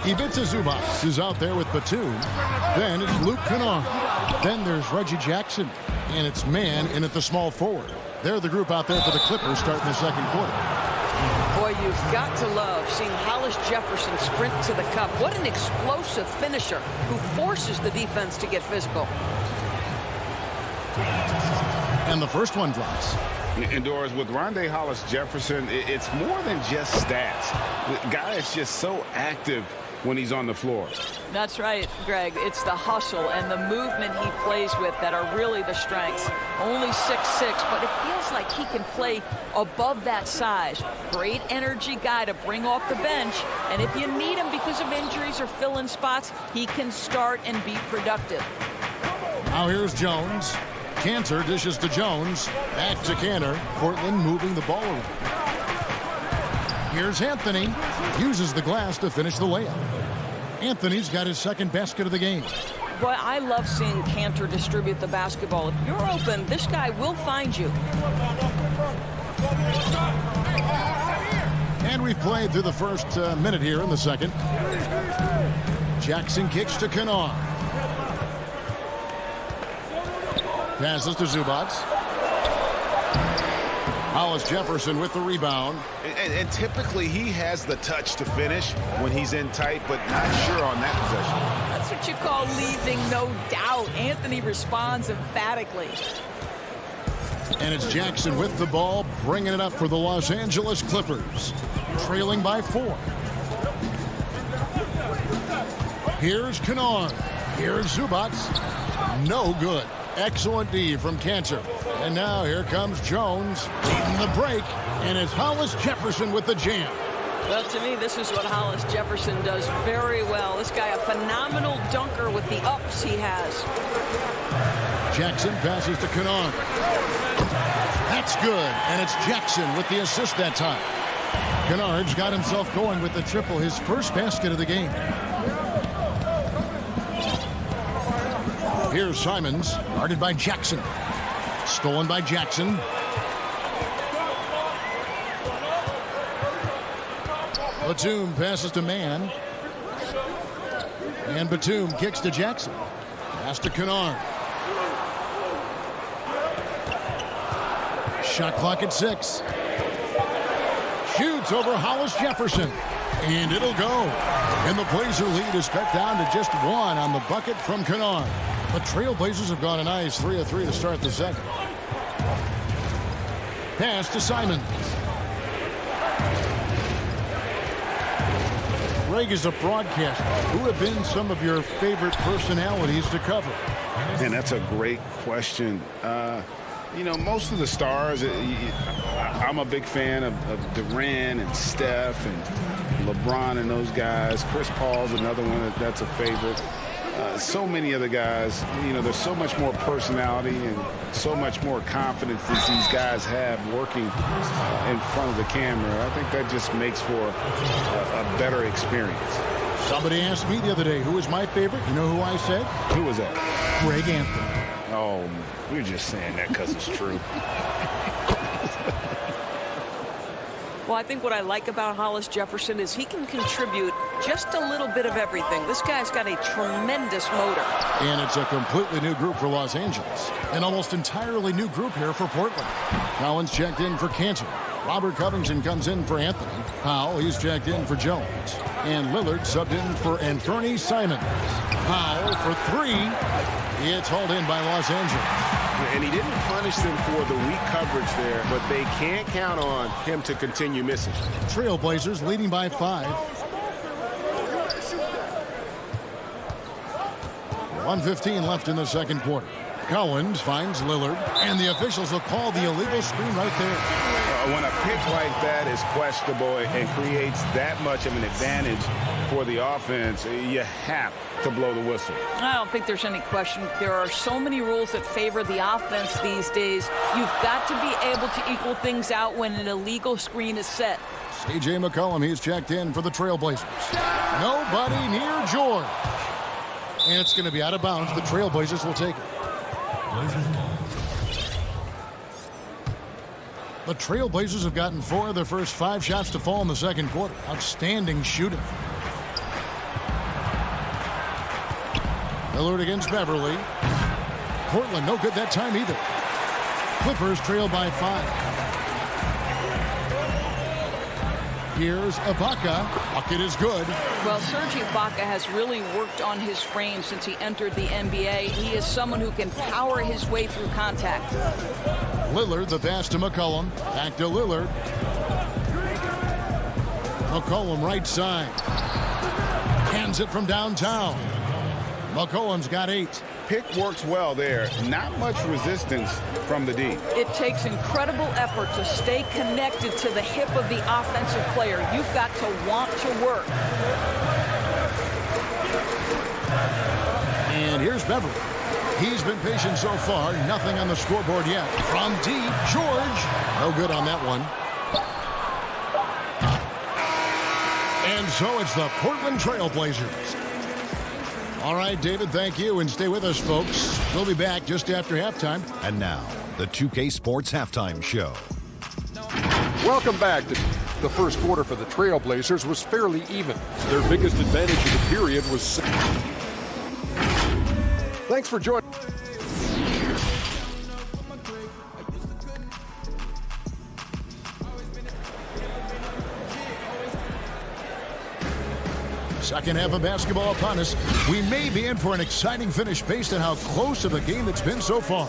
Ivica Zubac is out there with Batum. Then it's Luke Kennard. Then there's Reggie Jackson. And it's Man in at the small forward. They're the group out there for the Clippers starting the second quarter. Boy, you've got to love seeing Hollis Jefferson sprint to the cup. What an explosive finisher who forces the defense to get physical. And the first one drops. Indoors with Rondé Hollis Jefferson, it's more than just stats. The guy is just so active when he's on the floor. That's right, Greg. It's the hustle and the movement he plays with that are really the strengths. Only 6'6", but it feels like he can play above that size. Great energy guy to bring off the bench, and if you need him because of injuries or fill-in spots, he can start and be productive. Now here's Jones. Cantor dishes to Jones. Back to Cantor. Portland moving the ball around. Here's Anthony. Uses the glass to finish the layup. Anthony's got his second basket of the game. Boy, I love seeing Cantor distribute the basketball. If you're open, this guy will find you. And we've played through the first minute here in the second. Jackson kicks to Kennard. Passes to Zubats. Hollis Jefferson with the rebound. And typically he has the touch to finish when he's in tight, but not sure on that possession. That's what you call leaving no doubt. Anthony responds emphatically. And it's Jackson with the ball, bringing it up for the Los Angeles Clippers. Trailing by 4. Here's Kennard. Here's Zubats. No good. Excellent D from Cantor. And now here comes Jones leading the break. And it's Hollis Jefferson with the jam. Well, to me, this is what Hollis Jefferson does very well. This guy, a phenomenal dunker with the ups he has. Jackson passes to Kennard. That's good. And it's Jackson with the assist that time. Kennard's got himself going with the triple, his first basket of the game. Here's Simons, guarded by Jackson. Stolen by Jackson. Batum passes to Mann. And Batum kicks to Jackson. Pass to Kennard. Shot clock at 6. Shoots over Hollis Jefferson. And it'll go. And the Blazer lead is cut down to just 1 on the bucket from Kennard. The Trailblazers have gone a nice 3 of 3 to start the second. Pass to Simons. Greg, is a broadcaster, who have been some of your favorite personalities to cover? And that's a great question. You know, most of the stars, I'm a big fan of Durant and Steph and LeBron and those guys. Chris Paul's another one that's a favorite. So many other guys, you know, there's so much more personality and so much more confidence that these guys have working in front of the camera. I think that just makes for a better experience. Somebody asked me the other day, who was my favorite? You know who I said? Who was that? Greg Anthony. Oh, you're just saying that because it's true. Well, I think what I like about Hollis Jefferson is he can contribute just a little bit of everything. This guy's got a tremendous motor. And it's a completely new group for Los Angeles. An almost entirely new group here for Portland. Collins checked in for Cantor. Robert Covington comes in for Anthony. Powell, he's checked in for Jones. And Lillard subbed in for Anthony Simons. Powell for 3. It's hauled in by Los Angeles. And he didn't punish them for the weak coverage there, but they can't count on him to continue missing. Trailblazers leading by 5. 1:15 left in the second quarter. Collins finds Lillard, and the officials will call the illegal screen right there. When a pick like that is questionable and creates that much of an advantage for the offense, you have to blow the whistle. I don't think there's any question. There are so many rules that favor the offense these days. You've got to be able to equal things out when an illegal screen is set. C.J. McCollum, he's checked in for the Trailblazers. Nobody near George. And it's going to be out of bounds. The Trailblazers will take it. The Trailblazers have gotten 4 of their first 5 shots to fall in the second quarter. Outstanding shooting. Lillard against Beverly. Portland no good that time either. Clippers trail by 5. Here's Ibaka. Bucket is good. Well, Serge Ibaka has really worked on his frame since he entered the NBA. He is someone who can power his way through contact. Lillard, the pass to McCollum. Back to Lillard. McCollum right side. Hands it from downtown. McCollum's got 8. Pick works well there. Not much resistance from the D. It takes incredible effort to stay connected to the hip of the offensive player. You've got to want to work. And here's Beverly. He's been patient so far. Nothing on the scoreboard yet. From deep, George. No good on that one. And so it's the Portland Trailblazers All right, David, thank you, and stay with us, folks. We'll be back just after halftime. And now, the 2K Sports Halftime Show. Welcome back. The first quarter for the Trailblazers was fairly even. Their biggest advantage of the period was... Thanks for joining. Second half of basketball upon us. We may be in for an exciting finish based on how close of a game it's been so far.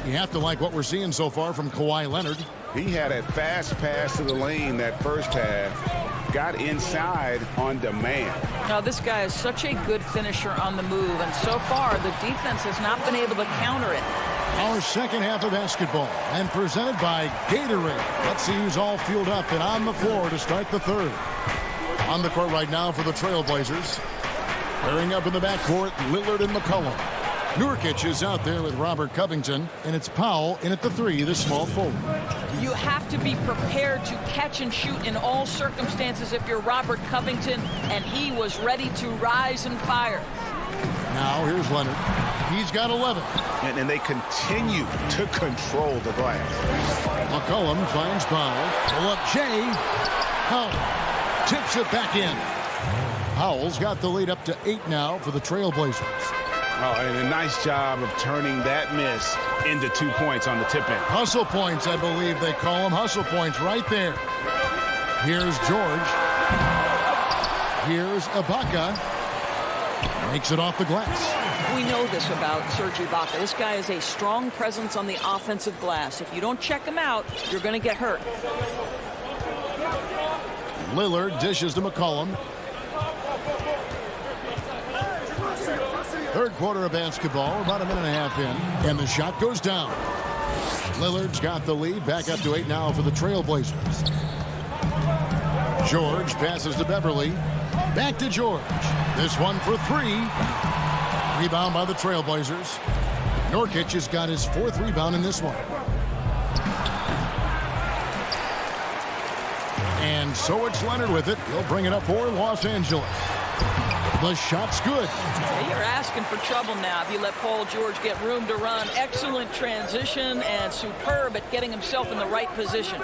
You have to like what we're seeing so far from Kawhi Leonard. He had a fast pass to the lane that first half. Got inside on demand. Now, this guy is such a good finisher on the move, and so far the defense has not been able to counter it. Our second half of basketball, and presented by Gatorade. Let's see who's all fueled up and on the floor to start the third. On the court right now for the Trailblazers. Pairing up in the backcourt, Lillard and McCollum. Nurkic is out there with Robert Covington, and it's Powell in at the three, the small forward. You have to be prepared to catch and shoot in all circumstances if you're Robert Covington, and he was ready to rise and fire. Now here's Leonard. He's got 11. And they continue to control the glass. McCollum finds Powell. Pull up Jay. Powell tips it back in. Powell's got the lead up to 8 now for the Trailblazers. Oh, and a nice job of turning that miss into 2 points on the tip-in. Hustle points, I believe they call them. Hustle points right there. Here's George. Here's Ibaka. Makes it off the glass. We know this about Serge Ibaka. This guy is a strong presence on the offensive glass. If you don't check him out, you're going to get hurt. Lillard dishes to McCollum. Third quarter of basketball, about a minute and a half in, and the shot goes down. Lillard's got the lead, back up to 8 now for the Trailblazers. George passes to Beverly. Back to George. This one for 3. Rebound by the Trailblazers. Nurkic has got his 4th rebound in this one. And so it's Leonard with it. He'll bring it up for Los Angeles. The shot's good. You're asking for trouble now if you let Paul George get room to run. Excellent transition and superb at getting himself in the right position.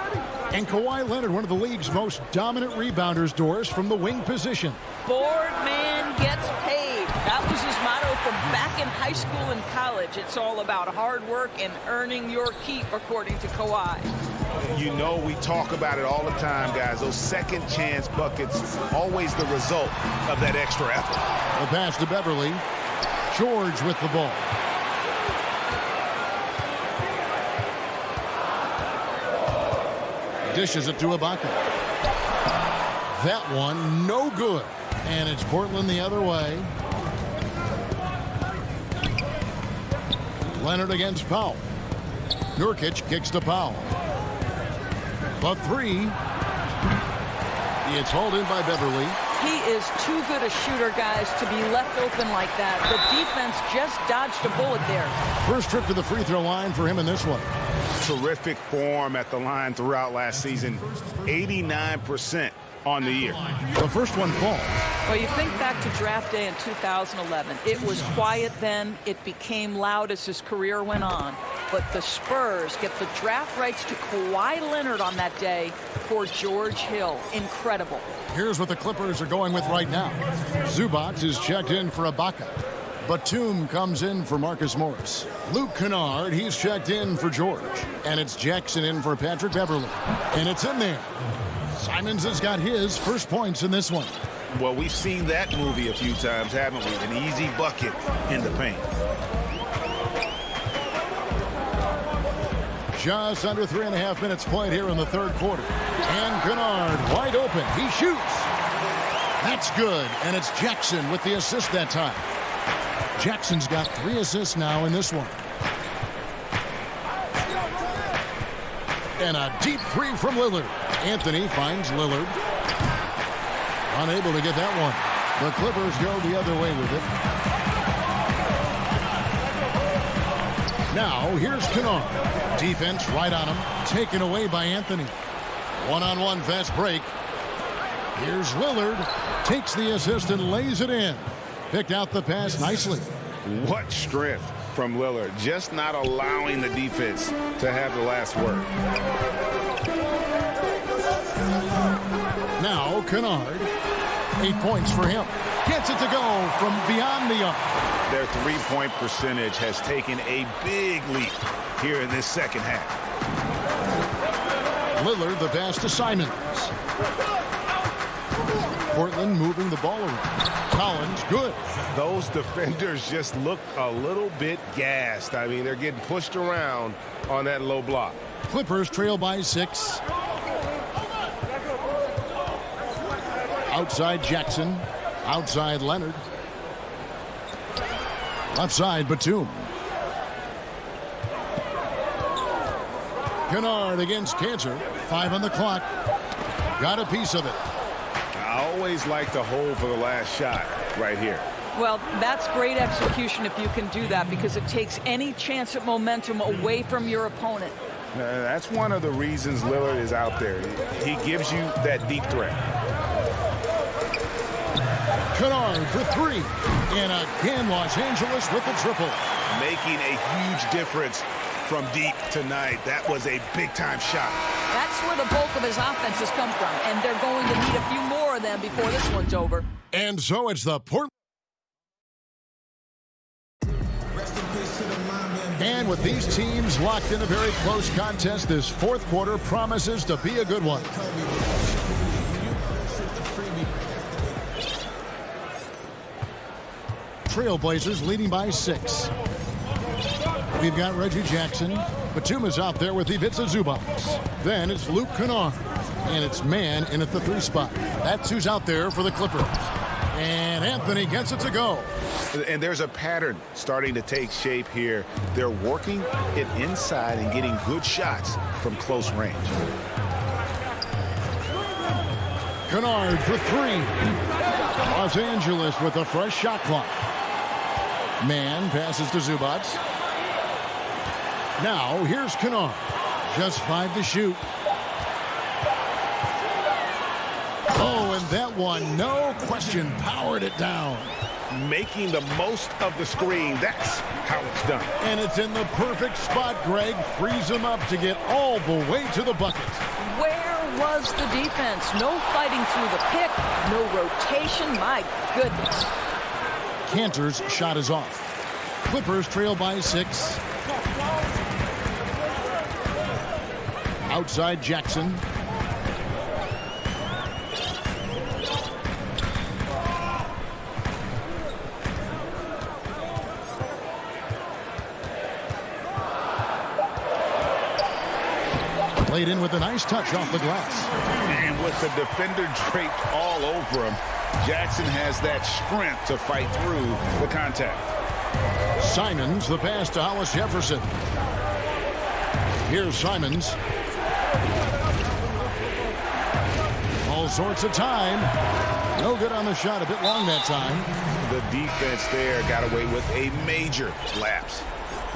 And Kawhi Leonard, one of the league's most dominant rebounders, Doris, from the wing position. Board man gets paid. That was his motto from back in high school and college. It's all about hard work and earning your keep, according to Kawhi. You know, we talk about it all the time, guys. Those second chance buckets, always the result of that extra effort. The pass to Beverly. George with the ball. Dishes it to Ibaka. That one, no good. And it's Portland the other way. Leonard against Powell. Nurkic kicks to Powell. The 3. It's hauled in by Beverly. He is too good a shooter, guys, to be left open like that. The defense just dodged a bullet there. First trip to the free throw line for him in this one. Terrific form at the line throughout last season. 89% on the year. The first one falls. Well, you think back to draft day in 2011. It was quiet then. It became loud as his career went on. But the Spurs get the draft rights to Kawhi Leonard on that day for George Hill. Incredible. Here's what the Clippers are going with right now. Zubac is checked in for Ibaka. Batum comes in for Marcus Morris. Luke Kennard, he's checked in for George. And it's Jackson in for Patrick Beverly. And it's in there. Simons has got his first points in this one. Well, we've seen that movie a few times, haven't we? An easy bucket in the paint. Just under 3.5 minutes played here in the third quarter. And Kennard wide open. He shoots. That's good. And it's Jackson with the assist that time. Jackson's got 3 assists now in this one. And a deep 3 from Lillard. Anthony finds Lillard. Unable to get that one. The Clippers go the other way with it. Now here's Kennard. Defense right on him. Taken away by Anthony. One-on-one fast break. Here's Lillard. Takes the assist and lays it in. Picked out the pass nicely. What strength from Lillard, just not allowing the defense to have the last word. Now Kennard, 8 points for him. Gets it to go from beyond the arc. Their three-point percentage has taken a big leap here in this second half. Lillard the pass to Simons. Portland moving the ball around. Collins, good. Those defenders just look a little bit gassed. I mean, they're getting pushed around on that low block. Clippers trail by 6. Outside Jackson. Outside Leonard. Left side Batum. Kennard against Cantor. 5 on the clock. Got a piece of it. I always like to hold for the last shot right here. Well, that's great execution if you can do that, because it takes any chance at momentum away from your opponent. That's one of the reasons Lillard is out there. He gives you that deep threat. Kennard for 3. And again, Los Angeles with the triple. Making a huge difference from deep tonight. That was a big-time shot. That's where the bulk of his offense has come from, and they're going to need a few more of them before this one's over. And so it's the Portland. And with these teams locked in a very close contest, this fourth quarter promises to be a good one. Trailblazers leading by 6. We've got Reggie Jackson. Batum is out there with Ivica Zubac. Then it's Luke Kennard. And it's man in at the 3 spot. That's who's out there for the Clippers. And Anthony gets it to go. And there's a pattern starting to take shape here. They're working it inside and getting good shots from close range. Kennard for 3. Los Angeles with a fresh shot clock. Man passes to Zubac. Now here's Kennard. Just 5 to shoot. Oh, and that one, no question, powered it down. Making the most of the screen. That's how it's done. And it's in the perfect spot, Greg. Frees him up to get all the way to the bucket. Where was the defense? No fighting through the pick, no rotation. My goodness. Cantor's shot is off. Clippers trail by 6. Outside Jackson. Laid in with a nice touch off the glass. And with the defender draped all over him, Jackson has that strength to fight through the contact. Simons, the pass to Hollis Jefferson. Here's Simons. All sorts of time. No good on the shot, a bit long that time. The defense there got away with a major lapse.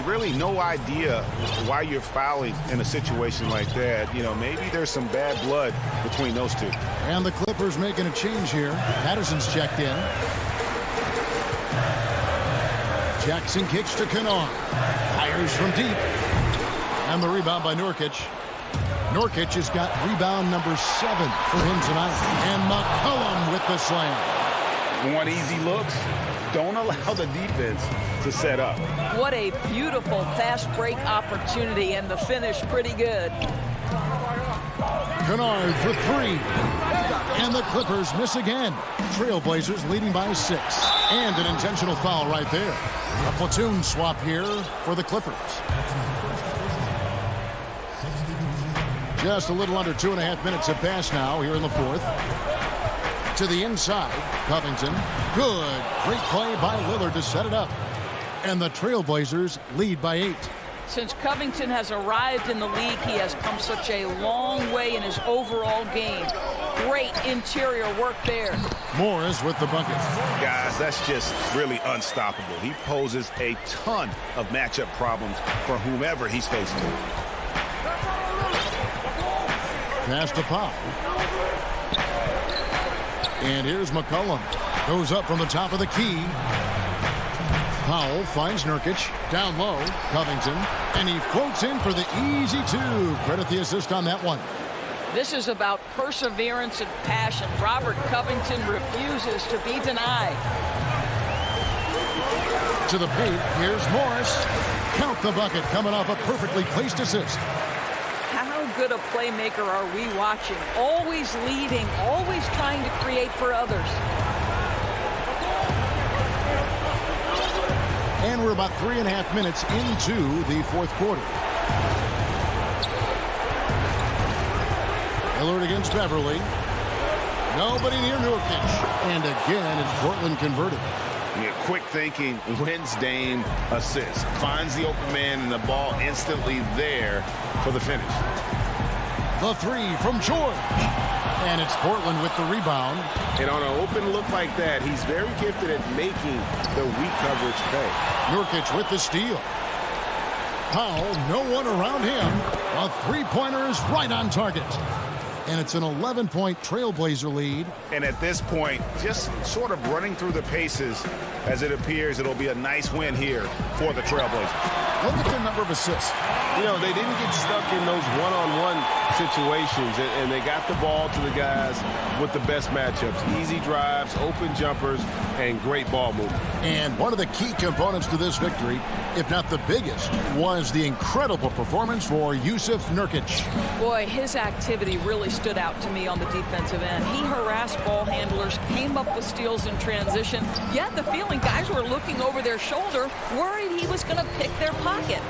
Really no idea why you're fouling in a situation like that. You know, maybe there's some bad blood between those two. And the Clippers making a change here. Patterson's checked in. Jackson kicks to Kennard. Fires from deep. And the rebound by Nurkic. Nurkic has got rebound number 7 for him tonight. And McCollum with the slam. Want easy looks? Don't allow the defense to set up. What a beautiful fast break opportunity, and the finish pretty good. Kennard for 3. And the Clippers miss again. Trailblazers leading by 6. And an intentional foul right there. A platoon swap here for the Clippers. Just a little under 2.5 minutes have passed now here in the fourth. To the inside, Covington. Good. Great play by Lillard to set it up. And the Trailblazers lead by 8. Since Covington has arrived in the league, he has come such a long way in his overall game. Great interior work there. Morris with the bucket. Guys, that's just really unstoppable. He poses a ton of matchup problems for whomever he's facing. Pass to Pop. And here's McCollum. Goes up from the top of the key. Powell finds Nurkic. Down low, Covington. And he floats in for the easy two. Credit the assist on that one. This is about perseverance and passion. Robert Covington refuses to be denied. To the paint, here's Morris. Count the bucket, coming off a perfectly placed assist. How good a playmaker are we watching? Always leading, always trying to create for others. And we're about 3.5 minutes into the fourth quarter. Lillard against Beverly. Nobody near Nurkic. And again, it's Portland converted. Yeah, quick thinking, wins Dame assist. Finds the open man and the ball instantly there for the finish. The three from George. And it's Portland with the rebound. And on an open look like that, he's very gifted at making the weak coverage pay. Nurkic with the steal. Powell, no one around him. A three-pointer is right on target. And it's an 11-point Trailblazer lead. And at this point, just sort of running through the paces as it appears it'll be a nice win here for the Trailblazers. Look at the number of assists. You know, they didn't get stuck in those one-on-one situations, and they got the ball to the guys with the best matchups. Easy drives, open jumpers, and great ball movement. And one of the key components to this victory, if not the biggest, was the incredible performance for Jusuf Nurkic. Boy, his activity really stood out to me on the defensive end. He harassed ball handlers, came up with steals in transition. You had the feeling guys were looking over their shoulder, worried he was going to pick their pocket.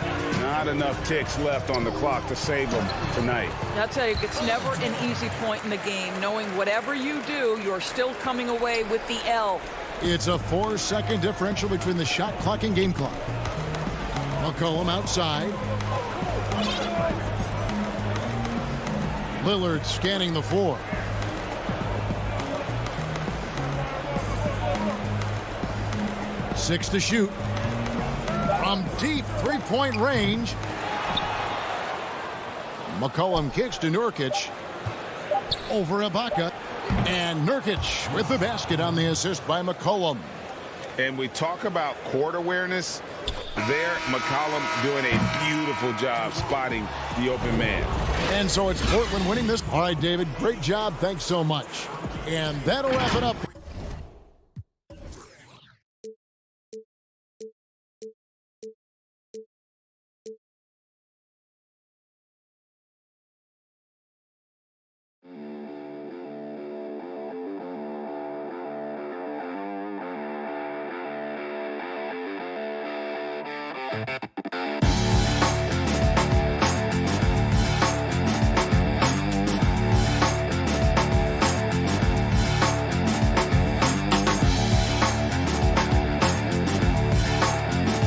Not enough ticks left on the clock to save them tonight. I'll tell you, it's never an easy point in the game, knowing whatever you do, you're still coming away with the L. It's a 4-second differential between the shot clock and game clock. McCollum outside. Lillard scanning the floor. Six to shoot. From deep three-point range. McCollum kicks to Nurkic. Over Ibaka. And Nurkic with the basket on the assist by McCollum. And we talk about court awareness. There, McCollum doing a beautiful job spotting the open man. And so it's Portland winning this. All right, David, great job. Thanks so much. And that'll wrap it up.